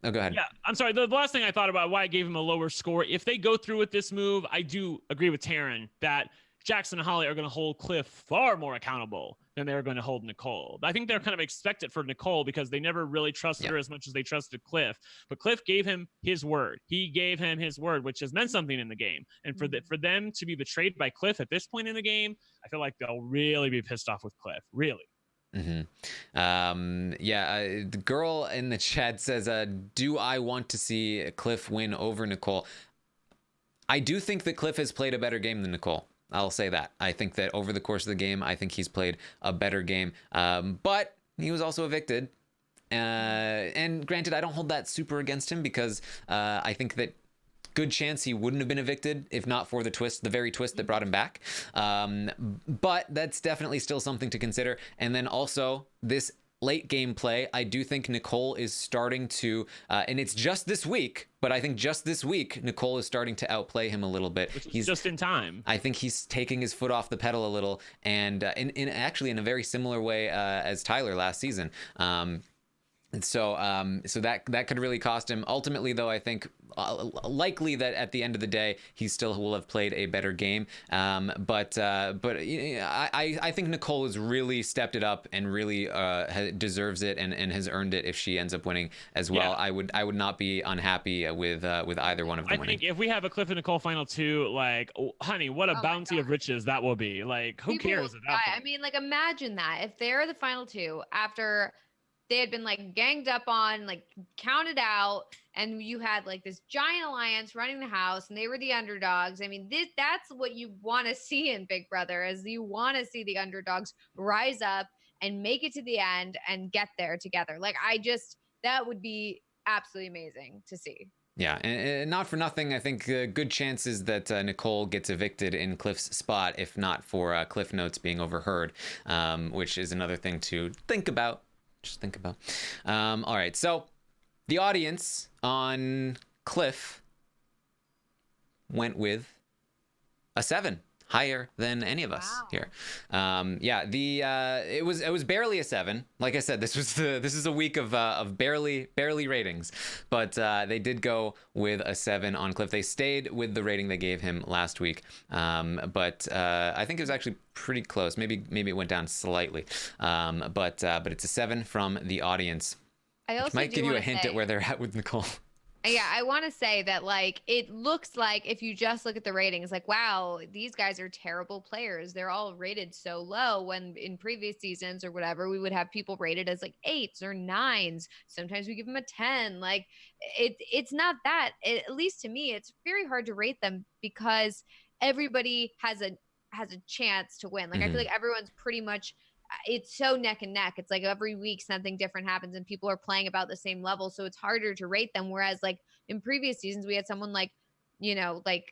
Oh, go ahead. Yeah, I'm sorry. The last thing I thought about why I gave him a lower score, if they go through with this move, I do agree with Taran that Jackson and Holly are going to hold Cliff far more accountable than they're going to hold Nicole. I think they're kind of expected for Nicole because they never really trusted her as much as they trusted Cliff. But Cliff gave him his word. He gave him his word, which has meant something in the game. And for them to be betrayed by Cliff at this point in the game, I feel like they'll really be pissed off with Cliff. Really. The girl in the chat says, do I want to see Cliff win over Nicole? I do think that Cliff has played a better game than Nicole. I'll say that. I think that over the course of the game, I think he's played a better game. But he was also evicted. And granted, I don't hold that super against him because I think that good chance he wouldn't have been evicted if not for the very twist that brought him back. But that's definitely still something to consider. And then also this late game play, I do think Nicole is starting to, and it's just this week, but I think just this week, Nicole is starting to outplay him a little bit. He's just in time. I think he's taking his foot off the pedal a little, and in a very similar way as Tyler last season. So that could really cost him. Ultimately, though, I think likely that at the end of the day, he still will have played a better game. But I think Nicole has really stepped it up and really deserves it and has earned it if she ends up winning as well. Yeah. I would not be unhappy with either one of them winning. I think if we have a Cliff and Nicole final two, like, honey, what a bounty of riches that will be. Like, who cares at that point? I mean, like, imagine that if they're the final two after they had been like ganged up on, like counted out, and you had like this giant alliance running the house and they were the underdogs. I mean, that's what you want to see in Big Brother, is you want to see the underdogs rise up and make it to the end and get there together. Like, that would be absolutely amazing to see. Yeah, and not for nothing, I think good chances that Nicole gets evicted in Cliff's spot, if not for Cliff Notes being overheard, which is another thing to think about. Just think about. All right, so the audience on Cliff went with a 7, higher than any of us here. It was barely a 7. Like I said, this is a week of barely ratings, but they did go with a 7 on Cliff. They stayed with the rating they gave him last week, but I think it was actually pretty close. Maybe it went down slightly, but it's a 7 from the audience. Which might give you a hint at where they're at with Nicole. Yeah, I want to say that, like, it looks like if you just look at the ratings, like, wow, these guys are terrible players. They're all rated so low, when in previous seasons or whatever, we would have people rated as like 8s or 9s. Sometimes we give them a 10. Like, it's not that. At least to me, it's very hard to rate them because everybody has a chance to win. Like, I feel like everyone's pretty much, it's so neck and neck. It's like every week something different happens and people are playing about the same level. So it's harder to rate them. Whereas like in previous seasons, we had someone like, like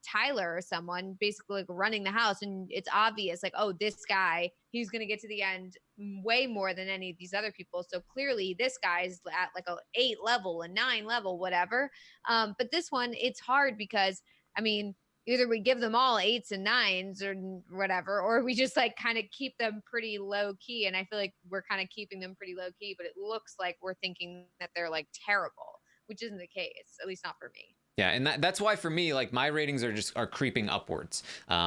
Tyler or someone basically like running the house. And it's obvious like, oh, this guy, he's going to get to the end way more than any of these other people. So clearly this guy's at like a 8 level, a 9 level, whatever. But this one, it's hard because, I mean, either we give them all 8s and 9s or whatever, or we just like kind of keep them pretty low key. And I feel like we're kind of keeping them pretty low key, but it looks like we're thinking that they're like terrible, which isn't the case, at least not for me. Yeah, and that's why for me, like, my ratings are creeping upwards,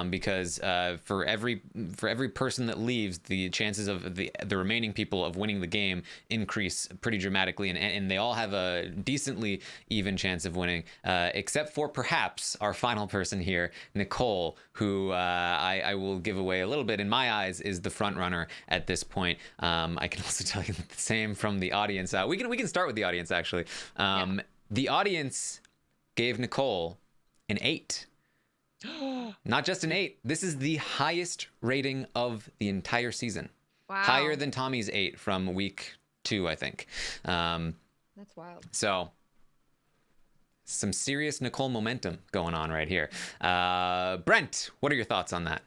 because for every person that leaves, the chances of the remaining people of winning the game increase pretty dramatically, and they all have a decently even chance of winning, except for perhaps our final person here, Nicole, who I will give away a little bit, in my eyes, is the front runner at this point. I can also tell you the same from the audience. We can start with the audience, actually. The audience gave Nicole an 8. Not just an 8. This is the highest rating of the entire season. Wow. Higher than Tommy's 8 from week 2, I think. That's wild. So some serious Nicole momentum going on right here. Brent, what are your thoughts on that?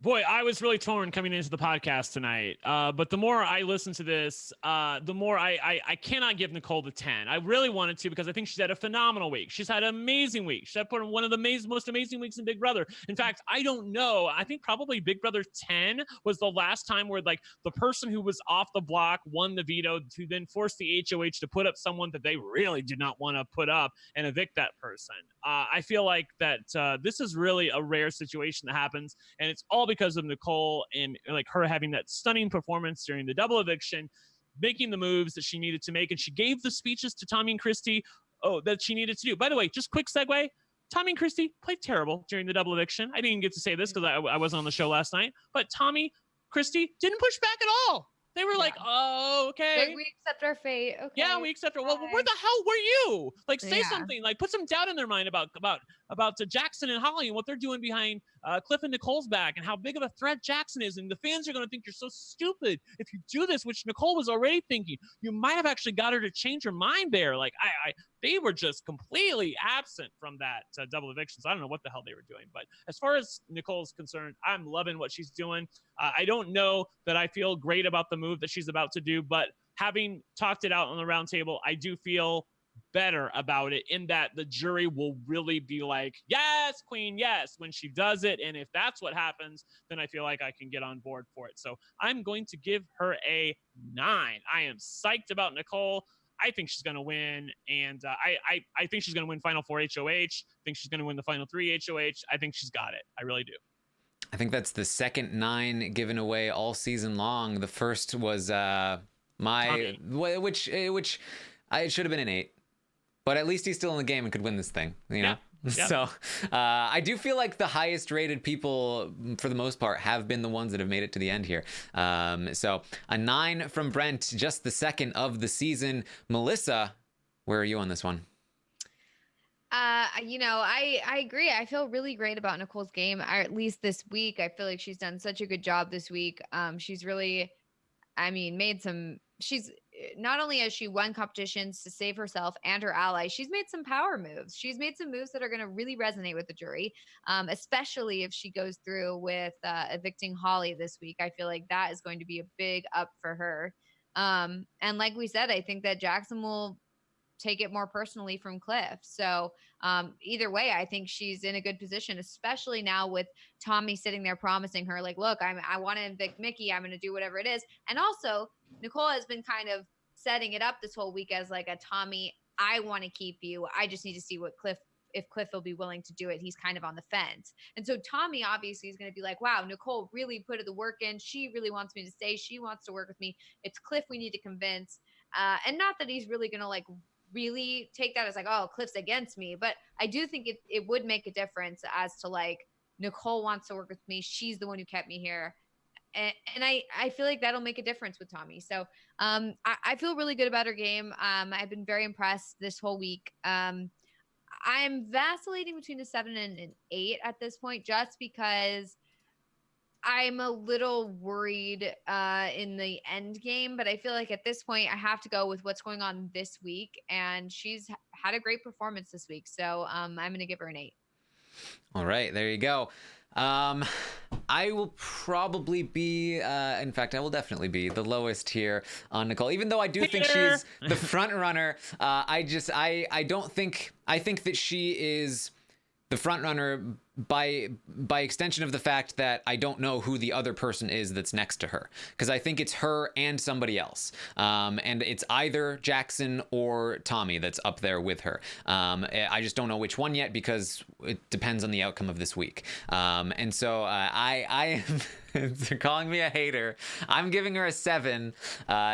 Boy, I was really torn coming into the podcast tonight. But the more I listen to this, the more I cannot give Nicole the 10. I really wanted to because I think she's had a phenomenal week. She's had an amazing week. She's had one of the most amazing weeks in Big Brother. In fact, I don't know. I think probably Big Brother 10 was the last time where like the person who was off the block won the veto to then force the HOH to put up someone that they really did not want to put up and evict that person. I feel like that this is really a rare situation that happens, and it's all because of Nicole and like her having that stunning performance during the double eviction, making the moves that she needed to make. And she gave the speeches to Tommy and Christy that she needed to do. By the way, just quick segue. Tommy and Christy played terrible during the double eviction. I didn't get to say this because I wasn't on the show last night, but Tommy, Christy didn't push back at all. They were like, oh, okay. Like, we accept our fate. Okay. Yeah, we accept her. Well, where the hell were you? Like, say Yeah. something. Like, put some doubt in their mind about Jackson and Holly and what they're doing behind Cliff and Nicole's back and how big of a threat Jackson is. And the fans are going to think you're so stupid if you do this, which Nicole was already thinking. You might have actually got her to change her mind there. Like, they were just completely absent from that double eviction. So I don't know what the hell they were doing. But as far as Nicole's concerned, I'm loving what she's doing. I don't know that I feel great about the move that she's about to do, but having talked it out on the round table, I do feel better about it in that the jury will really be like, yes, queen, yes, when she does it. And if that's what happens, then I feel like I can get on board for it. So I'm going to give her a 9. I am psyched about Nicole. I think she's going to win. And I think she's going to win Final 4 HOH. I think she's going to win the Final 3 HOH. I think she's got it. I really do. I think that's the second 9 given away all season long. The first was which it should have been an 8, but at least he's still in the game and could win this thing, you know? Yeah. So I do feel like the highest rated people, for the most part, have been the ones that have made it to the end here. So a 9 from Brent, just the second of the season. Melissa, where are you on this one? I agree. I feel really great about Nicole's game, or at least this week. I feel like she's done such a good job this week. She's really, she's not only has she won competitions to save herself and her allies, she's made some power moves. She's made some moves that are going to really resonate with the jury, especially if she goes through with evicting Holly this week. I feel like that is going to be a big up for her. And like we said, I think that Jackson will take it more personally from Cliff. So either way, I think she's in a good position, especially now with Tommy sitting there promising her, like, look, I want to evict Mickey. I'm going to do whatever it is. And also Nicole has been kind of setting it up this whole week as like a Tommy, I want to keep you. I just need to see if Cliff will be willing to do it. He's kind of on the fence. And so Tommy obviously is going to be like, wow, Nicole really put the work in. She really wants me to stay. She wants to work with me. It's Cliff we need to convince. And not that he's really going to like really take that as like, oh, Cliff's against me. But I do think it would make a difference as to like, Nicole wants to work with me. She's the one who kept me here. And I feel like that'll make a difference with Tommy. So I feel really good about her game. I've been very impressed this whole week. I'm vacillating between a 7 and an 8 at this point, just because I'm a little worried in the end game, but I feel like at this point I have to go with what's going on this week, and she's had a great performance this week. So I'm going to give her an 8. All right, there you go. I will probably be, in fact, I will definitely be the lowest here on Nicole, even though I do think she's the front runner. I think that she is the front runner by extension of the fact that I don't know who the other person is that's next to her, because I think it's her and somebody else, and it's either Jackson or Tommy that's up there with her. I just don't know which one yet, because it depends on the outcome of this week. And so I am they're calling me a hater. I'm giving her a 7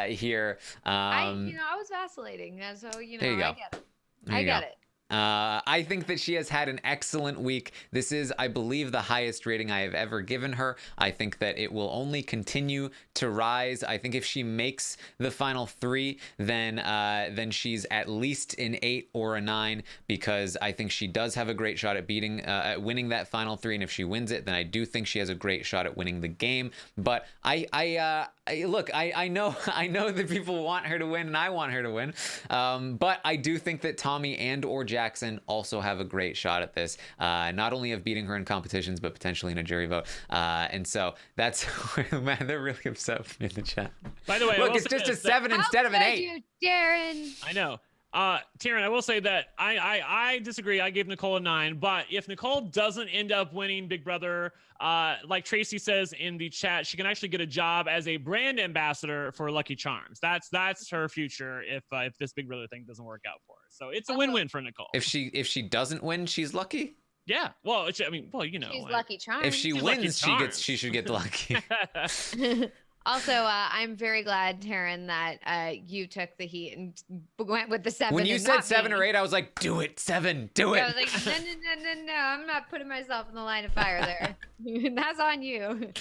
here. I was vacillating, so there you go. I get it. I get it. I think that she has had an excellent week. This is, I believe, the highest rating I have ever given her. I think that it will only continue to rise. I think if she makes the final 3, then she's at least an 8 or a 9, because I think she does have a great shot at winning that final 3. And if she wins it, then I do think she has a great shot at winning the game. But I know that people want her to win, and I want her to win. But I do think that Tommy and or Jackson Jackson also have a great shot at this, not only of beating her in competitions, but potentially in a jury vote. And so that's, man, they're really upset with me in the chat. By the way, look, it's just a 7 instead of an 8. You, Darren. I know. Taran, I will say that I disagree. I gave Nicole a 9, but if Nicole doesn't end up winning Big Brother, like Tracy says in the chat, she can actually get a job as a brand ambassador for Lucky Charms. That's her future if this Big Brother thing doesn't work out for her. So it's a win-win for Nicole. If she doesn't win, she's lucky. Yeah. Well, you know, She's Lucky Charms. If she wins, she should get the lucky. Also, I'm very glad, Taran, that you took the heat and went with the 7. When you said 7 or 8, I was like, do it, 7, do it. I was like, no, I'm not putting myself in the line of fire there. That's on you.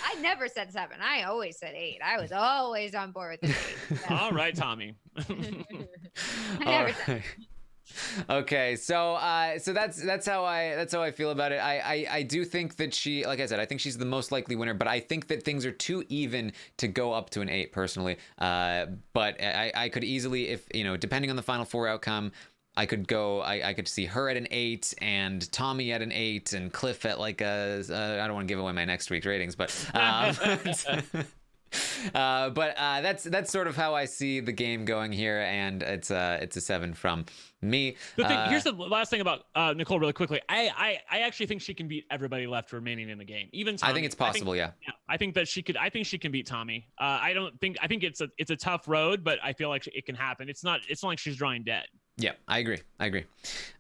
I never said 7. I always said 8. I was always on board with the 8. Yeah. All right, Tommy. I never said. Okay, so that's how I feel about it. I do think that she, like I said, I think she's the most likely winner, but I think that things are too even to go up to an 8 personally. But I could easily, if depending on the final 4 outcome, I could see her at an 8 and Tommy at an 8 and Cliff at like I don't want to give away my next week's ratings, but that's sort of how I see the game going here, and it's a 7 from me. The thing, here's the last thing about Nicole really quickly. I actually think she can beat everybody left remaining in the game, even Tommy. I think it's possible. Yeah, I think that she could. I think she can beat Tommy. I think it's a tough road, but I feel like it can happen. It's not like she's drawing dead. Yeah, I agree.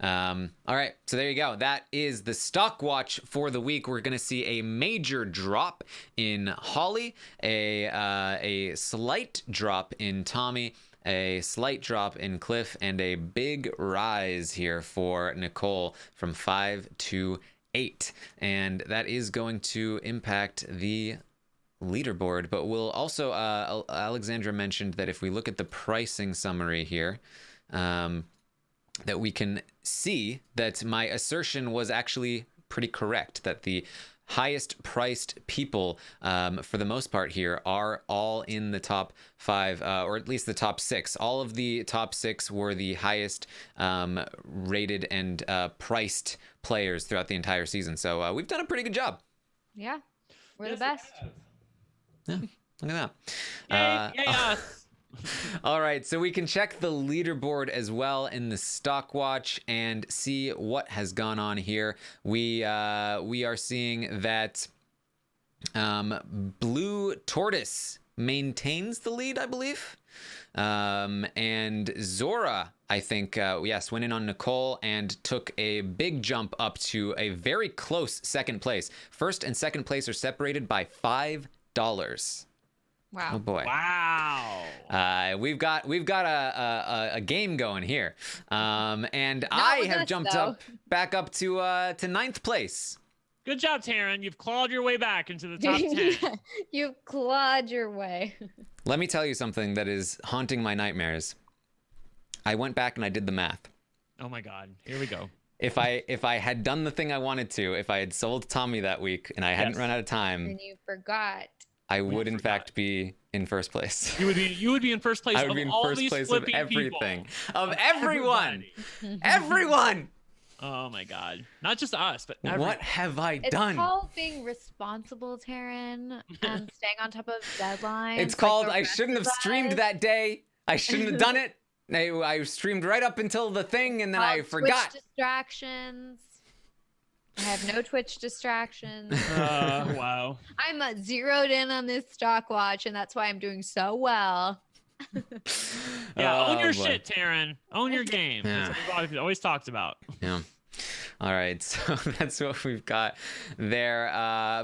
All right, so there you go. That is the stock watch for the week. We're going to see a major drop in Holly, a slight drop in Tommy, a slight drop in Cliff, and a big rise here for Nicole from 5 to 8. And that is going to impact the leaderboard. But we'll also, Alexandra mentioned that if we look at the pricing summary here, that we can see that my assertion was actually pretty correct, that the highest priced people for the most part here are all in the top 5, or at least the top 6. All of the top 6 were the highest rated and priced players throughout the entire season. So we've done a pretty good job. Yeah, we're the best. Yeah, look at that. Yay us. All right, so we can check the leaderboard as well in the stock watch and see what has gone on here. We are seeing that Blue Tortoise maintains the lead, I believe. And Zora, I think, went in on Nicole and took a big jump up to a very close second place. First and second place are separated by $5. Wow. Oh boy. Wow. We've got a game going here. And I have jumped back up to 9th place. Good job, Taran. You've clawed your way back into the top 10. You've clawed your way. Let me tell you something that is haunting my nightmares. I went back and I did the math. Oh my God. Here we go. If I had done the thing I wanted to, if I had sold Tommy that week and I hadn't run out of time, and you forgot, I would in fact be in first place. You would be in first place. I would be in first place of everything. Of everyone. Everyone. Oh my God. Not just us, but everyone. What have I done? It's called being responsible, Taran, and staying on top of deadlines. It's called I shouldn't have streamed that day. I shouldn't have done it. I streamed right up until the thing and then I forgot. Twitch distractions. I have no Twitch distractions. Wow. I'm zeroed in on this stock watch, and that's why I'm doing so well. Yeah, own your shit, Taran. Own your game. Yeah. That's what we've always talked about. Yeah. All right, so that's what we've got there.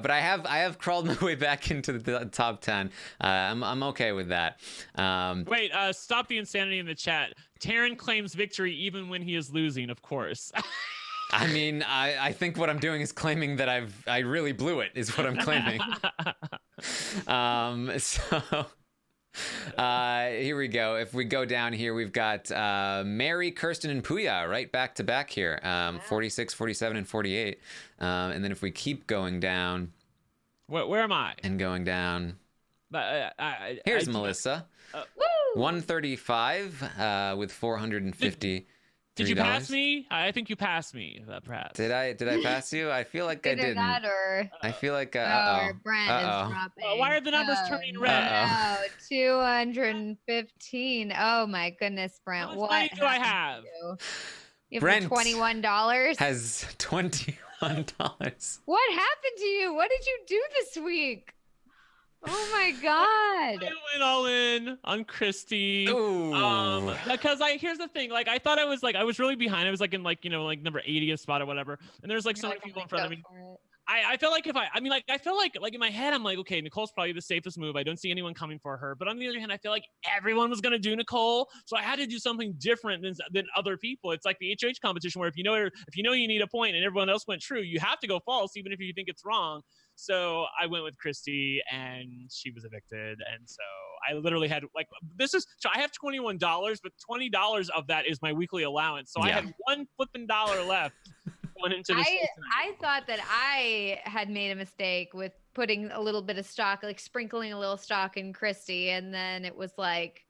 But I have crawled my way back into the top 10. I'm okay with that. Wait, stop the insanity in the chat. Taran claims victory even when he is losing, of course. I mean, I think what I'm doing is claiming that I really blew it, is what I'm claiming. Here we go. If we go down here, we've got Mary, Kirsten, and Puya right back to back here. 46, 47, and 48. And then if we keep going down. Where am I? And going down. Here's Melissa. 135 with 453 Did you pass me? I think you passed me, perhaps. Did I pass you? I feel like I Either didn't. that or I feel like or Brent is dropping. Why are the numbers turning red? No, 215. Oh my goodness, Brent. How much What money do I happened to have? You have Brent $21. has $21. What happened to you? What did you do this week? Oh my God. I went all in on Christy. Ooh. Because here's the thing, like I thought I was really behind. I was like in like number 80th spot or whatever. And there's like so many people in front of me. I felt like I felt like in my head, I'm like, okay, Nicole's probably the safest move. I don't see anyone coming for her. But on the other hand, I feel like everyone was going to do Nicole. So I had to do something different than other people. It's like the HOH competition where if you know you need a point and everyone else went true, you have to go false, even if you think it's wrong. So I went with Christy and she was evicted. And so I literally had so I have $21, but $20 of that is my weekly allowance. So I had $1 flipping left. I thought that I had made a mistake with putting a little bit of stock, like sprinkling a little stock in Christy, and then it was like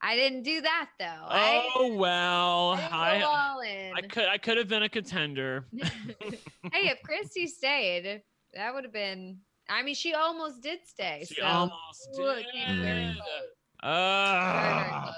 I didn't do that though. I could have been a contender. Hey, if Christy stayed, that would have been. I mean, she almost did stay. She almost did.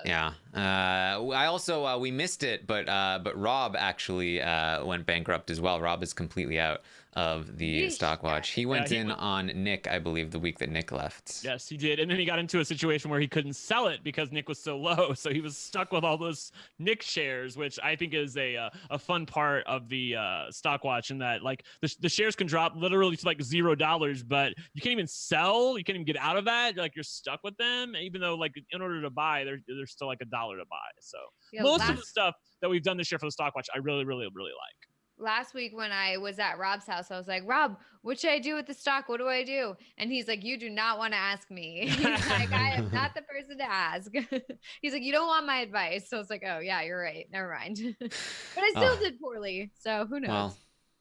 Yeah. I also we missed it, but Rob actually went bankrupt as well. Rob is completely out of the stock watch. He went in on Nick, I believe, the week that Nick left. Yes, he did. And then he got into a situation where he couldn't sell it because Nick was so low. So he was stuck with all those Nick shares, which I think is a fun part of the stock watch, in that like the shares can drop literally to like $0, but you can't even sell. You can't even get out of that. Like you're stuck with them, even though like in order to buy, there's still like $1 to buy. So most of the stuff that we've done this year for the stock watch, I really, really, really like. Last week when I was at Rob's house, I was like, Rob, what should I do with the stock? What do I do? And he's like, you do not want to ask me. He's like, I am not the person to ask. He's like, you don't want my advice. So I was like, oh yeah, you're right. Never mind. But I still did poorly. So who knows? Well,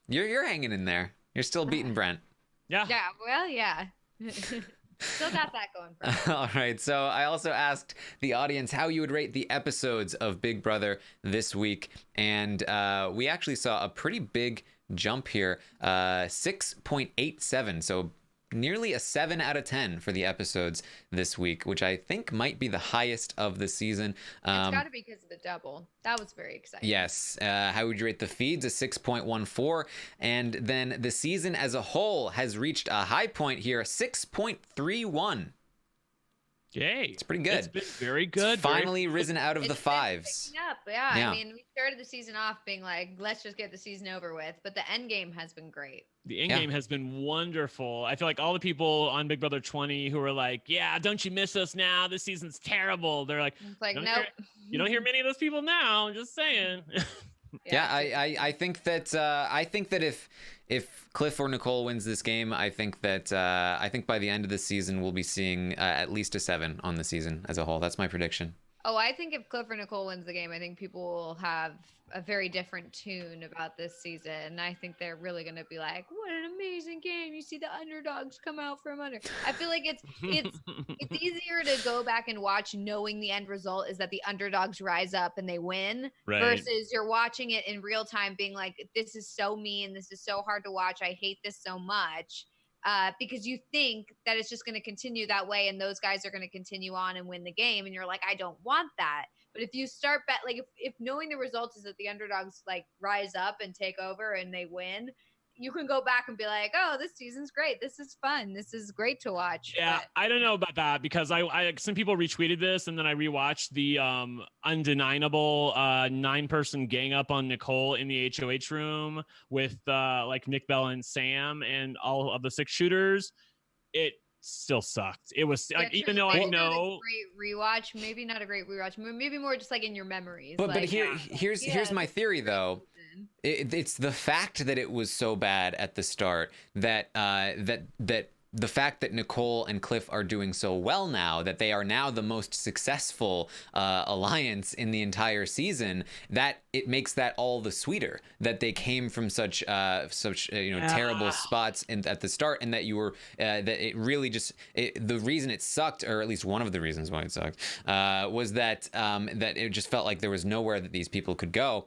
you're hanging in there. You're still beating Brent. Yeah. Yeah. Well, yeah. Still got that going for me. All right. So I also asked the audience how you would rate the episodes of Big Brother this week. And we actually saw a pretty big jump here, 6.87. So nearly a 7 out of 10 for the episodes this week, which I think might be the highest of the season. It's got to be because of the double. That was very exciting. Yes. How would you rate the feeds? A 6.14. And then the season as a whole has reached a high point here, 6.31. Yay. It's pretty good. It's been very good. It's finally risen out of the fives. Up. Yeah. I mean, we started the season off being like, let's just get the season over with. But the end game has been great. The end game has been wonderful. I feel like all the people on Big Brother 20 who are like, yeah, don't you miss us now? This season's terrible. They're like, it's like, nope. You don't hear many of those people now. I'm just saying. I think that if Cliff or Nicole wins this game, I think by the end of the season we'll be seeing at least a 7 on the season as a whole. That's my prediction. Oh, I think if Cliff or Nicole wins the game, I think people will have a very different tune about this season. I think they're really going to be like, what an amazing game. You see the underdogs come out from under. I feel like it's easier to go back and watch knowing the end result is that the underdogs rise up and they win versus you're watching it in real time being like, this is so mean. This is so hard to watch. I hate this so much. Because you think that it's just going to continue that way and those guys are going to continue on and win the game. And you're like, I don't want that. But if you start if knowing the results is that the underdogs like rise up and take over and they win, you can go back and be like, oh, this season's great. This is fun. This is great to watch. Yeah, but I don't know about that because I some people retweeted this and then I rewatched the undeniable 9-person gang up on Nicole in the HOH room with like Nick Bell and Sam and all of the 6 shooters. It still sucked. It was like, even though I know great rewatch, maybe not a great rewatch, maybe more just like in your memories. But here's my theory though. It's the fact that it was so bad at the start that the fact that Nicole and Cliff are doing so well now, that they are now the most successful alliance in the entire season, that it makes that all the sweeter that they came from such terrible spots at the start, and that you were that it really just the reason it sucked, or at least one of the reasons why it sucked, was that that it just felt like there was nowhere that these people could go.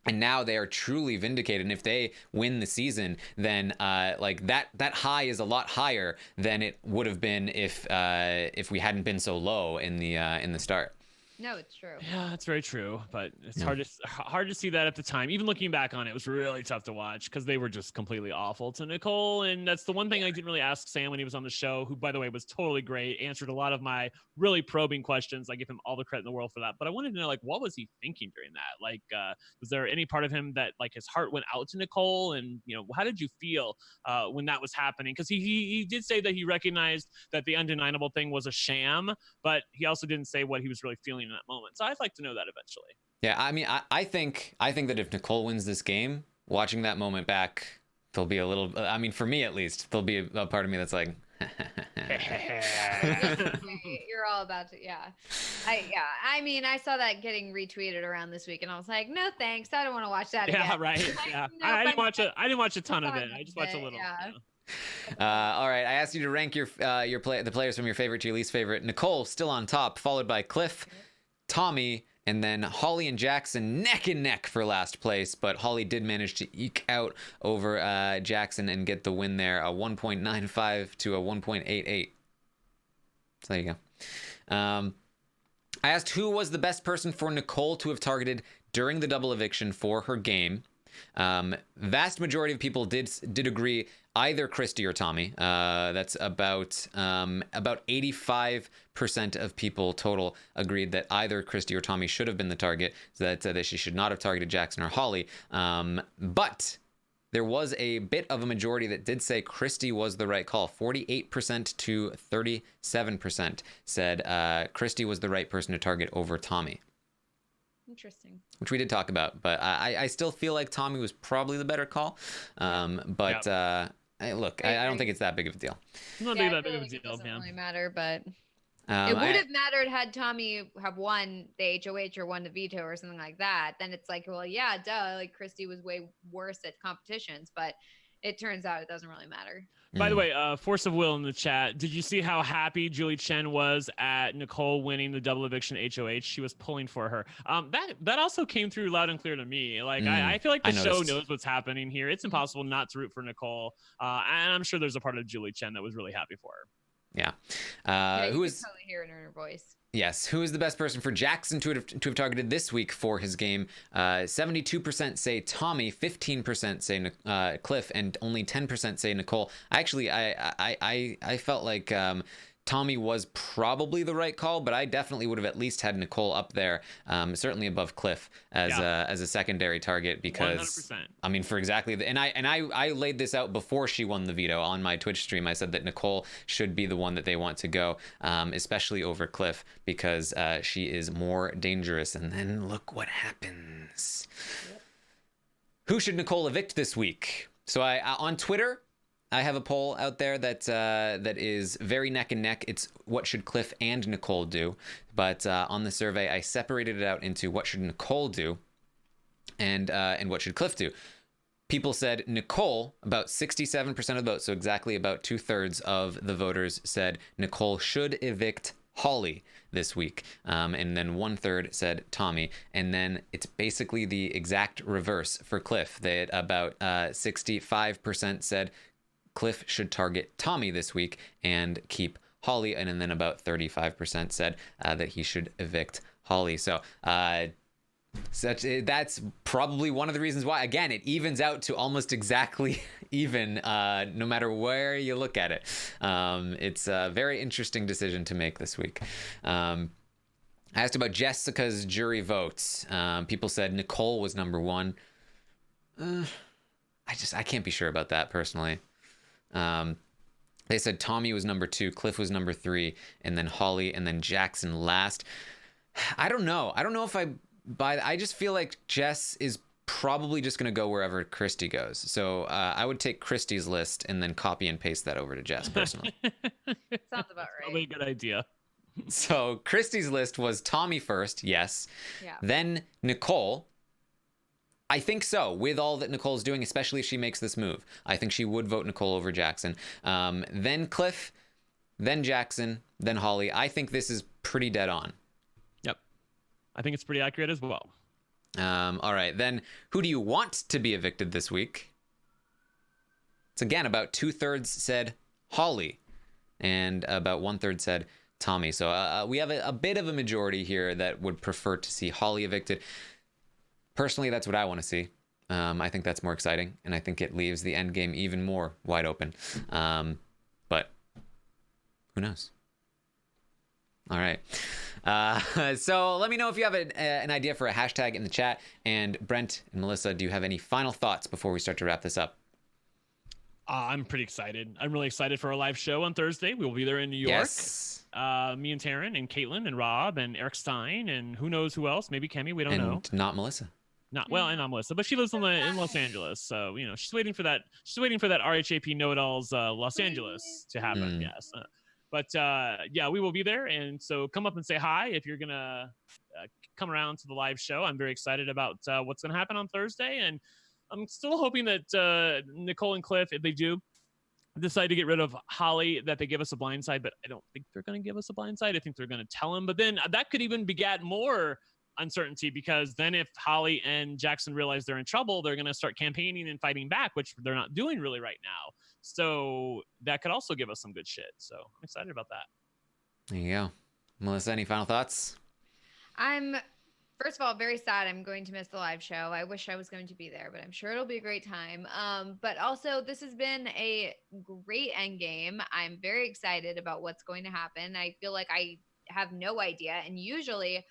And now they are truly vindicated. And if they win the season, then like that high is a lot higher than it would have been if we hadn't been so low in the start. No, it's true. Yeah, that's very true, but it's hard to see that at the time. Even looking back on it, it was really tough to watch because they were just completely awful to Nicole. And that's the one thing I didn't really ask Sam when he was on the show, who, by the way, was totally great, answered a lot of my really probing questions. I give him all the credit in the world for that. But I wanted to know, like, what was he thinking during that? Like, was there any part of him that, like, his heart went out to Nicole? And, you know, how did you feel when that was happening? Because he did say that he recognized that the undeniable thing was a sham, but he also didn't say what he was really feeling in that moment. So I'd like to know that eventually. Yeah, I mean, I think that if Nicole wins this game, watching that moment back, there'll be a little, I mean, for me at least, there'll be a part of me that's like, you're all about to, yeah. I mean, I saw that getting retweeted around this week, and I was like, no thanks, I don't want to watch that again. Yeah, right. Like, yeah, no, I didn't watch a ton of it. I just watched a little. Yeah. all right, I asked you to rank the players from your favorite to your least favorite. Nicole still on top, followed by Cliff, Tommy, and then Holly and Jackson neck and neck for last place, but Holly did manage to eke out over Jackson and get the win there, a 1.95 to a 1.88. So there you go. I asked who was the best person for Nicole to have targeted during the double eviction for her game. Vast majority of people did agree either Christy or Tommy. That's about 85% of people total agreed that either Christy or Tommy should have been the target, so that she should not have targeted Jackson or Holly. But there was a bit of a majority that did say Christy was the right call. 48% to 37% said Christy was the right person to target over Tommy. Interesting. Which we did talk about, but I still feel like Tommy was probably the better call. But I don't think it's that big of a deal. It's not that big of a deal, it doesn't man. really matter, but it would have mattered had Tommy have won the HOH or won the veto or something like that. Then it's like, well, yeah, duh. Like Christy was way worse at competitions, but it turns out it doesn't really matter. By the way, Force of Will in the chat. Did you see how happy Julie Chen was at Nicole winning the double eviction HOH? She was pulling for her. That also came through loud and clear to me. Like I feel like the show knows what's happening here. It's impossible not to root for Nicole. And I'm sure there's a part of Julie Chen that was really happy for her. Yeah. Who is totally hearing her voice? Yes. Who is the best person for Jackson to have targeted this week for his game? 72% say Tommy, 15% say Cliff, and only 10% say Nicole. Actually, I felt like Tommy was probably the right call, but I definitely would have at least had Nicole up there, certainly above Cliff as a secondary target, because 100%. I mean, for exactly and I laid this out before she won the veto on my Twitch stream. I said that Nicole should be the one that they want to go, especially over Cliff, because she is more dangerous. And then look what happens. Yep. Who should Nicole evict this week? So I on Twitter, I have a poll out there that is very neck and neck. It's what should Cliff and Nicole do, but on the survey I separated it out into what should Nicole do and what should Cliff do. People said Nicole, about 67% of the votes, so exactly about 2/3 of the voters said Nicole should evict Holly this week, and then 1/3 said Tommy, and then it's basically the exact reverse for Cliff. That about 65% said Cliff should target Tommy this week and keep Holly, and then about 35% said that he should evict Holly. So that's probably one of the reasons why, again, it evens out to almost exactly even, no matter where you look at it. It's a very interesting decision to make this week. I asked about Jessica's jury votes. People said Nicole was number one. I can't be sure about that personally. They said Tommy was number 2, Cliff was number 3, and then Holly, and then Jackson last. I don't know if I just feel like Jess is probably just going to go wherever Christy goes. So I would take Christy's list and then copy and paste that over to Jess personally. Sounds about right. Probably a good idea. So Christy's list was Tommy first, yes. Yeah. Then Nicole. I think so, with all that Nicole's doing, especially if she makes this move. I think she would vote Nicole over Jackson. Then Cliff, then Jackson, then Holly. I think this is pretty dead on. Yep. I think it's pretty accurate as well. All right, then who do you want to be evicted this week? It's again about 2/3 said Holly, and about 1/3 said Tommy. So we have a bit of a majority here that would prefer to see Holly evicted. Personally, that's what I want to see. I think that's more exciting, and I think it leaves the end game even more wide open. But who knows? All right. So let me know if you have an idea for a hashtag in the chat. And Brent and Melissa, do you have any final thoughts before we start to wrap this up? I'm pretty excited. I'm really excited for our live show on Thursday. We will be there in New York. Yes. Me and Taran and Caitlin and Rob and Eric Stein and who knows who else? Maybe Kemi. We don't know. Not Melissa. And not Melissa, but she lives in Los Angeles, so she's waiting for that. She's waiting for that RHAP Know-It-Alls Los Angeles to happen. Yes. But yeah, we will be there, and so come up and say hi if you're gonna come around to the live show. I'm very excited about what's gonna happen on Thursday, and I'm still hoping that Nicole and Cliff, if they do decide to get rid of Holly, that they give us a blindside. But I don't think they're gonna give us a blindside. I think they're gonna tell him. But then that could even begat more uncertainty, because then if Holly and Jackson realize they're in trouble, they're gonna start campaigning and fighting back, which they're not doing really right now. So that could also give us some good shit. So I'm excited about that. There you go. Melissa, any final thoughts? I'm, first of all, very sad I'm going to miss the live show. I wish I was going to be there, but I'm sure it'll be a great time. But also, this has been a great end game. I'm very excited about what's going to happen. I feel like I have no idea. And usually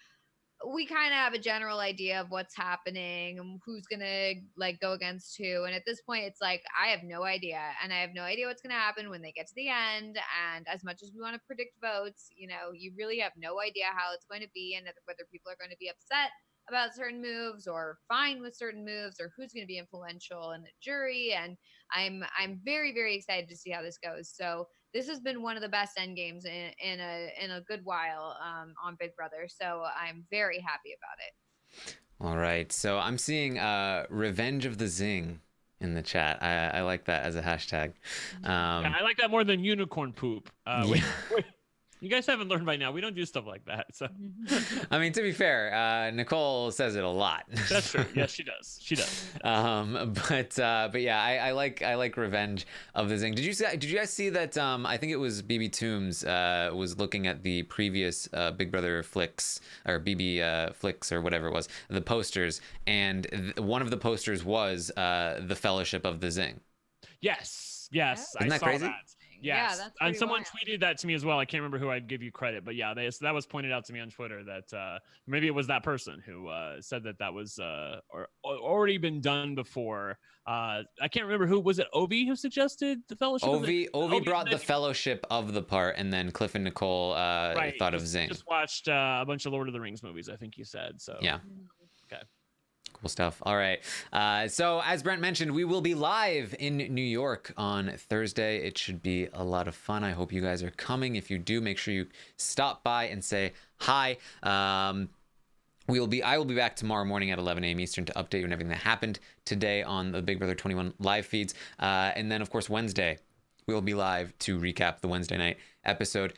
we kind of have a general idea of what's happening and who's gonna like go against who, and at this point it's like I have no idea, and I have no idea what's gonna happen when they get to the end. And as much as we want to predict votes, you really have no idea how it's going to be, and whether people are going to be upset about certain moves or fine with certain moves, or who's going to be influential in the jury. And I'm very, very excited to see how this goes. So this has been one of the best end games in a good while on Big Brother. So I'm very happy about it. All right. So I'm seeing Revenge of the Zing in the chat. I like that as a hashtag. I like that more than unicorn poop. Yeah. You guys haven't learned by now. We don't do stuff like that. So, I mean, to be fair, Nicole says it a lot. That's true. Yes, she does. She does. But yeah, I like Revenge of the Zing. Did you guys see that? I think it was BB Toombs was looking at the previous Big Brother flicks or BB flicks or whatever it was, the posters, and one of the posters was the Fellowship of the Zing. Yes. Isn't that crazy? That. Yes. Yeah, and someone wild. tweeted that to me as well. I can't remember who I'd give you credit, but yeah, that was pointed out to me on Twitter that maybe it was that person who said that was or already been done before. I can't remember who was it. Ovi who suggested the Fellowship. Ovi brought the Fellowship of the part, and then Cliff and Nicole thought of Zing. Just watched a bunch of Lord of the Rings movies, I think you said. So yeah. Okay. Cool stuff. All right. So as Brent mentioned, we will be live in New York on Thursday. It should be a lot of fun. I hope you guys are coming. If you do, make sure you stop by and say hi. I will be back tomorrow morning at 11 a.m. Eastern to update you on everything that happened today on the Big Brother 21 live feeds. And then, of course, Wednesday, we will be live to recap the Wednesday night episode.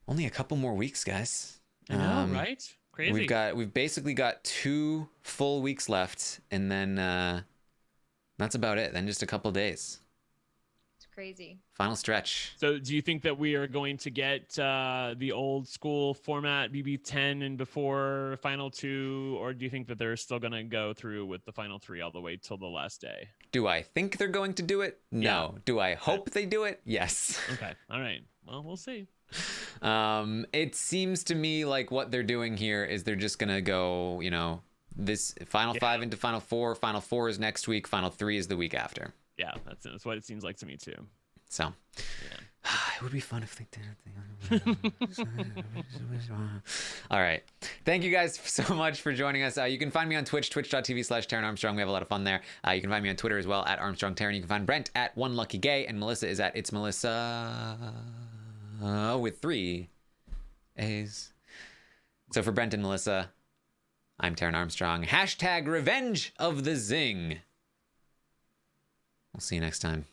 Only a couple more weeks, guys. I know, right? Crazy. We've basically got 2 full weeks left, and then that's about it. Then just a couple days. It's crazy. Final stretch. So do you think that we are going to get the old school format, BB10 and before final 2, or do you think that they're still going to go through with the final 3 all the way till the last day? Do I think they're going to do it? No. Yeah. Do I hope they do it? Yes. Okay. All right. Well, we'll see. It seems to me like what they're doing here is they're just gonna go, this final 5 into final 4. Final 4 is next week. Final 3 is the week after. Yeah, that's what it seems like to me too. So, it would be fun if they did. All right. Thank you guys so much for joining us. You can find me on Twitch, twitch.tv/Taran Armstrong. We have a lot of fun there. You can find me on Twitter as well, at Armstrong Taran. You can find Brent at OneLuckyGay, and Melissa is at It's Melissa. With 3 A's. So for Brent and Melissa, I'm Taran Armstrong. # Revenge of the Zing. We'll see you next time.